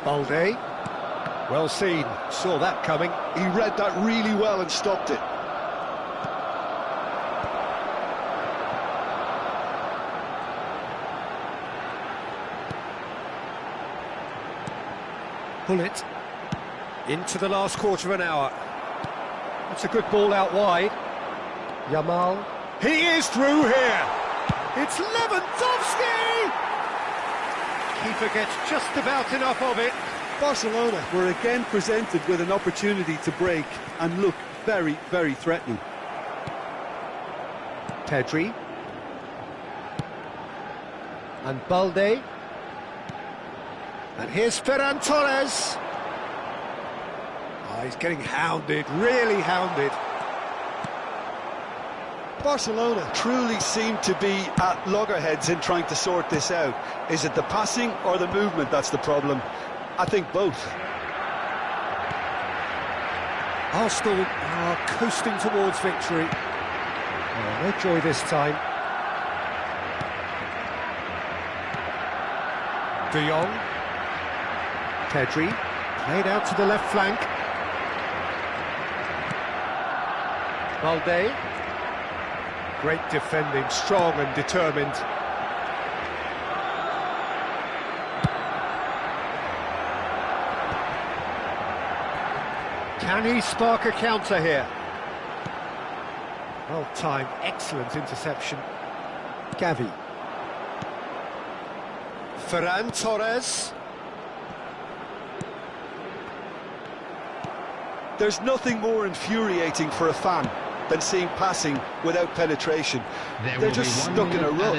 Balde. Well seen. Saw that coming. He read that really well and stopped it. Bullet. Into the last quarter of an hour. That's a good ball out wide. Yamal. He is through here. It's Lewandowski! Keeper gets just about enough of it. Barcelona were again presented with an opportunity to break and look very, very threatening. Pedri. And Balde. And here's Ferran Torres. Oh, he's getting hounded, really hounded. Barcelona truly seem to be at loggerheads in trying to sort this out. Is it the passing or the movement that's the problem? I think both. Arsenal are coasting towards victory. Oh, no joy this time. De Jong. Pedri. Played out to the left flank. Balde. Great defending, strong and determined. Can he spark a counter here? Well timed, excellent interception. Gavi. Ferran Torres. There's nothing more infuriating for a fan than seeing passing without penetration. They're just stuck in a rut.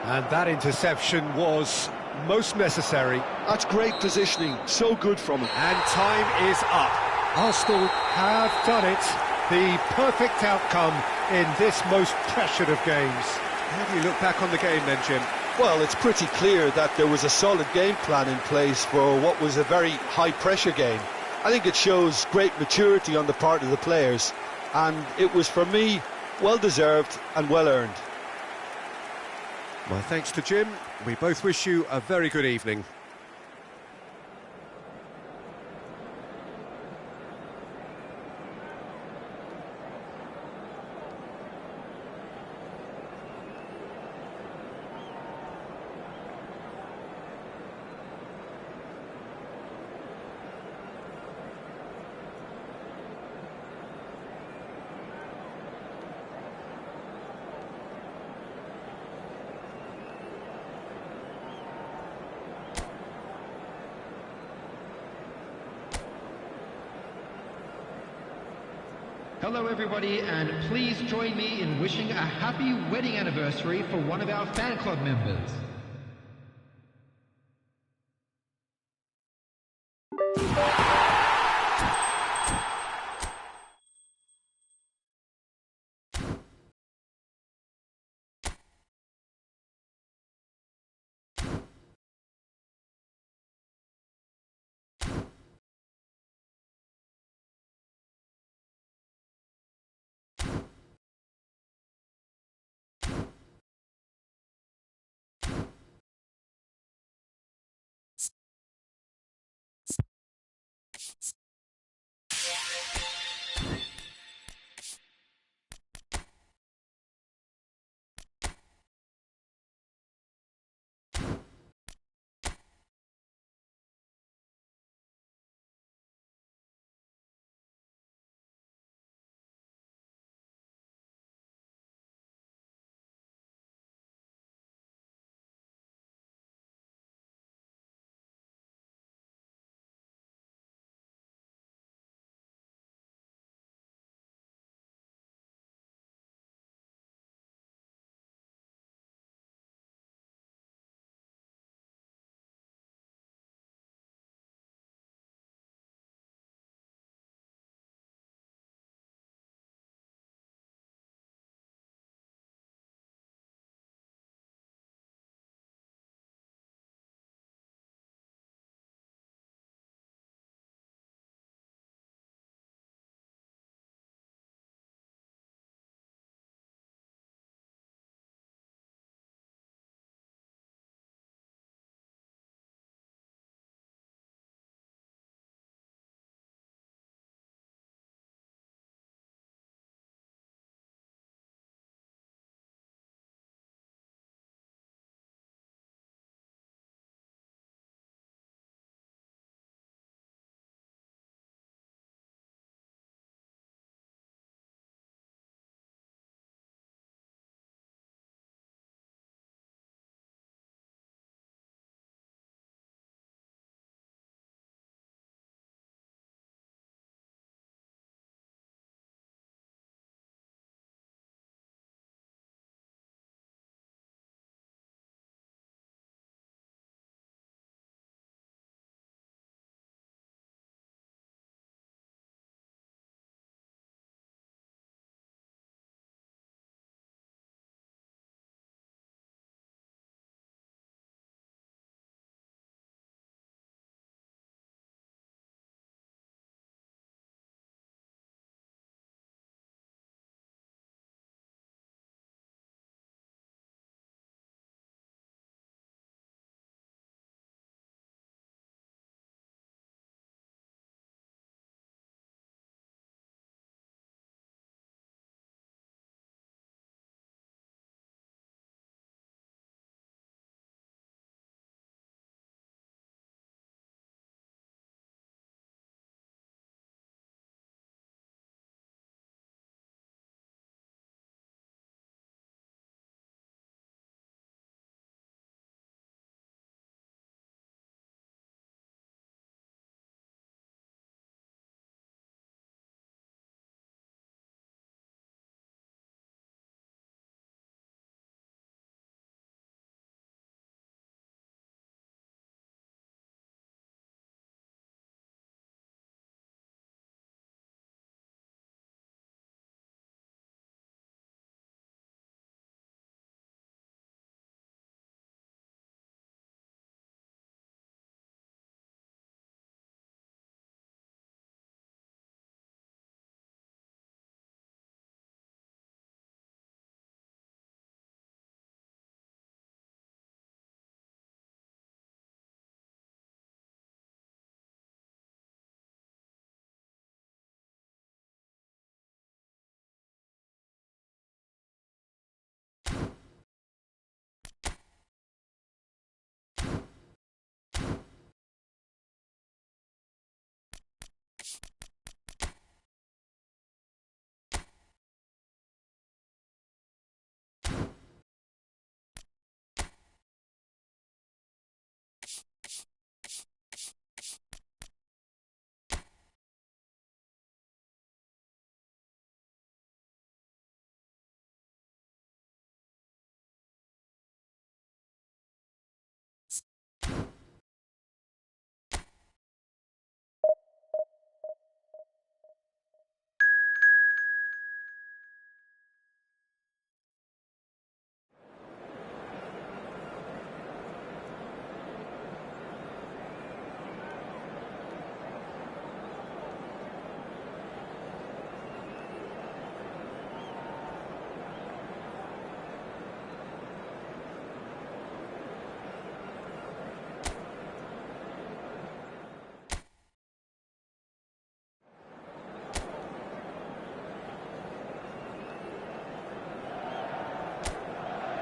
And that interception was most necessary. That's great positioning, so good from him. And time is up. Arsenal have done it. The perfect outcome in this most pressured of games. How do you look back on the game then, Jim? Well, it's pretty clear that there was a solid game plan in place for what was a very high-pressure game. I think it shows great maturity on the part of the players, and it was, for me, well-deserved and well-earned. My thanks to Jim. We both wish you a very good evening. Hello everybody, and please join me in wishing a happy wedding anniversary for one of our fan club members.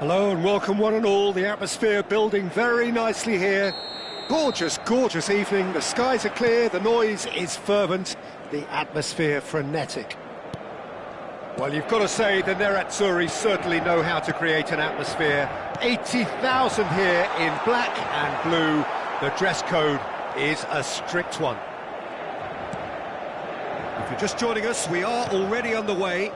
Hello and welcome one and all. The atmosphere building very nicely here. Gorgeous, gorgeous evening. The skies are clear, the noise is fervent, the atmosphere frenetic. Well, you've got to say the Nerazzurri certainly know how to create an atmosphere. 80,000 here in black and blue. The dress code is a strict one. If you're just joining us, we are already underway.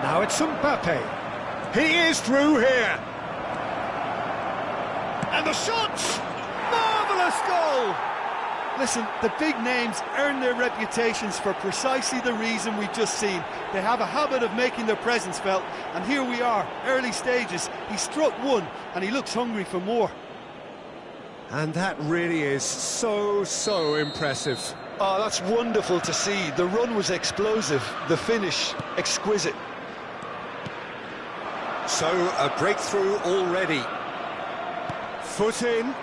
Now it's Mbappe. He is through here. And the shot! Marvellous goal! Listen, the big names earn their reputations for precisely the reason we've just seen. They have a habit of making their presence felt, and here we are, early stages. He struck one, and he looks hungry for more. And that really is so impressive. Oh, that's wonderful to see. The run was explosive, the finish exquisite. So, a breakthrough already. Foot in.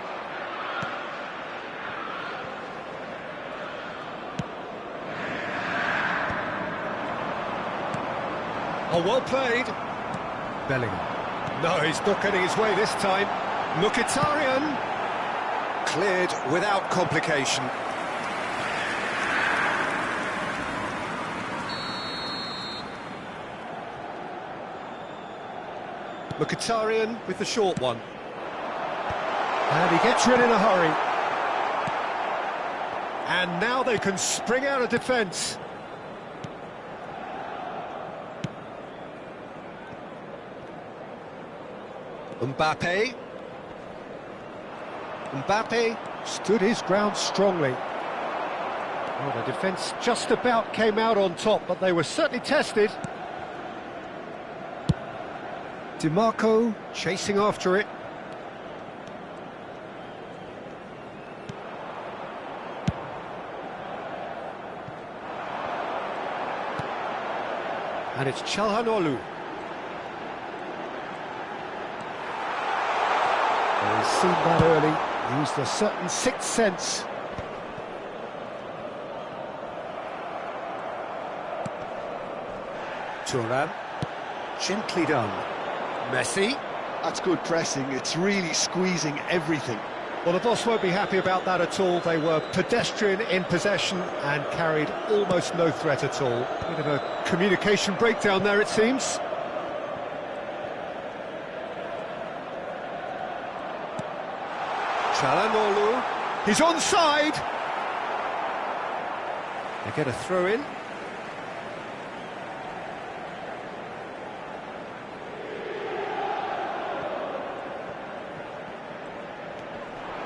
Oh, well played. Bellingham. No, he's not getting his way this time. Mkhitaryan. Cleared without complication. Mkhitaryan with the short one. And he gets rid in a hurry. And now they can spring out of defence. Mbappe. Mbappe stood his ground strongly. Well, the defence just about came out on top, but they were certainly tested. Dimarco chasing after it. And it's Çalhanoğlu. Well, he's seen that early, used a certain sixth sense. Thuram, gently done. Messi. That's good pressing, it's really squeezing everything. Well, the boss won't be happy about that at all. They were pedestrian in possession and carried almost no threat at all. Bit of a communication breakdown there, it seems. Çalhanoğlu. He's onside. They get a throw in.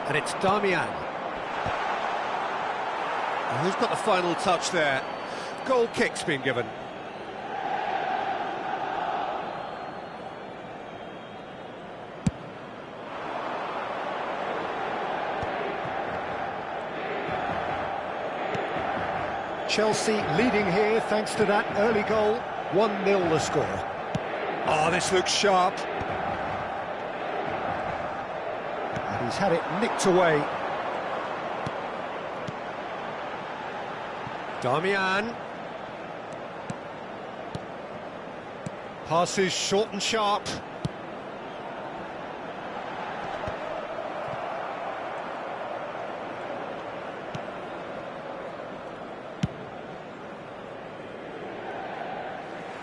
And it's Darmian. And who's got the final touch there? Goal kick's been given. Chelsea leading here thanks to that early goal. 1-0 the score. Oh, this looks sharp. And he's had it nicked away. Darmian. Passes short and sharp.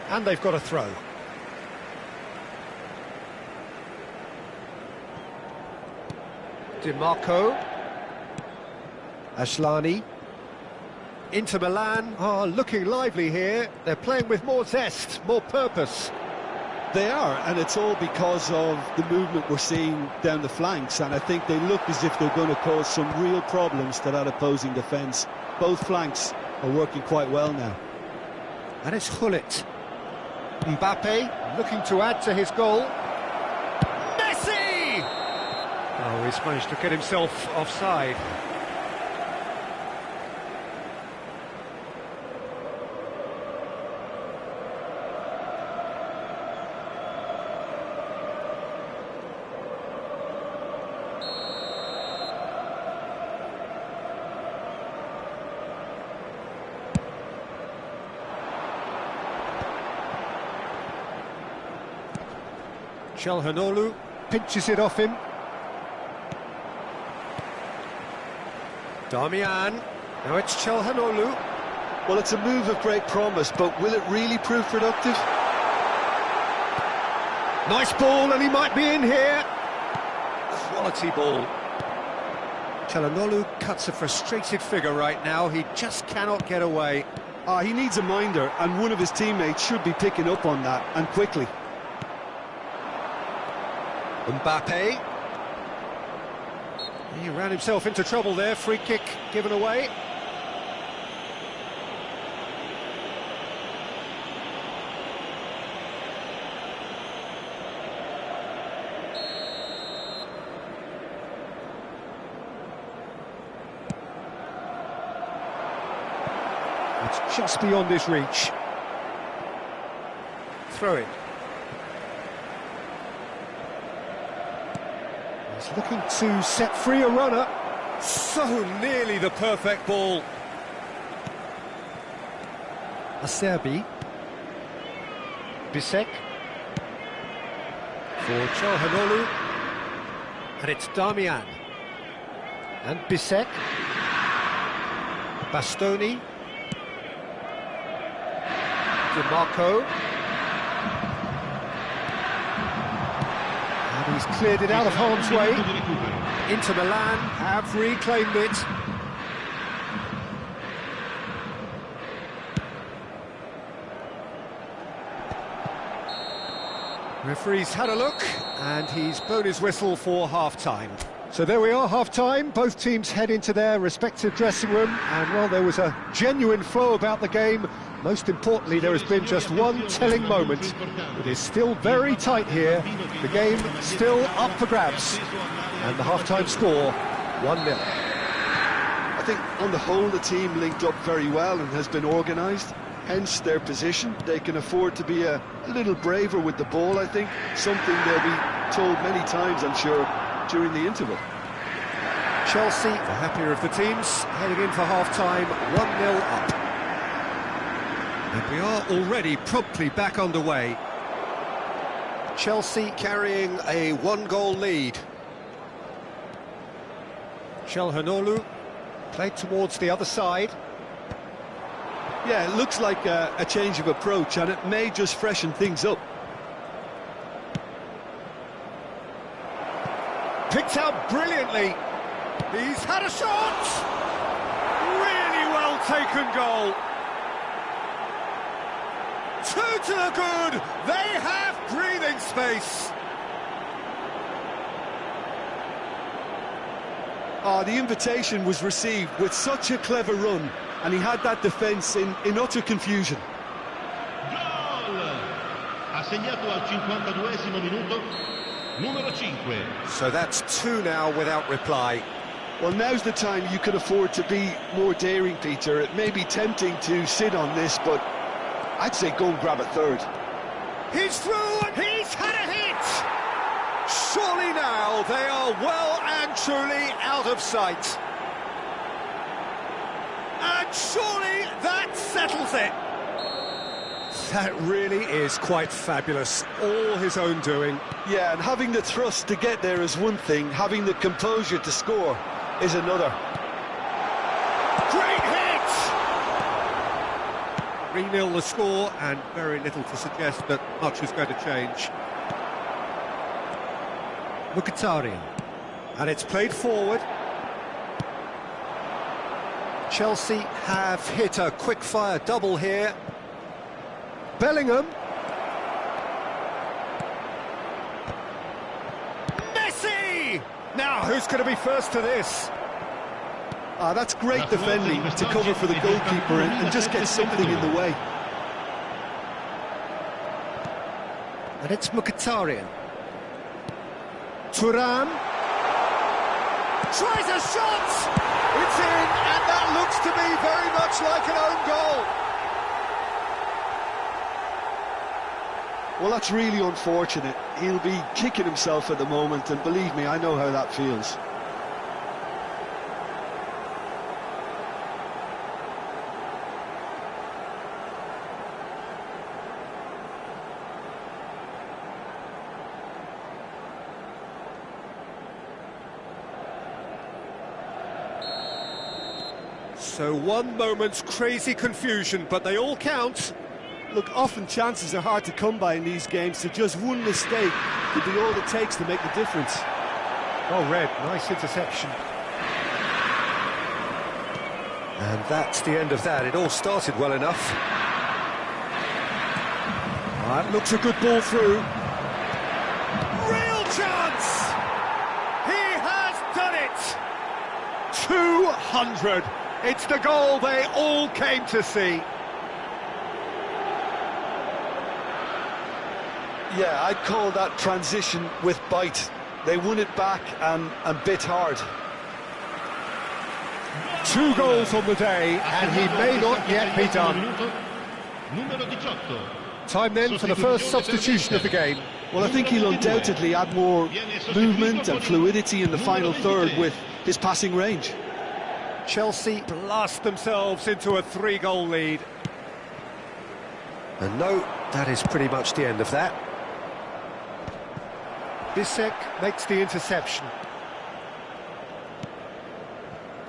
And they've got a throw. Dimarco. Asllani. Inter Milan are looking lively here. They're playing with more zest, more purpose. They are, and it's all because of the movement we're seeing down the flanks, and I think they look as if they're going to cause some real problems to that opposing defence. Both flanks are working quite well now. And it's Gullit. Mbappe looking to add to his goal. Messi! Oh, he's managed to get himself offside. Çalhanoğlu pinches it off him. Damian. Now it's Çalhanoğlu. Well, it's a move of great promise, but will it really prove productive? Nice ball, and he might be in here. Quality ball. Çalhanoğlu cuts a frustrated figure right now. He just cannot get away. He needs a minder, and one of his teammates should be picking up on that, and quickly. Mbappe. He ran himself into trouble there. Free kick given away. It's just beyond his reach. Throw it. He's looking to set free a runner. So nearly the perfect ball. Acerbi. Bisek. For Çalhanoğlu. And it's Damian. And Bisek. Bastoni. DeMarco. And he's cleared it out of harm's way. Inter Milan have reclaimed it. Referee's had a look, and he's blown his whistle for half-time. So there we are, half-time. Both teams head into their respective dressing room, and while there was a genuine flow about the game, most importantly, there has been just one telling moment. It is still very tight here. The game still up for grabs. And the half-time score, 1-0. I think on the whole the team linked up very well and has been organised. Hence their position. They can afford to be a little braver with the ball, I think. Something they'll be told many times, I'm sure, during the interval. Chelsea, the happier of the teams, heading in for half-time, 1-0 up. And we are already promptly back underway. Chelsea carrying a one-goal lead. Çalhanoğlu played towards the other side. Yeah, it looks like a change of approach, and it may just freshen things up. Picked out brilliantly. He's had a shot! Really well taken goal. 2 to the good. They have breathing space. The invitation was received with such a clever run, and he had that defence in utter confusion. Gol! Ha segnato al 52esimo minuto, numero 5. So that's 2 now without reply. Well, now's the time you can afford to be more daring, Peter. It may be tempting to sit on this, but I'd say go and grab a third. He's through and he's had a hit! Surely now they are well and truly out of sight. And surely that settles it. That really is quite fabulous. All his own doing. Yeah, and having the thrust to get there is one thing. Having the composure to score is another. Great hit! 3-0 the score, and very little to suggest that much is going to change. Mkhitaryan. And it's played forward. Chelsea have hit a quick-fire double here. Bellingham. Messi! Now, who's going to be first to this? That's great defending to cover for the goalkeeper and just get something in the way. And it's Mkhitaryan. Thuram. Tries a shot! It's in, and that looks to be very much like an own goal. Well, that's really unfortunate. He'll be kicking himself at the moment, and believe me, I know how that feels. So one moment's crazy confusion, but they all count. Look, often chances are hard to come by in these games, so just one mistake could be all it takes to make the difference. Oh, Red, nice interception. And that's the end of that. It all started well enough. That looks a good ball through. Real chance! He has done it! 200! It's the goal they all came to see. Yeah, I'd call that transition with bite. They won it back and bit hard. 2 goals on the day, and he may not yet be done. Time then for the first substitution of the game. Well, I think he'll undoubtedly add more movement and fluidity in the final third with his passing range. Chelsea blast themselves into a 3-goal lead. And no, that is pretty much the end of that. Bisek makes the interception.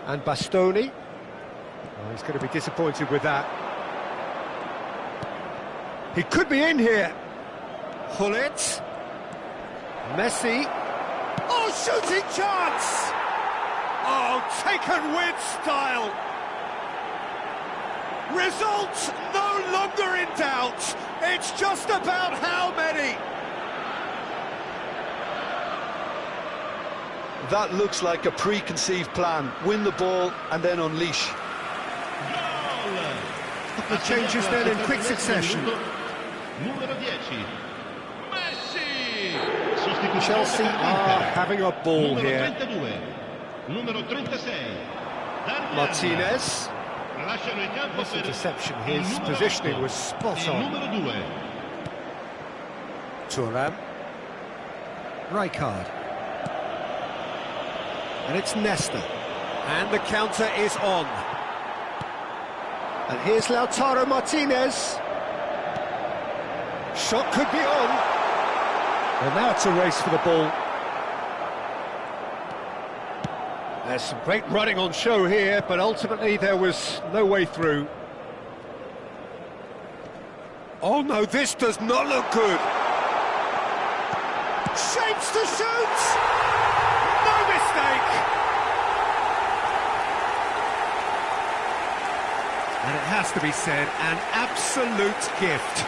And Bastoni. Oh, he's going to be disappointed with that. He could be in here. Hullet. Messi. Oh, shooting chance! Oh, taken with style. Result no longer in doubt. It's just about how many. That looks like a preconceived plan. Win the ball and then unleash. The changes then in quick succession. Chelsea are having a ball here. Martinez. This interception, his positioning was spot on. Thuram. Rijkaard. And it's Nesta. And the counter is on. And here's Lautaro Martinez. Shot could be on. And now it's a race for the ball. There's some great running on show here, but ultimately there was no way through. Oh no, this does not look good. Shapes to shoot! No mistake! And it has to be said, an absolute gift.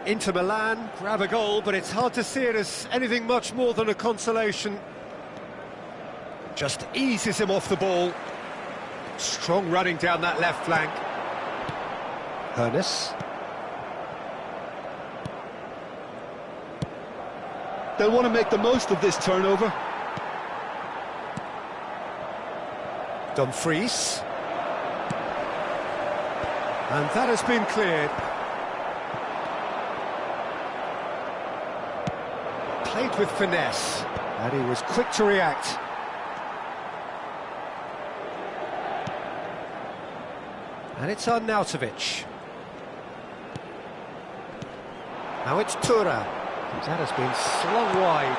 Inter Milan grab a goal, but it's hard to see it as anything much more than a consolation. Just eases him off the ball. Strong running down that left flank. Hoeneß. They'll want to make the most of this turnover. Dumfries. And that has been cleared. Played with finesse, and he was quick to react. And it's Arnautovic. Now it's Thuram. That has been slung wide.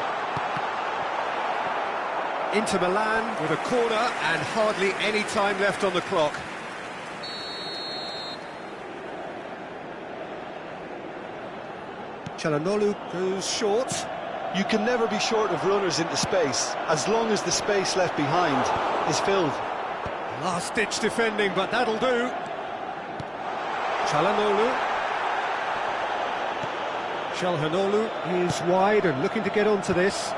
Inter Milan with a corner and hardly any time left on the clock. Çalhanoğlu goes short. You can never be short of runners into space, as long as the space left behind is filled. Last-ditch defending, but that'll do. Çalhanoğlu is wide and looking to get onto this.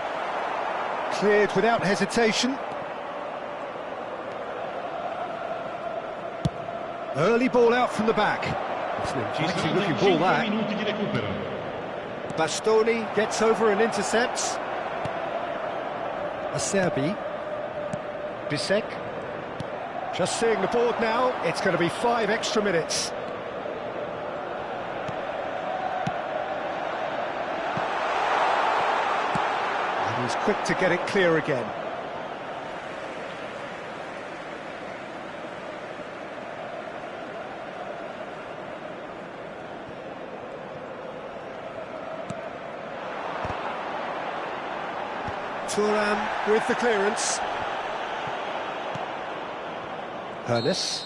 Cleared without hesitation. Early ball out from the back. It's an inviting looking ball, that. Bastoni gets over and intercepts. Acerbi. Bisek. Just seeing the board now, it's going to be 5 extra minutes. And he's quick to get it clear again. Thuram with the clearance. Ernest.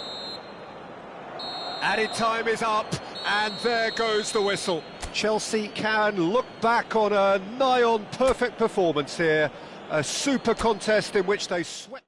Added time is up, and there goes the whistle. Chelsea can look back on a nigh-on perfect performance here. A super contest in which they swept.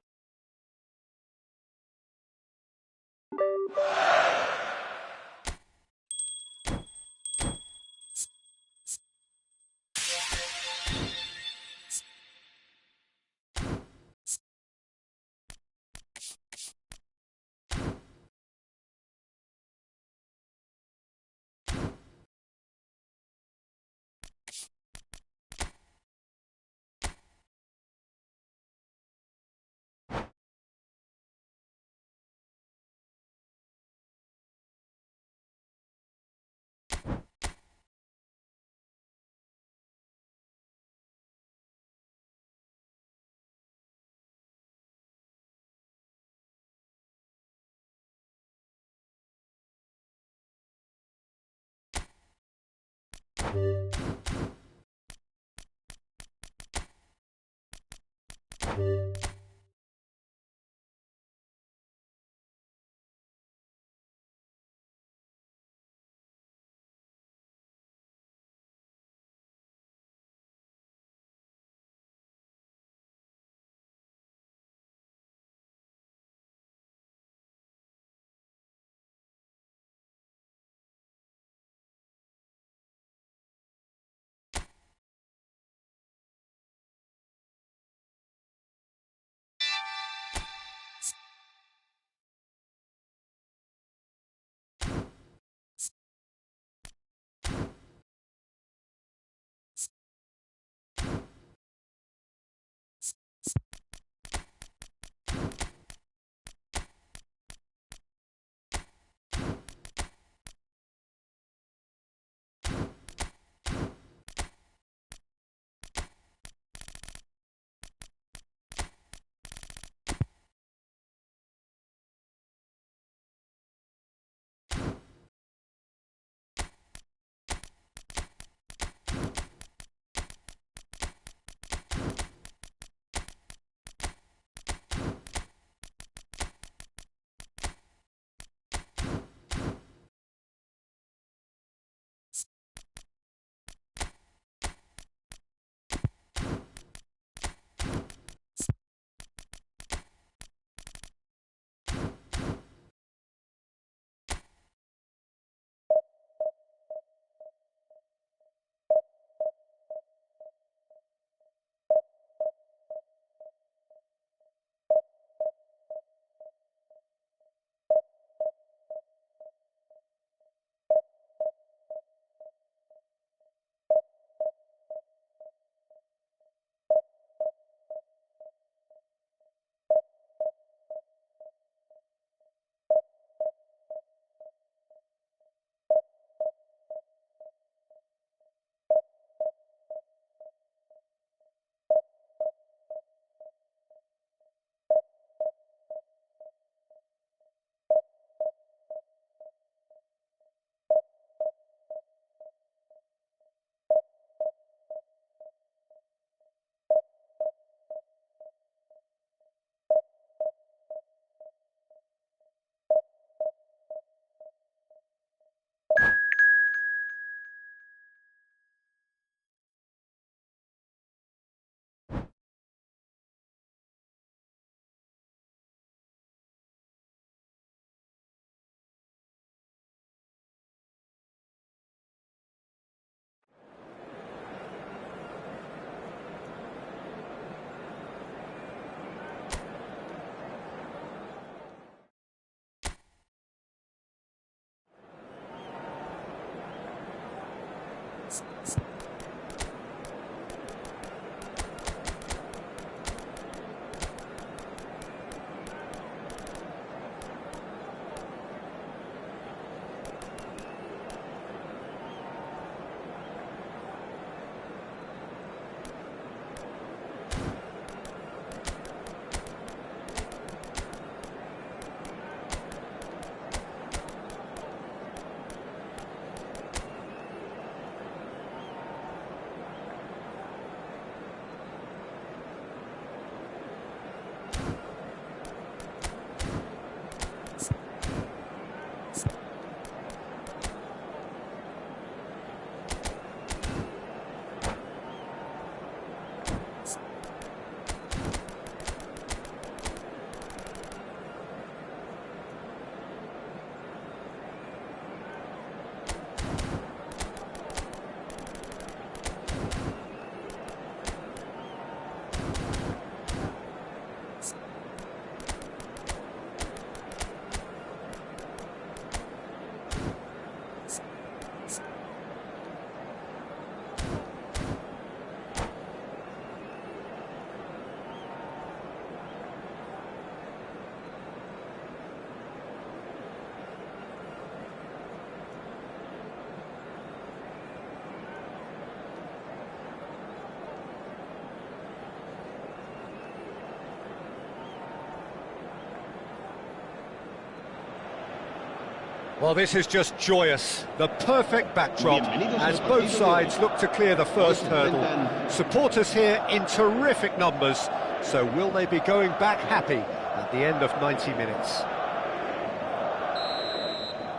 Well, this is just joyous. The perfect backdrop as both sides look to clear the first hurdle. Supporters here in terrific numbers. So will they be going back happy at the end of 90 minutes?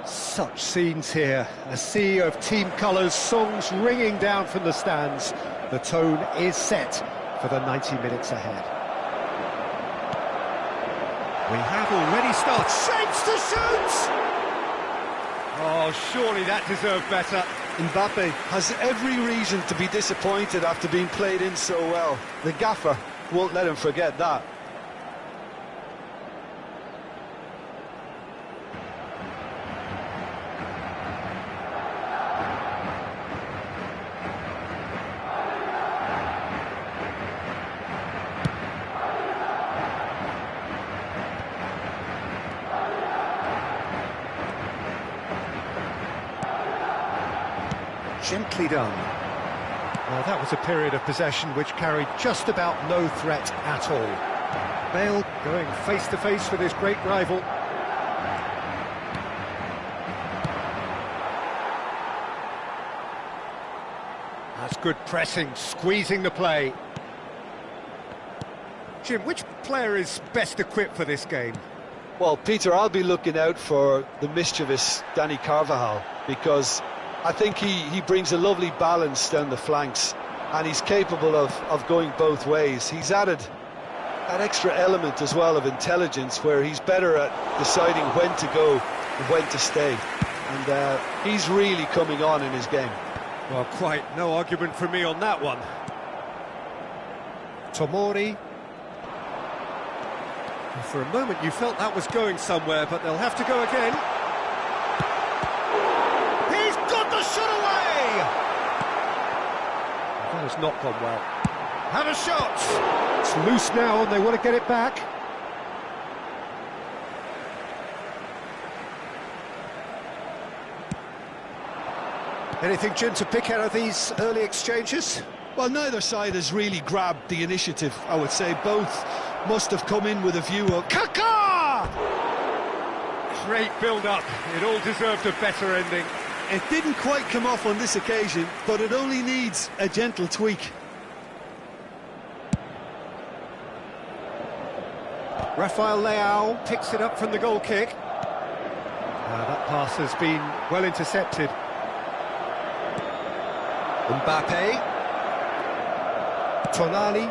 Such scenes here. A sea of team colours, songs ringing down from the stands. The tone is set for the 90 minutes ahead. We have already started. Shapes to shoot! Oh, surely that deserved better. Mbappe has every reason to be disappointed after being played in so well. The gaffer won't let him forget that. Gently done. Well, that was a period of possession which carried just about no threat at all. Bale going face-to-face with his great rival. That's good pressing, squeezing the play. Jim, which player is best equipped for this game? Well, Peter, I'll be looking out for the mischievous Dani Carvajal, because I think he brings a lovely balance down the flanks, and he's capable of going both ways. He's added that extra element as well of intelligence, where he's better at deciding when to go and when to stay. And he's really coming on in his game. Well, quite no argument for me on that one. Tomori. For a moment you felt that was going somewhere, but they'll have to go again. He's got the shot away! That has not gone well. Have a shot! It's loose now and they want to get it back. Anything, Jim, to pick out of these early exchanges? Well, neither side has really grabbed the initiative, I would say. Both must have come in with a view of... Kaká! Great build-up. It all deserved a better ending. It didn't quite come off on this occasion, but it only needs a gentle tweak. Rafael Leao picks it up from the goal kick. That pass has been well intercepted. Mbappe. Tonali.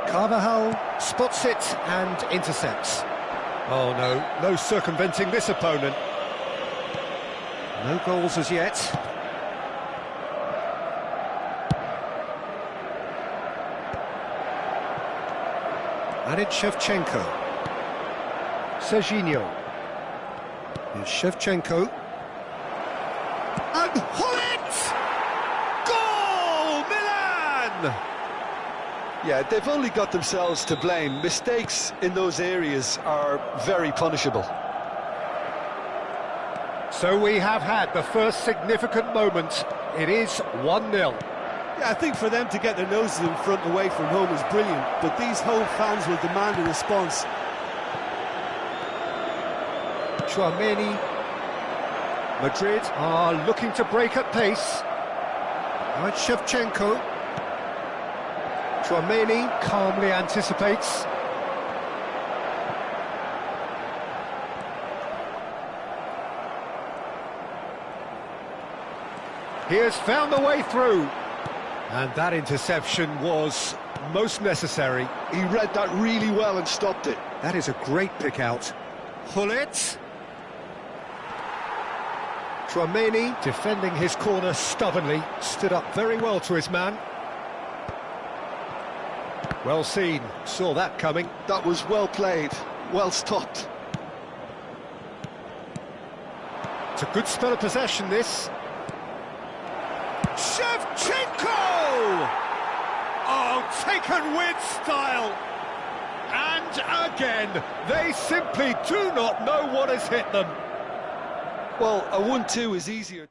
Carvajal spots it and intercepts. Oh no, no circumventing this opponent. No goals as yet. Added Shevchenko. Serginho. Here's Shevchenko. And Hullet! Goal! Milan! Yeah, they've only got themselves to blame. Mistakes in those areas are very punishable. So we have had the first significant moment. It is 1-0. Yeah, I think for them to get their noses in front away from home is brilliant, but these home fans will demand a response. Tchouaméni. Madrid are looking to break at pace. Now it's Shevchenko. Tchouaméni calmly anticipates. He has found the way through. And that interception was most necessary. He read that really well and stopped it. That is a great pick out. Hullet. Tchouaméni, defending his corner stubbornly, stood up very well to his man. Well seen, saw that coming. That was well played, well stopped. It's a good spell of possession, this. Shevchenko! Oh, taken with style. And again, they simply do not know what has hit them. Well, a 1-2 is easier.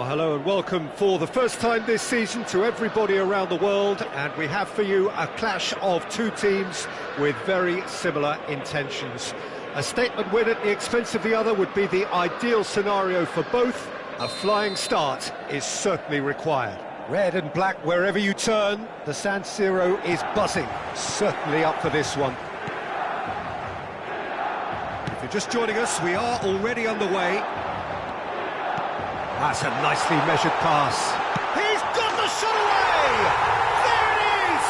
Well, hello and welcome for the first time this season to everybody around the world, and we have for you a clash of two teams with very similar intentions. A statement win at the expense of the other would be the ideal scenario for both. A flying start is certainly required. Red and black wherever you turn, the San Siro is buzzing, certainly up for this one. If you're just joining us, we are already underway. That's a nicely measured pass. He's got the shot away! There it is!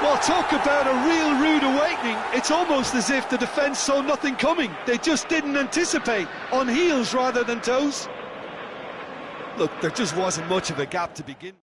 Well, talk about a real rude awakening. It's almost as if the defence saw nothing coming. They just didn't anticipate, on heels rather than toes. Look, there just wasn't much of a gap to begin.